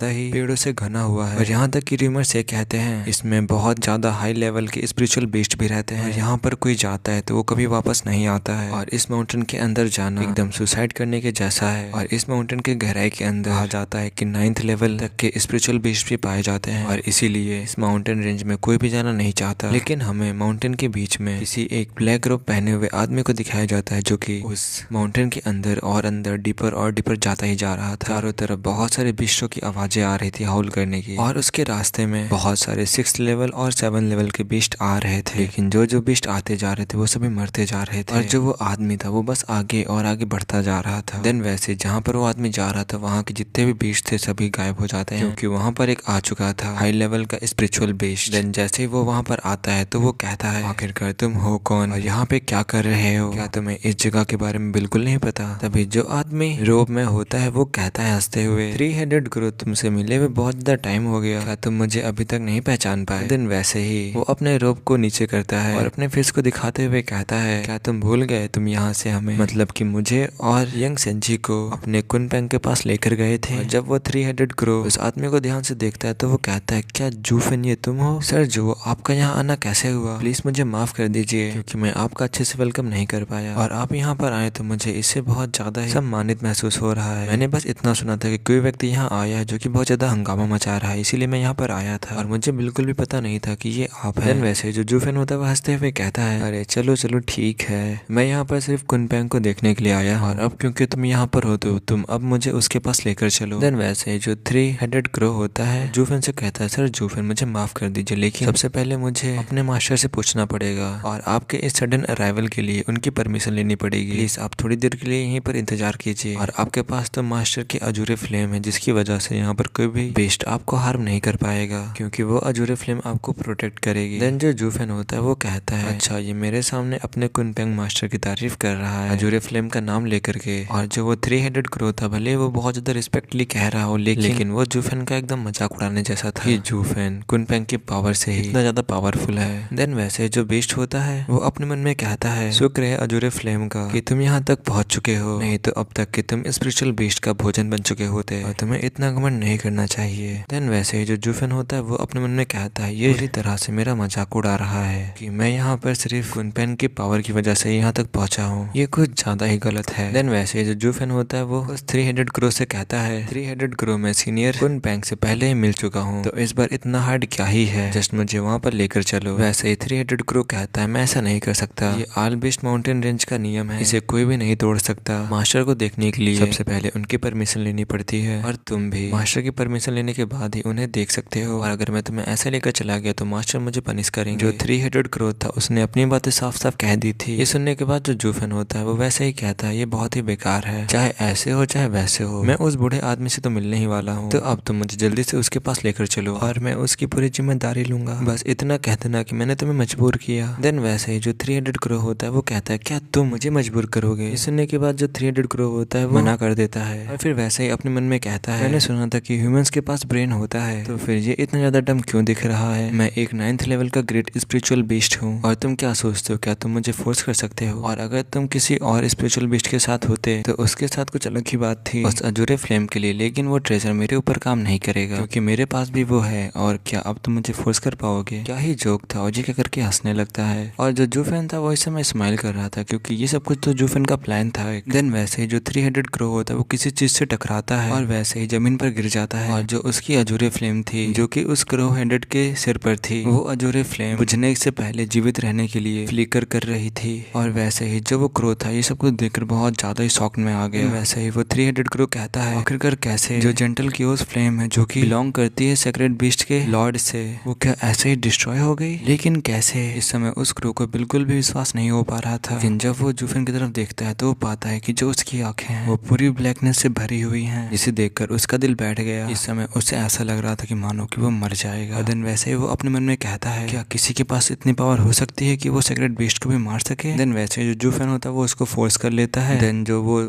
Speaker 1: ही पेड़ों से घना हुआ है। और यहाँ तक कि रूमर्स ये कहते हैं इसमें बहुत ज्यादा हाई लेवल के स्पिरिचुअल बेस्ट भी रहते हैं। यहाँ पर कोई जाता है तो वो कभी वापस नहीं आता है और इस माउंटेन के अंदर जाना एकदम सुसाइड करने के जैसा है। और इस माउंटेन के गहराई के अंदर आ जाता है कि 9th लेवल तक के स्पिरिचुअल बेस्ट भी पाए जाते हैं और इसीलिए इस माउंटेन रेंज में कोई भी जाना नहीं चाहता। लेकिन हमें माउंटेन के बीच में किसी एक ब्लैक रोब पहने हुए आदमी को दिखाया जाता है जो कि उस माउंटेन के अंदर और अंदर डीपर और डीपर जाता ही जा रहा था। चारों तरफ बहुत सारे बिस्टों की आवाजें आ रही थी हाउल करने की और उसके रास्ते में बहुत सारे 6th लेवल और 7 लेवल के बिस्ट आ रहे थे। लेकिन जो बिस्ट आते जा रहे थे वो सभी मरते जा रहे थे और जो वो आदमी था वो बस आगे और आगे बढ़ता जा रहा था। देन वैसे जहाँ पर वो आदमी जा रहा था वहाँ के जितने भी बिस्ट थे सभी गायब हो जाते हैं क्योंकि वहाँ पर एक आ चुका था हाई लेवल का स्पिरिचुअल बिस्ट। देन जैसे ही वो वहाँ पर आता है तो वो कहता है आखिरकार तुम हो कौन और यहाँ पे क्या कर रहे हो, क्या तुम्हें इस जगह के बारे में बिल्कुल नहीं पता। तभी जो आदमी रोब में होता है वो कहता है हंसते हुए 3 हेडेड क्रो तुमसे मिले हुए बहुत ज्यादा टाइम हो गया, क्या तुम मुझे अभी तक नहीं पहचान पाए। देन वैसे ही वो अपने रोब को नीचे करता है और अपने फेस को दिखाते हुए कहता है क्या तुम भूल गए तुम यहाँ से हमें मतलब कि मुझे और यंग सेंजी को अपने कुनपेंग के पास लेकर गए थे। और जब वो 3 हेडेड क्रो उस आदमी को ध्यान से देखता है तो वो कहता है क्या जूफेन ये तुम हो? सर जो आपका यहाँ आना कैसे हुआ, प्लीज मुझे माफ कर दीजिए क्योंकि मैं आपका अच्छे से वेलकम नहीं कर पाया और आप यहाँ पर आए तो मुझे इससे बहुत ज्यादा ही सम्मानित महसूस हो रहा है। मैंने बस इतना सुना था कि कोई व्यक्ति यहाँ आया है जो कि बहुत ज्यादा हंगामा मचा रहा है इसीलिए मैं यहाँ पर आया था और मुझे बिल्कुल भी पता नहीं था कि ये आप हैं। वैसे जो जूफेन होता है वो हंसते हुए कहता है अरे चलो चलो ठीक है, मैं यहाँ पर सिर्फ कुनपेंग को देखने के लिए आया और अब क्योंकि तुम यहाँ पर हो तो तुम अब मुझे उसके पास लेकर चलो। देन वैसे जो 3 हेडेड क्रो होता है जूफेन से कहता है सर जूफेन मुझे माफ कर दीजिए लेकिन सबसे पहले मुझे अपने मास्टर से पूछना पड़ेगा और आपके इस सडन अराइवल के लिए उनकी परमिशन लेनी पड़ेगी। प्लीज आप थोड़ी देर के लिए यहीं पर इंतजार कीजिए और आपके पास तो मास्टर की अजूरे फ्लेम है जिसकी वजह से यहाँ पर कोई भी बेस्ट आपको हार्म नहीं कर पाएगा क्योंकि वो अजूरे फ्लेम आपको प्रोटेक्ट करेगी। देन जो जूफेन होता है वो कहता है अच्छा ये मेरे सामने अपने कुनपेंग मास्टर की तारीफ कर रहा है अजूरे फ्लेम का नाम लेकर के। और जो वो 3 हेडेड क्रो था भले वो बहुत ज्यादा रिस्पेक्टली कह रहा हो लेकिन वो जूफेन का एकदम मजाक उड़ाने जैसा था कि जूफेन कुनपेंग की पावर से ही इतना ज्यादा पावरफुल है। देन वैसे जो बेस्ट होता है वो अपने मन में कहता है शुक्र है अजूरे फ्लेम का कि तुम यहाँ तक पहुंच चुके हो, नहीं तो अब तक कि तुम स्पिरिचुअल बेस्ट का भोजन बन चुके होते और तुम्हें इतना घमंड नहीं करना चाहिए। देन वैसे ही जो जूफेन होता है वो अपने मन में कहता है ये पूरी तरह से मेरा मजाक उड़ा रहा है कि मैं यहाँ पर सिर्फ कुनपेंग की पावर की वजह से यहाँ तक पहुंचा हूँ, ये कुछ ज्यादा ही गलत है। देन वैसे जो जूफेन होता है वो उस 3 हेडेड क्रो से कहता है 3 हेडेड क्रो में सीनियर कुनपेंग से पहले ही मिल चुका हूँ तो इस बार इतना हार्ड क्या ही है, जस्ट मुझे वहाँ पर लेकर चलो। वैसे ही 3 हेडेड क्रो कहता है मैं ऐसा नहीं कर सकता, ये ऑल बेस्ट माउंटेन रेंज का नियम है, इसे कोई भी नहीं तोड़ सकता। मास्टर को देखने के लिए सबसे पहले उनकी परमिशन लेनी पड़ती है और तुम भी मास्टर की परमिशन लेने के बाद ही उन्हें देख सकते हो और अगर मैं तुम्हें ऐसे लेकर चला गया तो मास्टर मुझे पनिश करेंगे। जो 3 हेडेड क्रो था उसने अपनी बातें साफ साफ कह दी थी। ये सुनने के बाद जो जूफेन होता है वो वैसे ही कहता है ये बहुत ही बेकार है है, चाहे ऐसे हो चाहे वैसे हो, मैं उस बूढ़े आदमी से तो मिलने ही वाला हूँ, तो अब तुम मुझे जल्दी से उसके पास लेकर चलो और मैं उसकी पूरी जिम्मेदारी लूंगा। बस इतना कह देना कि मैंने तुम्हें मजबूर किया। देन वैसे ही जो 300 करोड़ होता है वो कहता है क्या तुम मुझे मजबूर करोगे। ये सुनने के बाद जो 300 करोड़ होता है वो मना कर देता है और फिर वैसे ही अपने मन में कहता है मैंने सुना था कि ह्यूमंस के पास ब्रेन होता है, तो फिर ये इतना ज्यादा डम क्यों दिख रहा है। मैं एक 9th लेवल का ग्रेट स्पिरिचुअल बीस्ट हूँ और तुम क्या सोचते हो, क्या तुम मुझे फोर्स कर सकते हो। और अगर तुम किसी और स्पिरिचुअल बीस्ट के साथ होते तो उसके साथ कुछ अलग ही बात थी उस अजूरे फ्लेम के लिए, लेकिन वो ट्रेजर मेरे ऊपर काम नहीं करेगा क्योंकि मेरे पास भी वो है। और क्या अब तुम मुझे फोर्स कर पाओगे। क्या ही जोक था। और जी क्या करके हंसने लगता है और जो जूफेन था वो इस समय स्माइल कर रहा था क्योंकि ये सब कुछ तो जूफेन का प्लान था। देन वैसे ही जो 300 करोड़ होता है वो किसी चीज से टकराता है और वैसे ही जमीन पर गिर जाता है और जो उसकी अजूरे फ्लेम थी जो कि उस क्रो हेडेड के सिर पर थी, वो अजूरे फ्लेम बुझने से पहले जीवित रहने के लिए फ्लिकर कर रही थी। और वैसे ही जो वो क्रो था ये सब कुछ देखकर बहुत ज्यादा ही शॉक में आ गया। वैसे ही वो 300 करोड़ कहता है आखिरकार कैसे जो जेंटल क्योस फ्लेम है जो कि बिलोंग करती है सेक्रेट बीस्ट के लॉर्ड से, वो क्या ऐसे ही डिस्ट्रॉय हो गई। लेकिन कैसे। इस समय उस क्रो को बिल्कुल भी विश्वास नहीं हो पा रहा था। लेकिन जब वो जूफेन की तरफ देखता है तो वो पाता है कि जो उसकी आंखें हैं वो पूरी ब्लैकनेस से भरी हुई हैं, जिसे देखकर उसका दिल बैठ गया। इस समय उसे ऐसा लग रहा था कि मानो कि वो मर जाएगा। और देन वैसे ही वो अपने मन में कहता है क्या किसी के पास इतनी पावर हो सकती है कि वो सेक्रेट बीस्ट को भी मार सके। देन वैसे जो जूफेन होता है वो उसको फोर्स कर लेता है। देन जो वो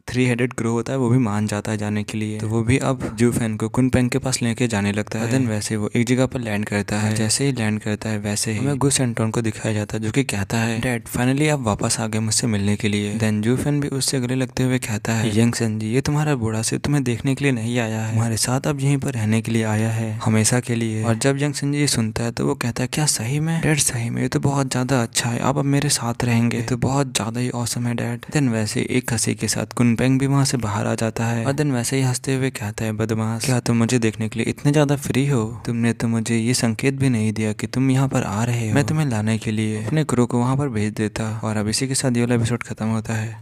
Speaker 1: 300 करोड़ होता है वो भी मान जाता है जाने के लिए, तो वो भी अब जूफेन को कुनपेंग के पास लेके जाने लगता है। देन वैसे वो एक जगह पर लैंड करता है। जैसे ही लैंड करता है वैसे ही हमें गुस एंटोन को दिखाया जाता है जो कि कहता है डैड फाइनली आप वापस आ गए मुझसे मिलने के लिए। देन जूफेन भी उससे गले लगते हुए कहता है यंग सन जी, ये तुम्हारा बूढ़ा सिर्फ तुम्हें देखने के लिए नहीं आया है, तुम्हारे साथ अब यहीं पर रहने के लिए आया है हमेशा के लिए। और जब यंग सन जी सुनता है तो वो कहता है क्या सही में डैड, सही में ये तो बहुत ज्यादा अच्छा है, आप अब मेरे साथ रहेंगे, तो बहुत ज्यादा ही औसम है डैड। देन वैसे एक हंसी के साथ कुनपेंग भी वहां से बाहर आ जाता है और देन वैसे ही हंसते हुए कहता है बदमाश, क्या तुम मुझे देखने के लिए इतने ज्यादा फ्री हो, तुमने तो मुझे ये संकेत भी नहीं दिया कि तुम यहाँ पर आ रहे हो। मैं तुम्हें लाने के लिए अपने क्रू को वहां पर भेज देता। और अब इसी के साथ ये वाला एपिसोड खत्म होता है।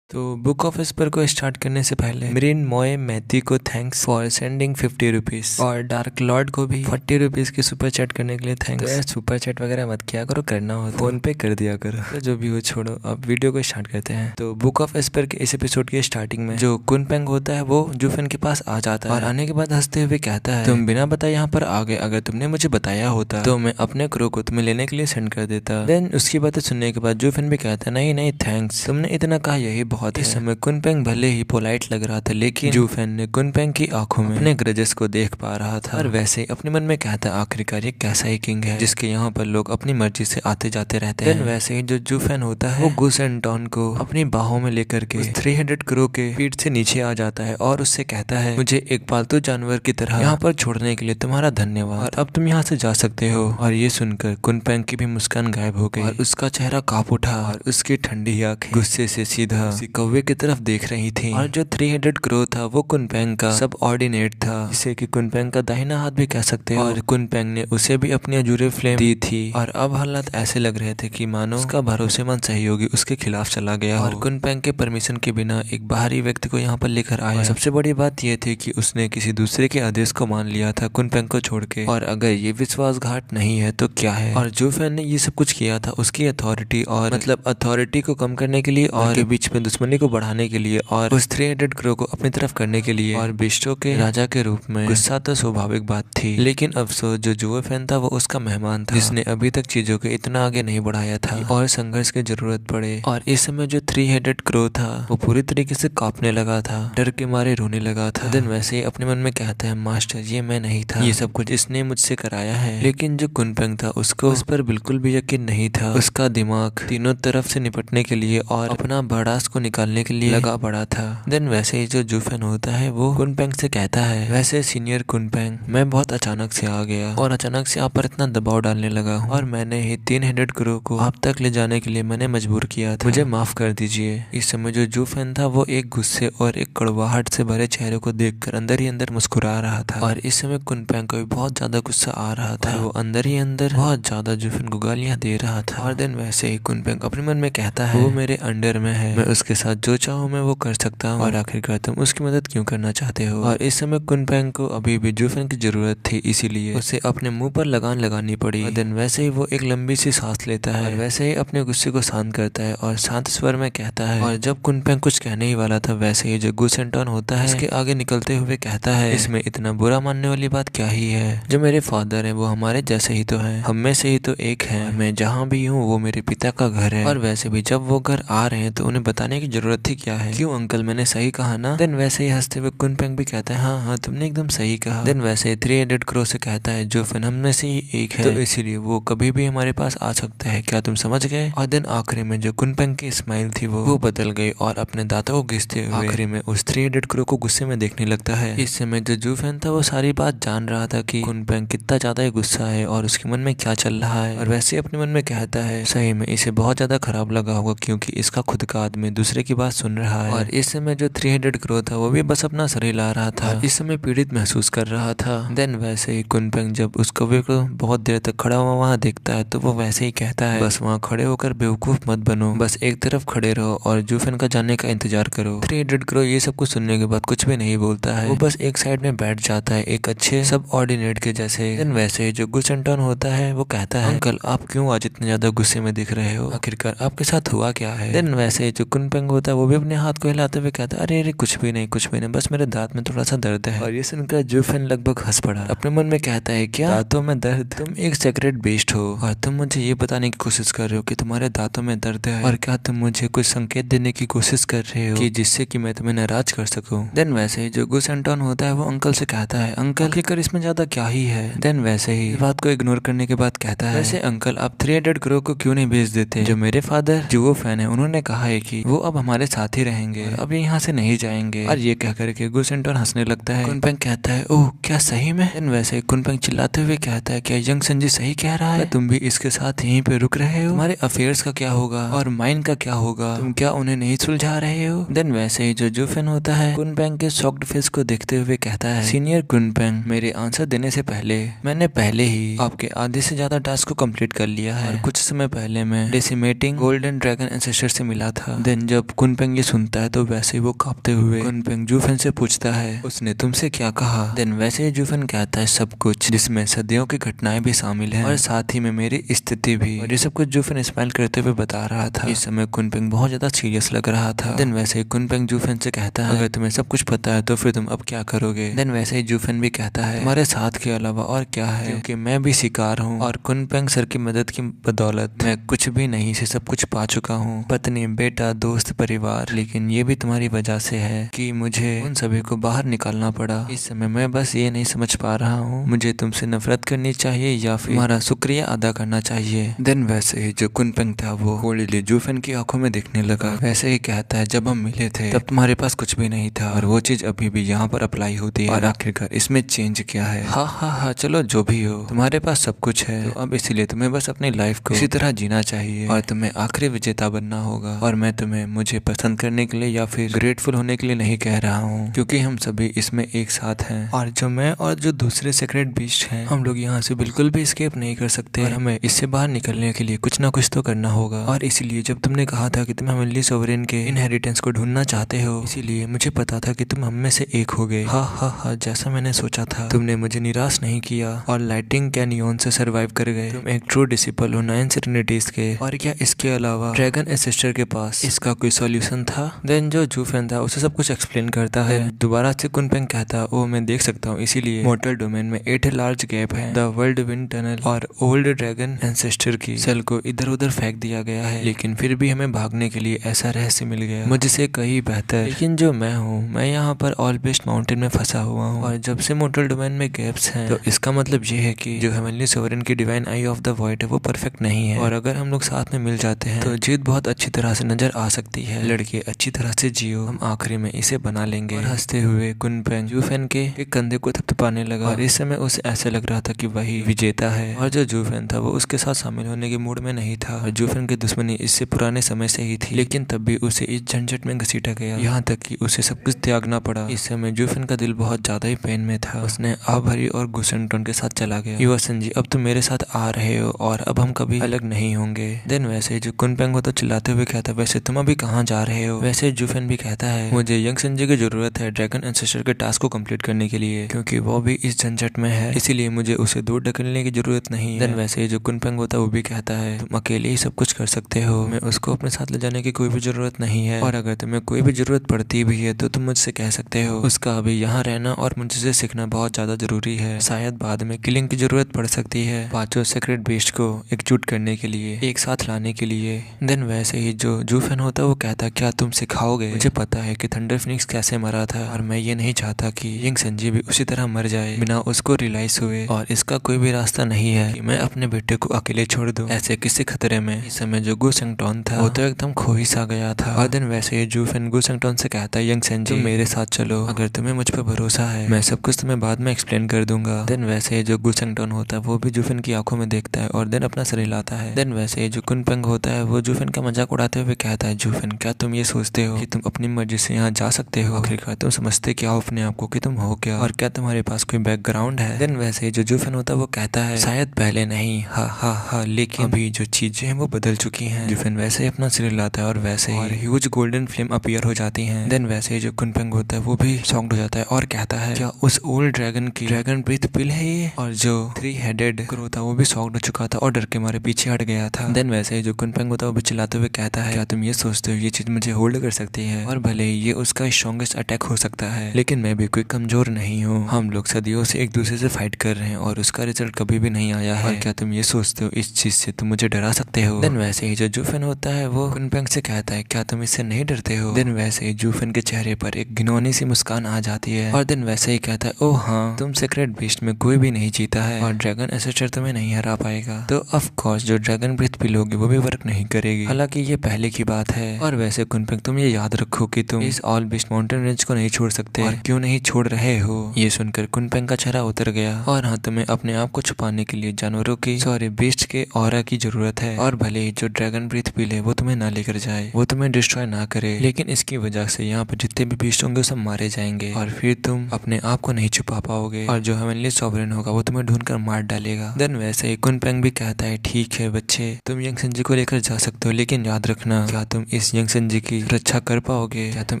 Speaker 1: तो बुक ऑफ एस्पर को स्टार्ट करने से पहले मरीन मोए मैथी को थैंक्स फॉर सेंडिंग 50 रुपीज और डार्क लॉर्ड को भी 40 रुपीज की सुपर चैट करने के लिए थैंक्स। तो यार सुपर चैट वगैरह मत किया करो, करना हो तो फोन पे कर दिया करो। तो जो भी हो छोड़ो, अब वीडियो को स्टार्ट करते हैं। तो बुक ऑफ एस्पर के इस एपिसोड की स्टार्टिंग में जो कुनपेंग होता है वो जूफेन के पास आ जाता है और आने के बाद हंसते हुए कहता है तुम बिना बताए यहाँ पर आ गए, अगर तुमने मुझे बताया होता तो मैं अपने क्रू को तुम्हें लेने के लिए सेंड कर देता। देन उसकी बातें सुनने के बाद जूफेन भी कहता है नहीं नहीं थैंक्स, तुमने इतना कहा यही बहुत है। इस समय कुनपेंग भले ही पोलाइट लग रहा था लेकिन जूफेन ने कुनपेंग की आंखों में अपने ग्रजेस को देख पा रहा था और वैसे ही अपने मन में कहता आखिरकार ये कैसा ही किंग है जिसके यहाँ पर लोग अपनी मर्जी से आते जाते रहते हैं। वैसे ही जो जूफेन होता है वो गुस एंटोन को अपनी बाहों में लेकर के 300 करोड़ के पीठ से नीचे आ जाता है और उससे कहता है मुझे एक पालतू जानवर की तरह यहाँ पर छोड़ने के लिए तुम्हारा धन्यवाद, और अब तुम यहाँ से जा सकते हो। और ये सुनकर कुनपेंग की भी मुस्कान गायब हो गई और उसका चेहरा कांप उठा और उसकी ठंडी आंखें गुस्से से सीधा कौवे की तरफ देख रही थी। और जो 300 करोड़ था वो कुनपेंग का सब ऑर्डिनेट था, जिसे कि कुनपेंग का दाहिना हाथ भी कह सकते हो। और कुनपेंग ने उसे भी अपनी अजूरे फ्लेम दी थी और अब हालात ऐसे लग रहे थे कि मानो उसका भरोसेमंद सहयोगी उसके खिलाफ चला गया और कुनपेंग के परमिशन के बिना एक बाहरी व्यक्ति को यहाँ पर लेकर आया। सबसे बड़ी बात यह थी कि उसने किसी दूसरे के आदेश को मान लिया था कुनपेंग को छोड़ के, और अगर ये विश्वासघात नहीं है तो क्या है। और जूफेन ने ये सब कुछ किया था उसकी अथॉरिटी और मतलब अथॉरिटी को कम करने के लिए और के बीच में दुश्मनी को बढ़ाने के लिए और उस 300 करोड़ को अपनी तरफ करने के लिए और बिस्टो के राजा के रूप में। गुस्सा तो स्वाभाविक बात थी लेकिन अफसोस जो जूफेन था वो उसका मेहमान था जिसने अभी तक चीजों को इतना आगे नहीं बढ़ाया था और संघर्ष की जरूरत पड़े। और इस समय जो 300 करोड़ था वो पूरी तरीके से कांपने लगा था, डर के मारे रोने लगा था। देन वैसे ही अपने मन में कहता है मास्टर ये मैं नहीं था, ये सब कुछ इसने मुझसे कराया है। लेकिन जो कुनपेंग था उसको उस पर बिल्कुल भी यकीन नहीं था, उसका दिमाग तीनों तरफ से निपटने के लिए और अपना भड़ास को निकालने के लिए लगा पड़ा था। देन वैसे ही जो जूफेन होता है वो कुनपेंग से कहता है वैसे सीनियर कुनपेंग, मैं बहुत अचानक से आ गया और अचानक से आप पर इतना दबाव डालने लगा हूँ और मैंने ही 300 करोड़ को आप तक ले जाने के लिए मैंने मजबूर किया था, मुझे माफ कर दीजिए। इस समय जो जूफेन था वो एक गुस्से और एक कड़वाहट से भरे चेहरे को देखकर अंदर ही अंदर मुस्कुरा रहा था। और इस समय कुनपेंग को भी बहुत ज्यादा गुस्सा आ रहा था, वो अंदर ही अंदर बहुत ज्यादा जूफेन को गालियां दे रहा था। और देन वैसे ही कुनपेंग अपने मन में कहता है वो मेरे अंडर में है, मैं उसके साथ जो चाहो मैं वो कर सकता हूँ, और आखिरकार तुम उसकी मदद क्यों करना चाहते हो। और इस समय कुनपेंग को अभी भी जूफेन की जरूरत थी, इसीलिए उसे अपने मुंह पर लगान लगानी पड़ी। और देन वैसे ही वो एक लंबी सी सांस लेता है और वैसे ही अपने गुस्से को शांत करता है और शांत स्वर में कहता है। और जब कुनपेंग कुछ कहने ही वाला था, वैसे ही जो गु सेंटोन होता है इसके आगे निकलते हुए कहता है, इसमें इतना बुरा मानने वाली बात क्या ही है। जो मेरे फादर है वो हमारे जैसे ही तो है, हम में से ही तो एक है। मैं जहाँ भी हूँ वो मेरे पिता का घर है, और वैसे भी जब वो घर आ रहे हैं तो उन्हें बताने की जरूरत थी क्या है। क्यों अंकल, मैंने सही कहा ना। देन वैसे ही हंसते हुए कुनपेंग भी कहता है, हाँ हाँ तुमने एकदम सही कहा। देन वैसे ही 3-हेडेड क्रो से कहता है, जूफेन हम में से ही एक है, तो इसीलिए वो कभी भी हमारे पास आ सकता है, क्या तुम समझ गए। और देन आखिरी में जो कुनपेंग की स्माइल थी वो बदल गई और अपने दांतों को घिसते हुए आखिरी में उस 3-हेडेड क्रो को गुस्से में देखने लगता है। इस समय जो जूफेन था वो सारी बात जान रहा था कि कुनपेंग कितना ज्यादा ही गुस्सा है और उसके मन में क्या चल रहा है, और वैसे अपने मन में कहता है सही में इसे बहुत ज्यादा खराब लगा होगा क्योंकि इसका खुद का आदमी दूसरे की बात सुन रहा है। और इस समय जो 3-हेडेड क्रो था वो भी बस अपना सर हिला रहा था, इस समय पीड़ित महसूस कर रहा था। देन वैसे ही कुनपेंग जब उस कौवे को बहुत देर तक खड़ा हुआ वहाँ देखता है तो वो वैसे ही कहता है, बस वहाँ खड़े होकर बेवकूफ मत बनो, बस एक तरफ खड़े रहो और जूफेन का जाने का इंतजार करो। 3-हेडेड क्रो ये सब कुछ सुनने के बाद कुछ भी नहीं बोलता है, वो बस एक साइड में बैठ जाता है एक अच्छे सब ऑर्डिनेट के जैसे। देन वैसे ही जो गु सेंटोन होता है वो कहता है, अंकल आप क्यों आज इतने ज्यादा गुस्से में दिख रहे हो, आखिरकार आपके साथ हुआ क्या है। देन वैसे ही जो कुनपेंग होता है वो भी अपने हाथ को हिलाते हुए कहता है, अरे अरे कुछ भी नहीं कुछ भी नहीं, बस मेरे दांत में थोड़ा सा दर्द है। और ये सुनकर जूफेन लगभग हंस पड़ा, अपने मन में कहता है, क्या दांतों में दर्द, तुम एक सेक्रेट बेस्ट हो और तुम मुझे ये बताने की कोशिश कर रहे हो कि तुम्हारे दांतों में दर्द है, और क्या तुम मुझे कुछ संकेत देने की कोशिश कर रहे हो कि जिससे कि मैं तुम्हें नाराज कर सकूं। देन वैसे ही जो गु सेंटोन होता है वो अंकल से कहता है, अंकल आखिरकार इसमें ज्यादा क्या ही है। देन वैसे ही बात को इग्नोर करने के बाद कहता है, वैसे अंकल आप 3-हेडेड क्रो को क्यों नहीं भेज देते, जो मेरे फादर जुओ फैन है उन्होंने कहा है कि वो अब हमारे साथ ही रहेंगे, अब ये यहाँ से नहीं जाएंगे। और ये कह करके गु सेंटोन हंसने लगता है। कुनपेंग कहता है, ओह क्या सही में। देन वैसे कुनपेंग चिल्लाते हुए कहता है, क्या यंग संजी सही कह रहा है, तुम भी इसके साथ यहीं पे रुक रहे हो, तुम्हारे अफेयर्स का क्या होगा और माइंड का क्या होगा, तुम क्या उन्हें नहीं सुलझा रहे हो। देन वैसे ही जो जूफेन होता है कुनपेंग के शॉक्ड फेस को देखते हुए कहता है, सीनियर कुनपेंग मेरे आंसर देने से पहले मैंने पहले ही आपके आधे से ज्यादा टास्क को कंप्लीट कर लिया है, और कुछ समय पहले मैं डेसिमेटिंग गोल्डन ड्रैगन एंसेस्टर से मिला था। देन जब कुनपेंग ये सुनता है तो वैसे ही वो कांपते हुए कुनपेंग जूफेन से पूछता है, उसने तुमसे क्या कहा। देन वैसे ही जूफेन कहता है, सब कुछ, जिसमें सदियों की घटनाएं भी शामिल हैं और साथ ही में मेरी स्थिति भी, और ये सब कुछ जूफेन स्माइल करते हुए बता रहा था। इस समय कुनपेंग बहुत ज्यादा सीरियस लग रहा था। देन वैसे ही कुनपेंग जूफेन से कहता है, अगर तुम्हें सब कुछ पता है तो फिर तुम अब क्या करोगे। देन वैसे ही जूफेन भी कहता है, तुम्हारे साथ के अलावा और क्या है, क्योंकि मैं भी शिकार हूँ और कुनपेंग सर की मदद की बदौलत मैं कुछ भी नहीं से सब कुछ पा चुका हूँ, पत्नी, बेटा, दोस्त, परिवार, लेकिन ये भी तुम्हारी वजह से है कि मुझे उन सभी को बाहर निकालना पड़ा। इस समय मैं बस ये नहीं समझ पा रहा हूँ मुझे तुमसे नफरत करनी चाहिए या फिर तुम्हारा शुक्रिया अदा करना चाहिए। देन वैसे ही जो कुनपेंग था वो होली जूफेन की आंखों में देखने लगा, वैसे ही कहता है, जब हम मिले थे तब तुम्हारे पास कुछ भी नहीं था और वो चीज अभी भी यहाँ पर अप्लाई होती है, और आखिरकार इसमें चेंज क्या है। हाँ हाँ हाँ चलो जो भी हो, तुम्हारे पास सब कुछ है, तो अब इसीलिए तुम्हें बस अपनी लाइफ को इसी तरह जीना चाहिए और तुम्हें आखिरी विजेता बनना होगा। और मैं तुम्हें मुझे पसंद करने के लिए या फिर ग्रेटफुल होने के लिए नहीं कह रहा हूँ, क्योंकि हम सभी इसमें एक साथ हैं, और जो मैं और जो दूसरे सेक्रेट बीस्ट हैं हम लोग यहाँ से बिल्कुल भी एस्केप नहीं कर सकते, और हमें इससे बाहर निकलने के लिए कुछ ना कुछ तो करना होगा। और इसीलिए जब तुमने कहा था कि तुम हेवनली सोवरेन के इनहेरिटेंस को ढूंढना चाहते हो, इसीलिए मुझे पता था कि तुम हम में से एक हो गए। हाँ हाँ हाँ जैसा मैंने सोचा था, तुमने मुझे निराश नहीं किया और लाइटिंग कैनियन से सर्वाइव कर गए। तुम एक ट्रू डिसिपल हो 9 सेरेनिटीज के, और क्या इसके अलावा ड्रैगन एंसेस्टर के पास इसका कोई सॉल्यूशन था। देन जो जूफेन था उसे सब कुछ एक्सप्लेन करता है। दोबारा से कुनपेंग कहता है, ओ मैं देख सकता हूँ, इसीलिए मोर्टल डोमेन में 8 लार्ज गैप है, द वर्ल्ड विंड टनल और ओल्ड ड्रैगन एंसेस्टर की सेल को इधर उधर फेंक दिया गया है, लेकिन फिर भी हमें भागने के लिए ऐसा रहस्य मिल गया मुझसे कहीं बेहतर। लेकिन जो मैं हूँ, मैं यहाँ पर ऑल बेस्ट माउंटेन में फंसा हुआ हूँ, और जब से मोर्टल डोमेन में गैप्स हैं तो इसका मतलब ये है कि जो हेवनली सोवरेन की divine I of the void है वो परफेक्ट नहीं है, और अगर हम लोग साथ में मिल जाते हैं तो जीत बहुत अच्छी तरह से नजर आ सकती है। लड़के अच्छी तरह से जियो, हम आखिरी में इसे बना लेंगे। और हंसते हुए कुनपेंग जूफेन के एक कंधे को थपथपाने लगा, और इस समय उसे ऐसे लग रहा था कि वही विजेता है, और जो जूफेन था वो उसके साथ शामिल होने के मूड में नहीं था। और जूफेन की दुश्मनी इससे पुराने समय से ही थी, लेकिन तब भी उसे इस झंझट में घसीटा गया, यहाँ तक कि उसे सब कुछ त्यागना पड़ा। इस समय जूफेन का दिल बहुत ज्यादा ही पेन में था। उसने आभरी और गुसेंटोन के साथ चला गया। युवा संजी, अब तुम मेरे साथ आ रहे हो और अब हम कभी अलग नहीं होंगे। देन वैसे जो कुनपेंग हो तो चिल्लाते हुए कहता, वैसे तुम अभी कहाँ जा रहे हो? वैसे जूफेन भी कहता है मुझे यंग संजी की जरूरत है ड्रैगन एंसेस्टर के टास्क को कंप्लीट करने के लिए, क्योंकि वो भी इस झंझट में है, इसीलिए मुझे उसे दूर ढकेलने की जरूरत नहीं है। वैसे जो कुनपेंग होता है वो भी कहता है तुम अकेले ही सब कुछ कर सकते हो, मैं उसको अपने साथ ले जाने की कोई भी जरूरत नहीं है, और अगर तुम्हें कोई भी जरूरत पड़ती भी है तो तुम मुझसे कह सकते हो। उसका अभी यहाँ रहना और मुझसे सीखना बहुत ज्यादा जरूरी है, शायद बाद में किलिंग की जरूरत पड़ सकती है पांचों सीक्रेट बीस्ट को एकजुट करने के लिए, एक साथ लाने के लिए। देन वैसे ही जो जूफेन होता है वो कहता क्या तुम सिखाओगे? मुझे पता है कि थंडर फिनिक्स कैसे मरा था, और मैं ये नहीं चाहता कि यंग संजी भी उसी तरह मर जाए बिना उसको रियलाइज हुए, और इसका कोई भी रास्ता नहीं है कि मैं अपने बेटे को अकेले छोड़ दूं ऐसे किसी खतरे में। इस समय जो गु सेंगटोन था वो तो एकदम खो ही सा गया था। और दिन वैसे ही जूफेन गु सेंगटोन से कहता है यंग संजी तुम मेरे साथ चलो, अगर तुम्हें मुझ पर भरोसा है मैं सब कुछ तुम्हें बाद में एक्सप्लेन कर दूंगा। देन वैसे ही जो गु सेंगटोन होता है वो भी जूफेन की आंखों में देखता है और देन अपना सर हिलाता है। देन वैसे ही जो कुनपेंग होता है वो जूफेन का मजाक उड़ाते हुए कहता है जूफेन क्या तुम ये सोचते हो कि तुम अपनी मर्जी से यहाँ जा सकते हो? आखिरकार तुम समझते क्या हो अपने आप को कि तुम हो क्या, और क्या तुम्हारे पास कोई बैकग्राउंड है? देन वैसे ही जो जूफेन होता है वो कहता है शायद पहले नहीं, हा हा हा, लेकिन अभी जो चीजें हैं वो बदल चुकी हैं। जूफेन वैसे ही अपना सिर हिलाता है और वैसे ही ह्यूज गोल्डन फ्लेम अपीयर हो जाती हैं। देन वैसे ही जो कुनपेंग होता है वो भी शॉक्ड हो जाता है और कहता है क्या उस ओल्ड ड्रैगन की ड्रैगन ब्रीथ पिल है ये? और जो 3 हेडेड क्रो था वो भी शॉक्ड हो चुका था और डर के मारे पीछे हट गया था। देन वैसे ही जो कुनपेंग होता है वो भी चिल्लाते हुए कहता है क्या तुम ये सोचते हो ये चीज मुझे होल्ड कर सकती है? और भले ही ये उसका स्ट्रॉन्गेस्ट अटैक हो सकता है, लेकिन मैं भी कोई कमजोर नहीं हूँ। हम लोग सदियों से एक दूसरे से फाइट कर रहे हैं और उसका रिजल्ट कभी भी नहीं आया है। और क्या तुम ये सोचते हो इस चीज से तुम मुझे डरा सकते हो? देन वैसे ही जो जूफेन होता है वो कुनपेंग से कहता है क्या तुम इससे नहीं डरते हो? देन वैसे ही जूफेन के चेहरे पर एक घिनौनी सी मुस्कान आ जाती है और देन वैसे ही कहता है ओह हाँ, तुम सीक्रेट बीस्ट में कोई भी नहीं जीता है और ड्रैगन एसेस्टर तुम्हें नहीं हरा पाएगा। तो ऑफ कोर्स जो ड्रैगन ब्रीथ पिल होगी वो भी वर्क नहीं करेगी, हालांकि ये पहले की बात है। और वैसे कुनपेंग तुम ये याद रखो कि तुम इस ऑल बीस्ट माउंटेन रेंज को नहीं छोड़ सकते, और क्यों नहीं छोड़ रहे हो? ये सुनकर कुनपेंग का चेहरा उतर गया। और हाँ, तुम्हें अपने आप को छुपाने के लिए जानवरों की बीस्ट के ऑरा की जरूरत है, और भले ही जो ड्रैगन ब्रीथ पिल है वो तुम्हें ना लेकर जाए, वो तुम्हें डिस्ट्रॉय ना करे, लेकिन इसकी वजह से यहाँ पे जितने भी बीस्ट होंगे सब मारे जाएंगे और फिर तुम अपने आप को नहीं छुपा पाओगे, और जो हेवनली सॉवरेन होगा वो तुम्हें ढूंढकर मार डालेगा। देन वैसे ही कुनपेंग भी कहता है ठीक है बच्चे, तुम यंग संजी को लेकर जा सकते हो, लेकिन याद रखना क्या तुम इस यंग संजी की रक्षा कर पाओगे? क्या तुम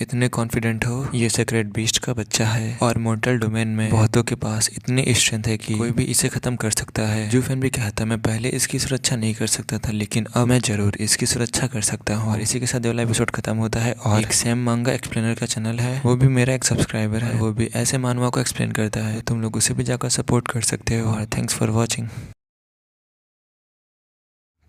Speaker 1: इतने कॉन्फिडेंट हो? ये सीक्रेट बीस्ट का बच्चा है और मोर्टल डोमेन में बहुतों के पास इतनी स्ट्रेंथ है कि कोई भी इसे खत्म कर सकता है। जूफेन भी कहता मैं पहले इसकी सुरक्षा नहीं कर सकता था, लेकिन अब मैं जरूर इसकी सुरक्षा कर सकता हूँ। और इसी के साथ वाला एपिसोड खत्म होता है। और एक सैम मांगा एक्सप्लेनर का चैनल है, वो भी मेरा एक सब्सक्राइबर है, वो भी ऐसे मानवा को एक्सप्लेन करता है, तुम लोग उसे भी जाकर सपोर्ट कर सकते हो। और थैंक्स फॉर वॉचिंग।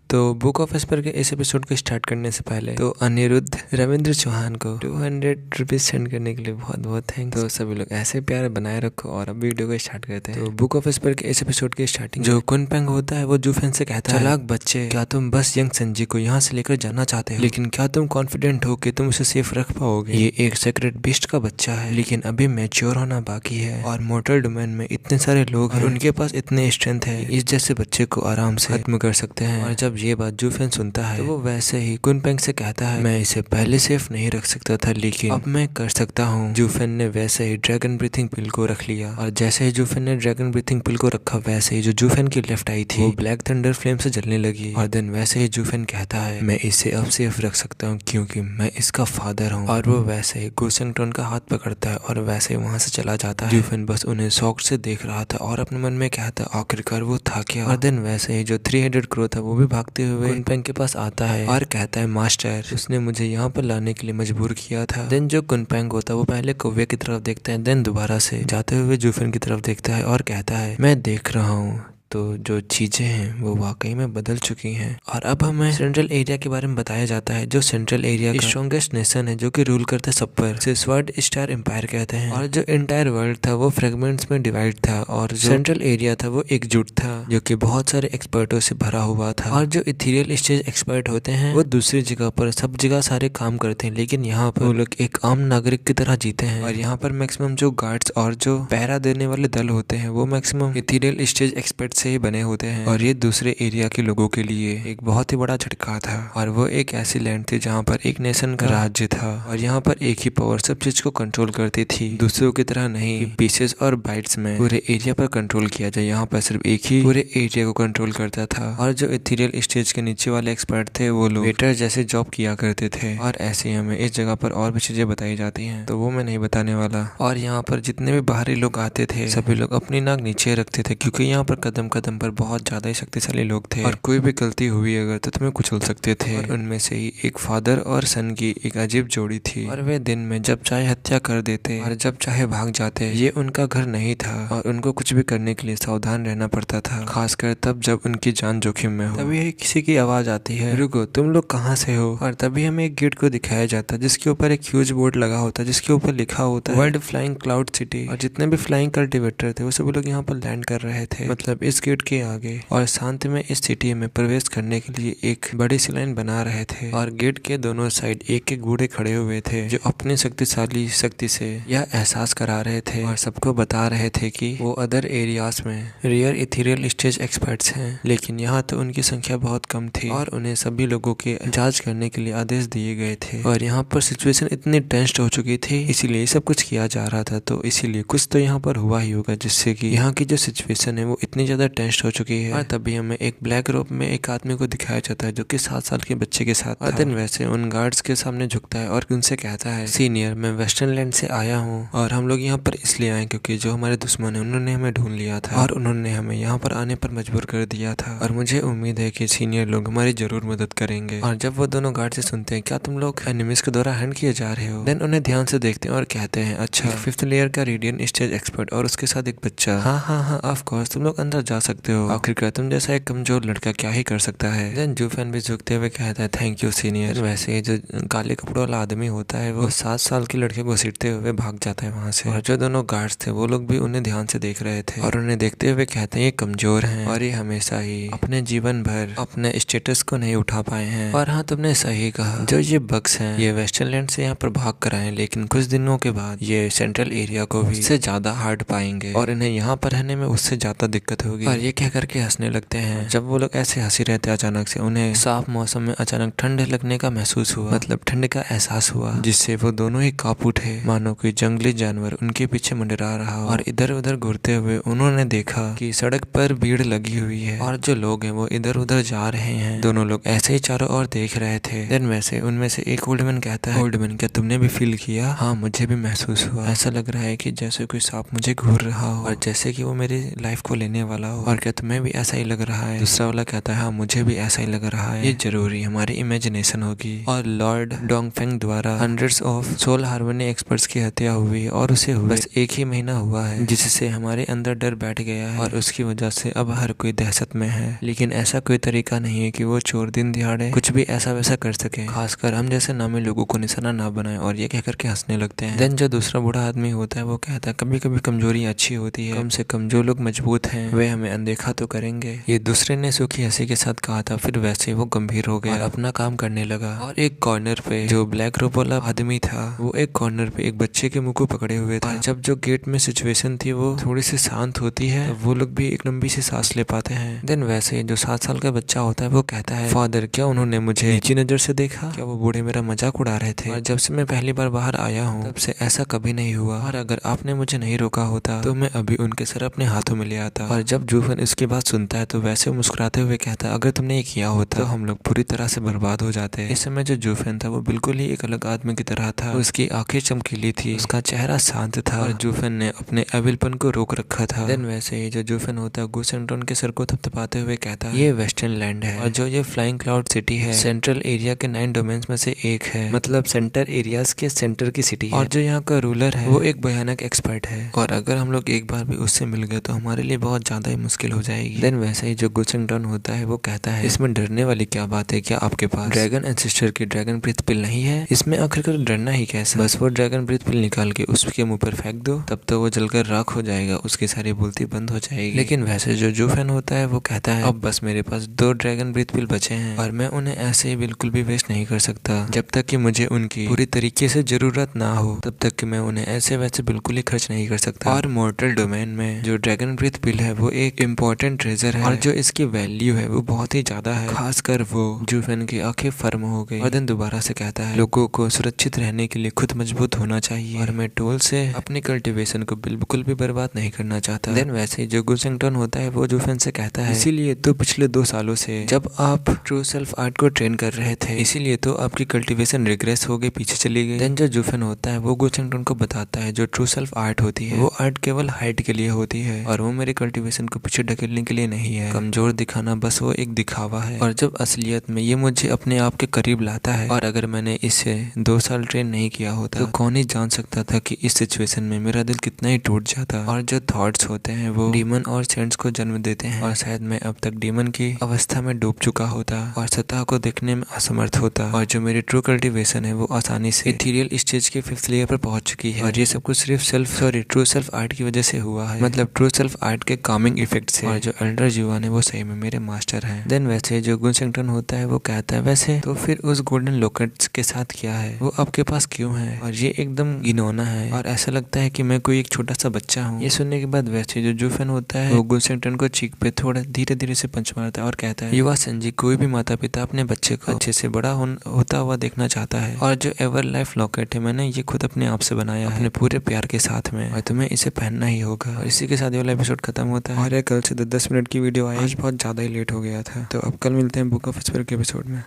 Speaker 1: तो बुक ऑफ एस्पर के इस एपिसोड को स्टार्ट करने से पहले तो अनिरुद्ध रविंद्र चौहान को 200 रुपीज सेंड करने के लिए बहुत बहुत थैंक्स। तो सभी लोग ऐसे प्यार बनाए रखो और अब वीडियो को स्टार्ट करते हैं। तो बुक ऑफ एस्पर के इस एपिसोड की स्टार्टिंग जो कुनपेंग होता है वो जूफेन से कहता है चालाक बच्चे, क्या तुम बस यंग संजी को यहाँ से लेकर जाना चाहते हो, लेकिन क्या तुम कॉन्फिडेंट हो कि तुम उसे सेफ रख पाओगे? ये एक सीक्रेट बीस्ट का बच्चा है, लेकिन अभी मैच्योर होना बाकी है, और मोर्टल डोमेन में इतने सारे लोग हैं, उनके पास इतने स्ट्रेंथ है, इस जैसे बच्चे को आराम से खत्म कर सकते हैं। और जब ये बात जूफेन सुनता है तो वो वैसे ही कुनपेंग से कहता है मैं इसे पहले सेफ नहीं रख सकता था, लेकिन अब मैं कर सकता हूँ। जूफेन ने वैसे ही ड्रैगन ब्रीथिंग पिल को रख लिया, और जैसे ही जूफेन ने ड्रैगन ब्रीथिंग पिल को रखा वैसे ही जो जूफेन की लेफ्ट आई थी वो ब्लैक थंडर फ्लेम से जलने लगी। और देन वैसे ही जूफेन कहता है मैं इसे अब सेफ रख सकता हूँ क्योंकि मैं इसका फादर हूँ। और वो वैसे ही गु सेंगटोन का हाथ पकड़ता है और वैसे ही वहां से चला जाता है। जूफेन बस उन्हें शौक से देख रहा था और अपने मन में कहता आखिरकार वो था क्या। और देन वैसे ही जो 3 हेडेड क्रो था वो भी भागते हुए कुनपेंग के पास आता है और कहता है मास्टर, उसने मुझे यहाँ पर लाने के लिए मजबूर किया था। देन जो कुनपेंग होता है वो पहले कौवे की तरफ देखता है, देन दोबारा से जाते हुए जूफेन की तरफ देखता है और कहता है मैं देख रहा हूँ तो जो चीजें हैं वो वाकई में बदल चुकी हैं। और अब हमें सेंट्रल एरिया के बारे में बताया जाता है, जो सेंट्रल एरिया का स्ट्रॉन्गेस्ट नेशन है जो कि रूल करता है सब पर, से स्वर्ड स्टार एम्पायर कहते हैं। और जो एंटायर वर्ल्ड था वो फ्रेगमेंट्स में डिवाइड था, और जो सेंट्रल एरिया था वो एकजुट था जो कि बहुत सारे एक्सपर्टों से भरा हुआ था। और जो इथेरियल स्टेज एक्सपर्ट होते हैं वो दूसरी जगह पर सब जगह सारे काम करते हैं, लेकिन यहाँ पर वो लोग एक आम नागरिक की तरह जीते हैं। और यहाँ पर मैक्सिमम जो गार्ड्स और जो पहरा देने वाले दल होते हैं वो मैक्सिमम इथेरियल स्टेज एक्सपर्ट से ही बने होते हैं और ये दूसरे एरिया के लोगों के लिए एक बहुत ही बड़ा झटका था। और वो एक ऐसी लैंड थी जहाँ पर एक नेशन का राज्य था और यहाँ पर एक ही पावर सब चीज को कंट्रोल करती थी, दूसरों की तरह नहीं पीसेस और बाइट्स में पूरे एरिया पर कंट्रोल किया जाए। यहाँ पर सिर्फ एक ही पूरे एरिया को कंट्रोल करता था। और जो इथेरियल स्टेज के नीचे वाले एक्सपर्ट थे वो लोग वेटर जैसे जॉब किया करते थे। और ऐसे ही हमें इस जगह पर और भी चीजें बताई जाती हैं, तो वो मैं नहीं बताने वाला। और यहाँ पर जितने भी बाहरी लोग आते थे सभी लोग अपनी नाक नीचे रखते थे, क्योंकि यहाँ पर कदम कदम पर बहुत ज्यादा ही शक्तिशाली लोग थे और कोई भी गलती हुई अगर तो तुम्हें कुचल सकते थे। और उनमें से ही एक फादर और सन की एक अजीब जोड़ी थी और वे दिन में जब चाहे हत्या कर देते और जब चाहे भाग जाते। ये उनका घर नहीं था और उनको कुछ भी करने के लिए सावधान रहना पड़ता था, खासकर तब जब उनकी जान जोखिम में हो। तभी किसी की आवाज आती है, रुको तुम लोग कहाँ से हो। और तभी हमें एक गेट को दिखाया जाता है जिसके ऊपर एक ह्यूज बोर्ड लगा होता है जिसके ऊपर लिखा होता है वर्ल्ड फ्लाइंग क्लाउड सिटी। और जितने भी फ्लाइंग कल्टिवेटर थे वो सभी लोग यहाँ पर लैंड कर रहे थे, मतलब इस गेट के आगे। और शांति में इस सिटी में प्रवेश करने के लिए एक बड़ी सी लाइन बना रहे थे और गेट के दोनों साइड एक एक घोड़े खड़े हुए थे जो अपनी शक्तिशाली शक्ति से यह एहसास करा रहे थे और सबको बता रहे थे कि वो अदर एरियाज में रियर इथेरियल स्टेज एक्सपर्ट्स हैं, लेकिन यहाँ तो उनकी संख्या बहुत कम थी और उन्हें सभी लोगों के जांच करने के लिए आदेश दिए गए थे। और यहाँ पर सिचुएशन इतनी टेंस्ड हो चुकी थी, इसीलिए सब कुछ किया जा रहा था, तो इसीलिए कुछ तो यहाँ पर हुआ ही होगा जिससे कि यहाँ की जो सिचुएशन है वो इतनी ज्यादा टेंस्ड हो चुकी है। और तभी हमें एक ब्लैक रोब में एक आदमी को दिखाया जाता है जो कि 7 साल के बच्चे के साथ। और दिन वैसे उन गार्ड्स के सामने झुकता है और उनसे कहता है, सीनियर मैं वेस्टर्न लैंड से आया हूँ और हम लोग यहाँ पर इसलिए आए क्योंकि जो हमारे दुश्मन है उन्होंने हमें ढूंढ लिया था और उन्होंने हमें यहाँ पर आने पर मजबूर कर दिया था और मुझे उम्मीद है कि सीनियर लोग हमारी जरूर मदद करेंगे। और जब वो दोनों गार्ड से सुनते हैं क्या तुम लोग एनिमीज के द्वारा हैंड किए जा रहे हो, देन उन्हें ध्यान से देखते हैं और कहते हैं अच्छा 5th लेयर का रेडियन स्टेज एक्सपर्ट और उसके साथ एक बच्चा। हाँ हाँ हाँ ऑफ कोर्स तुम लोग अंदर जा सकते हो, आखिरकार तुम जैसा एक कमजोर लड़का क्या ही कर सकता है। देन जूफेन भी झुकते हुए कहता है थैंक यू सीनियर। वैसे जो काले कपड़ों वाला आदमी होता है वो 7 साल के लड़के को घसीटते हुए भाग जाता है वहाँ से। और जो दोनों गार्ड्स थे वो लोग भी उन्हें ध्यान से देख रहे थे और उन्हें देखते हुए कहते हैं ये कमजोर हैं और ये हमेशा ही अपने जीवन भर अपने स्टेटस को नहीं उठा पाए हैं। और हाँ तुमने सही कहा, जो ये बग्स हैं ये वेस्टर्न लैंड से यहाँ पर भाग कर आए, लेकिन कुछ दिनों के बाद ये सेंट्रल एरिया को भी उससे ज्यादा हार्ड पाएंगे और इन्हें यहाँ पर रहने में उससे ज्यादा दिक्कत होगी। और ये कह करके हंसने लगते हैं। जब वो लोग ऐसे हंसी रहते अचानक से उन्हें साफ मौसम में अचानक ठंड लगने का महसूस हुआ, मतलब ठंड का एहसास हुआ, जिससे वो दोनों ही कांप उठे मानो कोई जंगली जानवर उनके पीछे मंडरा रहा हो। और इधर उधर घूरते हुए उन्होंने देखा कि सड़क पर भीड़ लगी हुई है और जो लोग हैं वो इधर उधर जा रहे हैं। दोनों लोग ऐसे ही चारों ओर देख रहे थे। देन वैसे उनमें से एक ओल्डमैन कहता है, ओल्डमैन क्या तुमने भी फील किया? हाँ मुझे भी महसूस हुआ, ऐसा लग रहा है कि जैसे कोई सांप मुझे घूर रहा हो और जैसे कि वो मेरी लाइफ को लेने वाला हो। और क्या तुम्हें भी ऐसा ही लग रहा है? दूसरा वाला कहता है हाँ मुझे भी ऐसा ही लग रहा है, ये जरूरी हमारी इमेजिनेशन होगी। और लॉर्ड डोंगफेंग द्वारा hundreds of soul harmony experts की हत्या हुई और उसे हुए बस 1 ही महीना हुआ है, जिससे हमारे अंदर डर बैठ गया है और उसकी वजह से अब हर कोई दहशत में है। लेकिन ऐसा कोई तरीका नहीं है कि वो चोर दिन दिहाड़े कुछ भी ऐसा वैसा कर सके, खासकर हम जैसे नामी लोगों को निशाना ना बनाए। और ये कहकर के हंसने लगते हैं। देन जो दूसरा बूढ़ा आदमी होता है वो कहता है कभी कभी कमजोरी अच्छी होती है, कम से कम जो लोग मजबूत हैं वे हमें अनदेखा तो करेंगे। ये दूसरे ने सूखी हंसी के साथ कहा था, फिर वैसे वो गंभीर हो गया और अपना काम करने लगा। और एक कॉर्नर पे जो ब्लैक रोब वाला आदमी था वो एक कॉर्नर पे एक बच्चे के मुंह को पकड़े हुए था। जब जो गेट में सिचुएशन थी वो थोड़ी सी शांत होती है तो वो लोग भी एक लंबी सी सांस ले पाते हैं। देन वैसे जो 7 साल का बच्चा होता है वो कहता है, फादर क्या उन्होंने मुझे नीची नजर से देखा? क्या वो बूढ़े मेरा मजाक उड़ा रहे थे? और जब से मैं पहली बार बाहर आया हूँ तब से ऐसा कभी नहीं हुआ, और अगर आपने मुझे नहीं रोका होता तो मैं अभी उनके सर अपने हाथों में ले आता। और जब जूफन इसकी बात सुनता है तो वैसे मुस्कुराते हुए कहता है, अगर तुमने ये किया होता तो हम लोग पूरी तरह से बर्बाद हो जाते। इस समय जो जूफन था वो बिल्कुल ही एक अलग आदमी की तरह था। उसकी आंखें चमकीली थी, उसका चेहरा शांत था और जूफन ने अपने एविलपन को रोक रखा था। देन वैसे ही जो जूफन होता है गूस एंटोन के सर को थपथपाते हुए कहता है, ये वेस्टर्न लैंड है और जो ये फ्लाइंग क्लाउड सिटी है सेंट्रल एरिया के 9 डोमेन्स में से एक है, मतलब सेंटर एरियाज के सेंटर की सिटी है। और जो यहाँ का रूलर है वो एक भयानक एक्सपर्ट है और अगर हम लोग एक बार भी उससे मिल गए तो हमारे लिए बहुत ज्यादा ही मुश्किल हो जाएगी। देन वैसे ही जो गुसेंगटन होता है वो कहता है, इसमें डरने वाली क्या बात है? क्या आपके पास ड्रैगन एंसेस्टर की ड्रैगन ब्रीथ पिल नहीं है? इसमें आखिरकार डरना ही कैसा? बस वो ड्रैगन ब्रीथ पिल निकाल के उसके मुंह पर फेंक दो, तब तो वो जलकर राख हो जाएगा, उसकी सारी बोलती बंद हो जाएगी। लेकिन वैसे जो जूफेन होता है वो कहता है, अब बस मेरे पास 2 ड्रैगन ब्रीथ पिल बचे हैं और मैं उन्हें ऐसे ही बिल्कुल भी वेस्ट नहीं कर सकता। जब तक कि मुझे उनकी पूरी तरीके से जरूरत ना हो तब तक कि मैं उन्हें ऐसे वैसे बिल्कुल ही खर्च नहीं कर सकता। और मॉर्टल डोमेन में जो ड्रैगन ब्रीथ पिल है वो एक इम्पोर्टेंट ट्रेजर है और जो इसकी वैल्यू है वो बहुत ही ज्यादा है। खासकर वो जूफेन की आंखें फर्म हो गई और देन दोबारा से कहता है लोगों को सुरक्षित रहने के लिए खुद मजबूत होना चाहिए और मैं टोल से अपनी कल्टीवेशन को बिल्कुल भी बर्बाद नहीं करना चाहता। देन वैसे ही जो गुसेंगटन होता है वो जूफेन से कहता है इसीलिए तो पिछले 2 सालों से जब आप ट्रू सेल्फ आर्ट को ट्रेन कर रहे थे इसीलिए तो आपकी कल्टीवेशन रिग्रेस हो गई, पीछे चली गई। देन जो जूफेन होता है वो गुसेंगटन को बताता है जो ट्रू सेल्फ आर्ट होती है वो आर्ट केवल हाइट के लिए होती है और वो मेरी कल्टीवेशन को पीछे ढकेलने के लिए नहीं है। कमजोर दिखाना बस वो एक दिखावा है और जब असलियत में ये मुझे अपने आप के करीब लाता है और अगर मैंने इसे 2 साल ट्रेन नहीं किया होता तो कौन ही जान सकता था कि इस सिचुएशन में मेरा दिल कितना ही टूट जाता। और जो थॉट्स होते हैं वो डीमन और सेंट्स को जन्म देते हैं और शायद मैं अब तक डीमन की अवस्था में डूब चुका होता और सतह को देखने में असमर्थ होता और जो मेरी ट्रू कल्टीवेशन है वो आसानी से इथीरियल स्टेज के 5th लेयर पर पहुंच चुकी है और ये सब कुछ सिर्फ ट्रू सेल्फ आर्ट की वजह से हुआ है, मतलब ट्रू सेल्फ आर्ट के कामिंग इफेक्ट से। और जो एल्डर जुआन है वो सही में मेरे मास्टर हैं। देन वैसे जो गुसेंगटन होता है वो कहता है वैसे तो फिर उस गोल्डन लोकेट्स के साथ क्या है, वो आपके पास क्यों है? और ये एकदम घिनौना है और ऐसा लगता है कि मैं कोई एक छोटा सा बच्चा हूँ। ये सुनने के बाद वैसे जो जूफेन होता है वो गुसेंगटन को चीक पे थोड़ा धीरे धीरे से पंच मारता है और कहता है युवा संजी, कोई भी माता पिता अपने बच्चे को अच्छे से बड़ा होता हुआ देखना चाहता है और जो एवर लाइफ लॉकेट है मैंने ये खुद अपने आप से बनाया अपने पूरे प्यार के साथ में और तुम्हें इसे पहनना ही होगा। और इसी के साथ ये वाला एपिसोड खत्म होता है और कल से 10 मिनट की वीडियो आई, आज बहुत ज्यादा ही लेट हो गया था तो अब कल मिलते हैं बुक ऑफ स्पिरिट के एपिसोड में।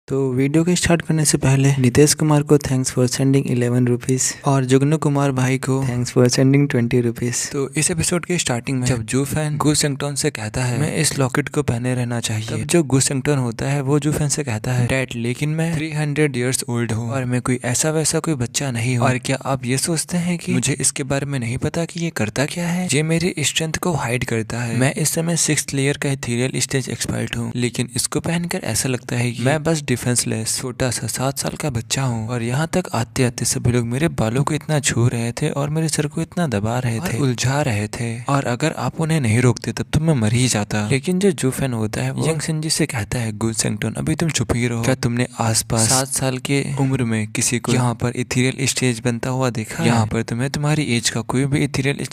Speaker 1: तो वीडियो के स्टार्ट करने से पहले नितेश कुमार को थैंक्स फॉर सेंडिंग 11 रुपीज और जुगनू कुमार भाई को थैंक्स फॉर सेंडिंग 20 रुपीज। तो इस एपिसोड के स्टार्टिंग में जब जूफेन गुसेंगटन से कहता है मैं इस लॉकेट को पहने रहना चाहिए, तब जो गुसेंगटन होता है वो जूफेन से कहता है डैड लेकिन मैं 300 इयर्स ओल्ड हूँ और मैं कोई ऐसा वैसा कोई बच्चा नहीं हूँ। और क्या आप ये सोचते हैं कि मुझे इसके बारे में नहीं पता कि ये करता क्या है? ये मेरी स्ट्रेंथ को हाइड करता है। मैं इस समय 6th लेयर का इथीरियल स्टेज एक्सपर्ट हूँ, लेकिन इसको पहनकर ऐसा लगता है कि मैं बस डिफेंसलेस छोटा सा 7 साल का बच्चा हूँ। और यहाँ तक आते आते सभी लोग मेरे बालों को इतना छू रहे थे और मेरे सर को इतना दबा रहे थे, उलझा रहे थे और अगर आप उन्हें नहीं रोकते तब तो मैं मर ही जाता। लेकिन जो जूफेन होता है वो यंग संजी से कहता है गुसेंगटन अभी तुम चुप ही रहो, क्या तुमने आसपास 7 साल के उम्र में किसी को यहाँ पर इथीरियल स्टेज बनता हुआ देखा? यहाँ पर तुम्हें तुम्हारी एज का कोई भी इथीरियल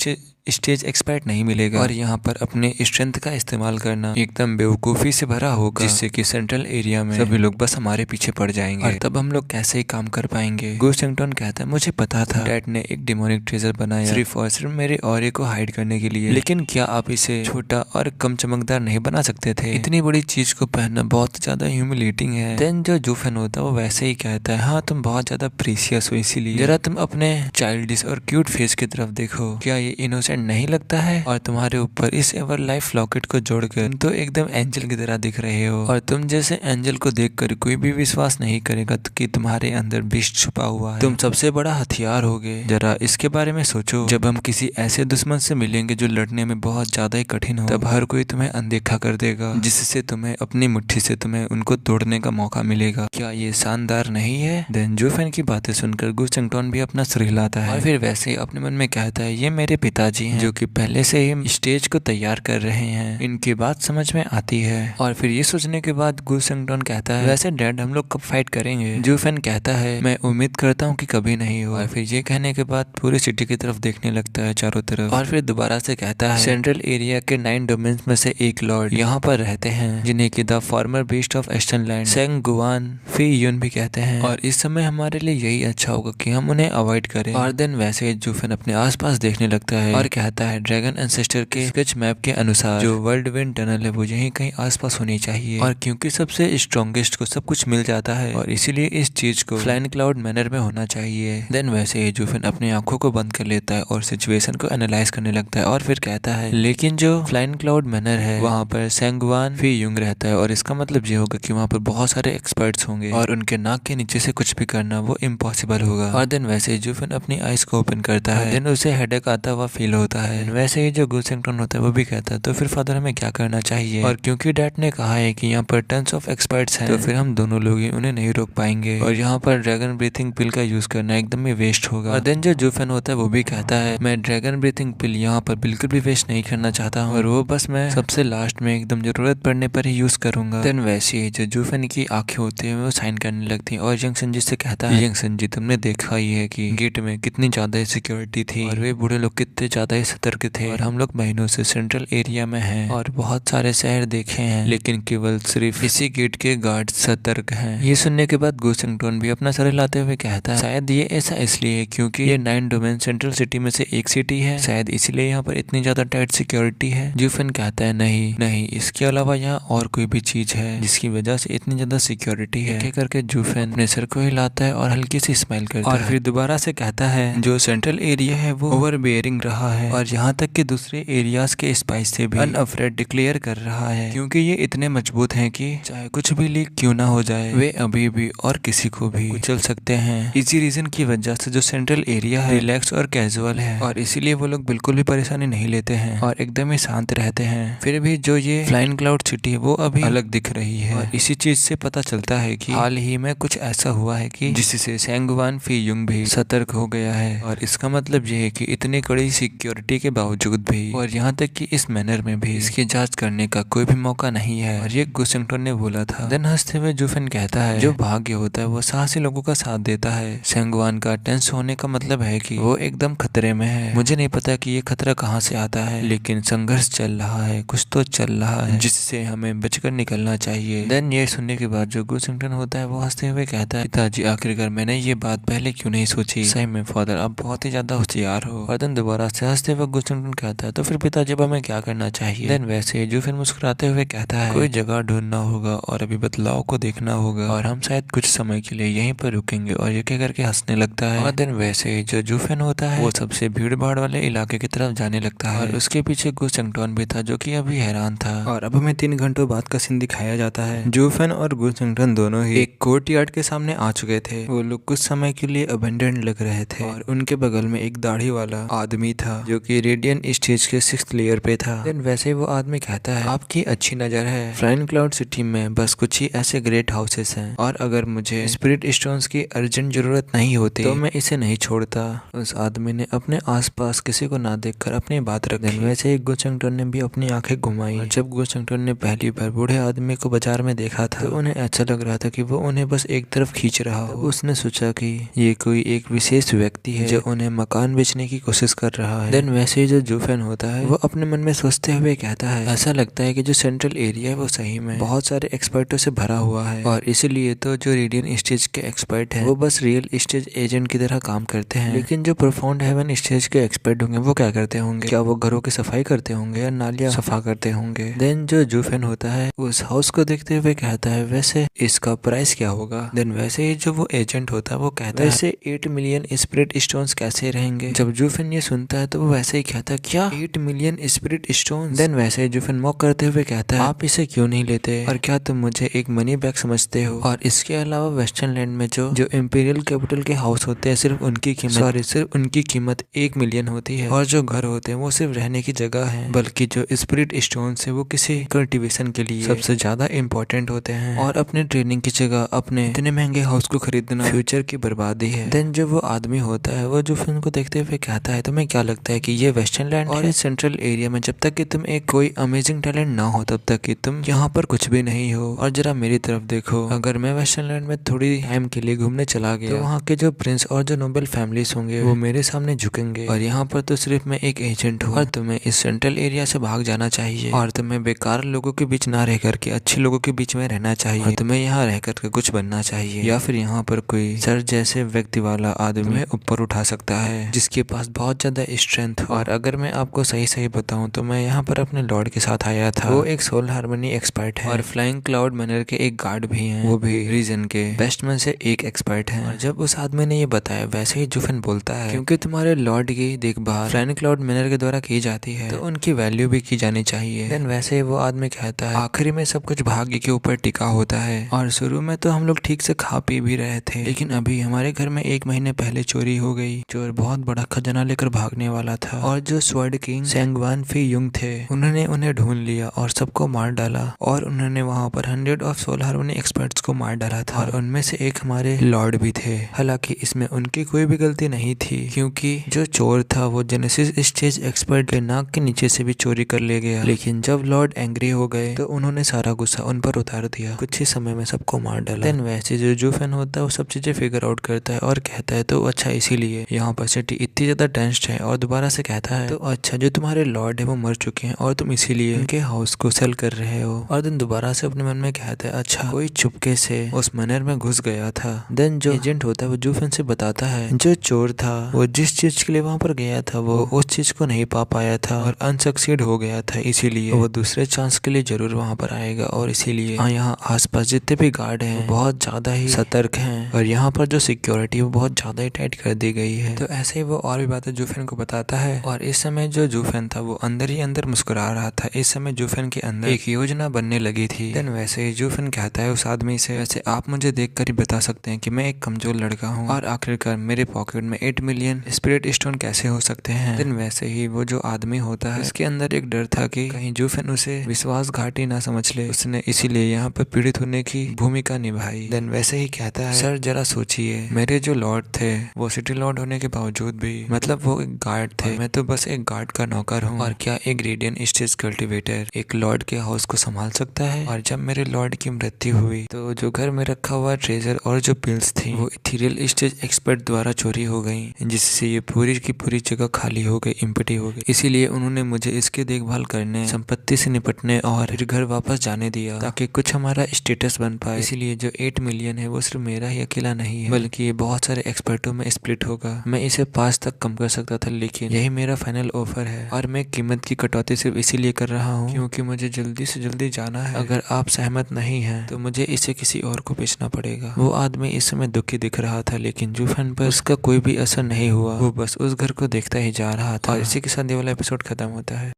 Speaker 1: स्टेज एक्सपर्ट नहीं मिलेगा और यहाँ पर अपने स्ट्रेंथ का इस्तेमाल करना एकदम बेवकूफी से भरा होगा, जिससे कि सेंट्रल एरिया में सभी लोग बस हमारे पीछे पड़ जाएंगे और तब हम लोग कैसे ही काम कर पाएंगे। गुसेंगटन कहता है मुझे पता था डैड ने एक डिमोनिक ट्रेजर बनाया सिर्फ और सिर्फ मेरे ऑरे को हाइड करने के लिए, लेकिन क्या आप इसे छोटा और कम चमकदार नहीं बना सकते थे? इतनी बड़ी चीज को पहनना बहुत ज्यादा ह्यूमिलेटिंग है। देन जो जूफेन होता है वो वैसे ही कहता है हाँ तुम बहुत ज्यादा प्रीसियस हो, इसीलिए जरा तुम अपने चाइल्डिश और क्यूट फेस की तरफ देखो, क्या ये इनोसेंट नहीं लगता है? और तुम्हारे ऊपर इस एवर लाइफ लॉकेट को जोड़कर तुम तो एकदम एंजल की तरह दिख रहे हो और तुम जैसे एंजल को देखकर कोई भी विश्वास नहीं करेगा कि तुम्हारे अंदर विष छुपा हुआ है। तुम सबसे बड़ा हथियार होगे। जरा इसके बारे में सोचो, जब हम किसी ऐसे दुश्मन से मिलेंगे जो लड़ने में बहुत ज्यादा ही कठिन हो, तब हर कोई तुम्हें अनदेखा कर देगा, जिससे तुम्हें अपनी मुट्ठी से तुम्हें उनको तोड़ने का मौका मिलेगा। क्या ये शानदार नहीं है? देन जूफेन की बातें सुनकर गुसेंगटन भी अपना सिर हिलाता है और फिर वैसे ही अपने मन में कहता है ये मेरे पिताजी हैं जो कि पहले से ही स्टेज को तैयार कर रहे हैं, इनकी बात समझ में आती है। और फिर ये सोचने के बाद गुसेंगटन कहता है वैसे डैड हम लोग कब फाइट करेंगे? जूफेन कहता है मैं उम्मीद करता हूँ कि कभी नहीं हो। और फिर ये कहने के बाद पूरी सिटी की तरफ देखने लगता है चारों तरफ और फिर दोबारा से कहता है सेंट्रल एरिया के 9 डोमेन्स में से एक लॉर्ड यहाँ पर रहते हैं जिन्हें कि the former beast of eastern land Seng Guan Fei Yun भी कहते हैं और इस समय हमारे लिए यही अच्छा होगा कि हम उन्हें अवॉइड करें। और देन वैसे जूफेन अपने आसपास देखने लगता है और कहता है ड्रैगन एंसेस्टर के स्केच मैप के अनुसार जो वर्ल्ड विंड टनल है वो यहीं कहीं आसपास होनी चाहिए और क्योंकि सबसे स्ट्रॉन्गेस्ट को सब कुछ मिल जाता है और इसीलिए इस चीज को फ्लाइंग क्लाउड मैनर में होना चाहिए। देन वैसे ही जूफेन अपनी आंखों को बंद कर लेता है और सिचुएशन को एनालाइज करने लगता है और फिर कहता है लेकिन जो फ्लाइंग क्लाउड मैनर है वहाँ पर सेंगवान फी यूंग रहता है और इसका मतलब ये होगा कि वहाँ पर बहुत सारे एक्सपर्ट्स होंगे और उनके नाक के नीचे से कुछ भी करना वो इम्पॉसिबल होगा। और देन वैसे ही जूफेन अपनी आइज को ओपन करता है, देन उसे हेडेक आता हुआ फील होता है। वैसे ही जो गुसेंगटन होता है वो भी कहता है तो फिर फादर हमें क्या करना चाहिए? और क्योंकि डैड ने कहा है कि यहाँ पर टन्स ऑफ एक्सपर्ट्स हैं तो फिर हम दोनों लोग ही उन्हें नहीं रोक पाएंगे और यहाँ पर ड्रैगन ब्रीथिंग पिल का यूज करना एकदम ही वेस्ट होगा। और देन जो जूफेन होता है वो भी कहता है मैं ड्रैगन ब्रीथिंग पिल यहाँ पर बिल्कुल भी वेस्ट नहीं करना चाहता हूँ और वो बस मैं सबसे लास्ट में एकदम जरूरत पड़ने पर ही यूज करूंगा। देन वैसे ही जो जूफेन की आंखें होती है वो साइन करने लगती है और यंग संजी से कहता है यंग संजी तुमने देखा ही है कि गेट में कितनी ज्यादा सिक्योरिटी थी और वे बूढ़े लोग कितने ज्यादा ज्यादा ही सतर्क थे और हम लोग महीनों से सेंट्रल एरिया में हैं और बहुत सारे शहर देखे हैं, लेकिन केवल सिर्फ इसी गेट के गार्ड सतर्क हैं। ये सुनने के बाद गो शिंगटन भी अपना सर हिलाते हुए कहता है शायद ये ऐसा इसलिए क्योंकि ये 9 डोमेन सेंट्रल सिटी में से एक सिटी है, शायद इसलिए यहाँ पर इतनी ज्यादा टाइट सिक्योरिटी है। जूफेन कहता है नहीं नहीं, इसके अलावा यहाँ और कोई भी चीज है जिसकी वजह से इतनी ज्यादा सिक्योरिटी है। एक करके जूफेन अपने सर को हिलाता है और हल्की सी स्माइल करता है और फिर दोबारा से कहता है जो सेंट्रल एरिया है वो ओवर बेयरिंग रहा है और यहाँ तक कि दूसरे एरियाज के स्पाइस से भी अनअफ्रेड डिक्लेयर कर रहा है, क्योंकि ये इतने मजबूत हैं कि चाहे कुछ भी लीक क्यों ना हो जाए वे अभी भी और किसी को भी कुचल सकते हैं। इसी रीजन की वजह से जो सेंट्रल एरिया है रिलैक्स और कैजुअल है और इसीलिए वो लोग बिल्कुल भी परेशानी नहीं लेते हैं और एकदम ही शांत रहते हैं। फिर भी जो ये फ्लाइंग क्लाउड सिटी है वो अभी अलग दिख रही है और इसी चीज से पता चलता है कि हाल ही में कुछ ऐसा हुआ है कि जिससे सेंगवान फी युंग भी सतर्क हो गया है और इसका मतलब ये है कि इतनी कड़ी सिक्योरिटी के बावजूद भी और यहाँ तक कि इस मैनर में भी इसकी जांच करने का कोई भी मौका नहीं है और ये गो शिंगटन ने बोला था। देन हंसते हुए जूफेन कहता है जो भाग्य होता है वो साहसी लोगों का साथ देता है। सेंगवान का टेंस होने का मतलब है कि वो एकदम खतरे में है। मुझे नहीं पता कि ये खतरा कहाँ से आता है, लेकिन संघर्ष चल रहा है, कुछ तो चल रहा है जिससे हमें बचकर निकलना चाहिए। देन ये सुनने के बाद जो गो शिंगटन होता है वो हंसते हुए कहता है पिताजी आखिरकार मैंने ये बात पहले क्यों नहीं सोची, सही में फादर आप बहुत ही ज्यादा होशियार हो। और देन दोबारा से हंसते हुए गो शिंगटन कहता है तो फिर पिताजी अब हमें क्या करना चाहिए। देन वैसे जूफेन मुस्कुराते हुए कहता है कोई जगह ढूंढना होगा और अभी बदलाव को देखना होगा और हम शायद कुछ समय के लिए यहीं पर रुकेंगे और ये कह करके हंसने लगता है। और देन वैसे जो जूफेन होता है वो सबसे भीड़ भाड़ वाले इलाके की तरफ जाने लगता है और उसके पीछे गो शिंगटन भी था जो कि अभी हैरान था। और अब हमें 3 घंटों बाद का सीन दिखाया जाता है। जूफेन और गो शिंगटन दोनों ही एक कोर्ट यार्ड के सामने आ चुके थे। वो लोग कुछ समय के लिए अबेंडेंड लग रहे थे और उनके बगल में एक दाढ़ी वाला आदमी था जो कि रेडियन स्टेज के 6th लेयर पे था। देन वैसे वो आदमी कहता है आपकी अच्छी नजर है, फ्लाइंग क्लाउड सिटी में बस कुछ ही ऐसे ग्रेट हाउसेस हैं और अगर मुझे स्पिरिट स्टोन्स की अर्जेंट जरूरत नहीं होती तो मैं इसे नहीं छोड़ता। उस आदमी ने अपने आसपास किसी को ना देखकर अपनी बात रख दी। वैसे ही गो शिंगटन ने भी अपनी आंखें घुमाई और जब गो शिंगटन ने पहली बार बूढ़े आदमी को बाजार में देखा था तो उन्हें ऐसा लग रहा था कि वो उन्हें बस एक तरफ खींच रहा हो। उसने सोचा कि ये कोई एक विशेष व्यक्ति है जो उन्हें मकान बेचने की कोशिश कर रहा है। देन वैसे ही जो जूफेन होता है वो अपने मन में सोचते हुए कहता है ऐसा लगता है कि जो सेंट्रल एरिया है वो सही में बहुत सारे एक्सपर्टों से भरा हुआ है और इसीलिए तो जो रेडियन स्टेज के एक्सपर्ट हैं वो बस रियल स्टेज एजेंट की तरह काम करते हैं, लेकिन जो प्रोफाउंड हेवन स्टेज के एक्सपर्ट होंगे वो क्या करते होंगे, क्या वो घरों की सफाई करते होंगे या नालियां सफा करते होंगे। देन जो जूफेन होता है उस हाउस को देखते हुए कहता है वैसे इसका प्राइस क्या होगा। देन वैसे ही जो वो एजेंट होता है वो कहता है वैसे 8 मिलियन स्पिरिट स्टोन्स कैसे रहेंगे। जब जूफेन ये सुनता है तो वो वैसे ही कहता है क्या 8 मिलियन स्पिरिट स्टोन्स। देन वैसे ही जूफेन मॉक करते हुए कहता है आप इसे क्यों नहीं लेते और क्या तुम मुझे एक मनी बैग समझते हो। और इसके अलावा वेस्टर्न लैंड में जो इंपीरियल कैपिटल के हाउस होते हैं सिर्फ उनकी कीमत 1 मिलियन होती है और जो घर होते हैं वो सिर्फ रहने की जगह है, बल्कि जो स्पिरिट स्टोन्स है वो किसी कल्टीवेशन के लिए सबसे ज्यादा इम्पोर्टेंट होते हैं और अपने ट्रेनिंग की जगह अपने इतने महंगे हाउस को खरीदना फ्यूचर की बर्बादी है। देन जो वो आदमी होता है वो जूफेन को देखते हुए कहता है तुम्हें क्या लगता है कि ये वेस्टर्न लैंड और सेंट्रल एरिया में जब तक कि तुम एक कोई अमेजिंग टैलेंट ना हो तब तक कि तुम यहाँ पर कुछ भी नहीं हो। और जरा मेरी तरफ देखो, अगर मैं वेस्टर्न लैंड में थोड़ी टाइम के लिए घूमने चला गया तो वहाँ के जो प्रिंस और जो नोबल फैमिलीज होंगे वो मेरे सामने झुकेंगे और यहाँ पर तो सिर्फ मैं एक एजेंट हूँ और तुम्हें इस सेंट्रल एरिया से भाग जाना चाहिए और तुम्हें बेकार लोगों के बीच ना रह करके अच्छे लोगों के बीच में रहना चाहिए और तुम्हें यहाँ रह करके कुछ बनना चाहिए, या फिर यहाँ पर कोई सर जैसे व्यक्ति वाला आदमी ऊपर उठा सकता है जिसके पास बहुत ज्यादा स्ट्रेंथ। और अगर मैं आपको सही सही बताऊं तो मैं यहाँ पर अपने लॉर्ड के साथ आया था, वो एक सोल हार्मनी एक्सपर्ट है और फ्लाइंग क्लाउड मैनर के एक गार्ड भी हैं, वो भी रीजन के बेस्ट में से एक एक्सपर्ट हैं। और जब उस आदमी ने ये बताया वैसे ही जूफेन बोलता है क्योंकि तुम्हारे लॉर्ड की देखभाल फ्लाइंग क्लाउड मैनर के द्वारा की जाती है तो उनकी वैल्यू भी की जानी चाहिए। देन वैसे ही वो आदमी कहता है आखिरी में सब कुछ भाग्य के ऊपर टिका होता है और शुरू में तो हम लोग ठीक से खा पी भी रहे थे, लेकिन अभी हमारे घर में 1 महीने पहले चोरी हो गई। चोर बहुत बड़ा खजाना लेकर भागने वाला था और जो स्वर्ड किंग सेंगवान फी युंग थे उन्होंने उन्हें ढूंढ लिया और सबको मार डाला और उन्होंने वहाँ पर 100 ऑफ सोल हार्मनी एक्सपर्ट्स को मार डाला था और उनमें से एक हमारे लॉर्ड भी थे। हालांकि इसमें उनकी कोई भी गलती नहीं थी क्योंकि जो चोर था वो जेनेसिस स्टेज एक्सपर्ट के नाक के नीचे से भी चोरी कर ले गया, लेकिन जब लॉर्ड एंग्री हो गए तो उन्होंने सारा गुस्सा उन पर उतार दिया, कुछ ही समय में सबको मार डाला। देन वैसे जो जूफेन होता है वो सब चीजें फिगर आउट करता है और कहता है तो अच्छा इसीलिए यहाँ पर सिटी इतनी ज्यादा टेंस्ड है और दोबारा दोबारा से कहता है तो अच्छा, जो तुम्हारे लॉर्ड है वो मर चुके हैं और तुम इसीलिए उनके हाउस को सेल कर रहे हो। और देन दोबारा से अपने मन में कहता है अच्छा, कोई चुपके से उस मनर में घुस गया था। देन जो एजेंट होता है वो जूफेन से बताता है जो चोर था वो जिस चीज के लिए वहां पर गया था वो उस चीज को नहीं पा पाया था और अनसक्सीड हो गया था, इसीलिए वो दूसरे चांस के लिए जरूर वहां पर आएगा। और इसीलिए यहाँ आसपास जितने भी गार्ड हैं बहुत ज्यादा ही सतर्क हैं और यहाँ पर जो सिक्योरिटी वो बहुत ज्यादा ही टाइट कर दी गई है। तो ऐसे ही वो और भी बातें जूफेन को बताता है। और इस समय जो जूफेन था वो अंदर ही अंदर मुस्कुरा रहा था। इस समय जूफेन के अंदर एक योजना बनने लगी थी। देन वैसे ही जूफेन कहता है उस आदमी से, वैसे आप मुझे देखकर ही बता सकते हैं कि मैं एक कमजोर लड़का हूँ और आखिरकार मेरे पॉकेट में 8 मिलियन स्पिरिट स्टोन कैसे हो सकते हैं। देन वैसे ही वो जो आदमी होता है उसके अंदर एक डर था कि कहीं जूफेन उसे विश्वासघाती ना समझ ले, उसने इसीलिए यहाँ पर पीड़ित होने की भूमिका निभाई। देन वैसे ही कहता है सर जरा सोचिए, मेरे जो लॉर्ड थे वो सिटी लॉर्ड होने के बावजूद भी मतलब वो एक गार्ड थे, मैं तो बस एक गार्ड का नौकर हूँ। और क्या एक रेडियन स्टेज कल्टिवेटर एक लॉर्ड के हाउस को संभाल सकता है। और जब मेरे लॉर्ड की मृत्यु हुई तो जो घर में रखा हुआ ट्रेजर और जो पिल्स थी वो इथेरियल स्टेज एक्सपर्ट द्वारा चोरी हो गई, जिससे ये पूरी की पूरी जगह खाली हो गई, इम्पटी हो गई। इसीलिए उन्होंने मुझे इसकी देखभाल करने, संपत्ति से निपटने और फिर घर वापस जाने दिया ताकि कुछ हमारा स्टेटस बन पाए। इसीलिए जो 8 मिलियन है वो सिर्फ मेरा ही अकेला नहीं है बल्कि ये बहुत सारे एक्सपर्टों में स्प्लिट होगा। मैं इसे 5 तक कम कर सकता था लेकिन यही मेरा फाइनल ऑफर है और मैं कीमत की कटौती सिर्फ इसीलिए कर रहा हूँ क्योंकि मुझे जल्दी से जल्दी जाना है। अगर आप सहमत नहीं हैं तो मुझे इसे किसी और को बेचना पड़ेगा। वो आदमी इस समय दुखी दिख रहा था लेकिन जूफेन पर उसका कोई भी असर नहीं हुआ, वो बस उस घर को देखता ही जा रहा था। और इसी के साथ ये वाला एपिसोड खत्म होता है।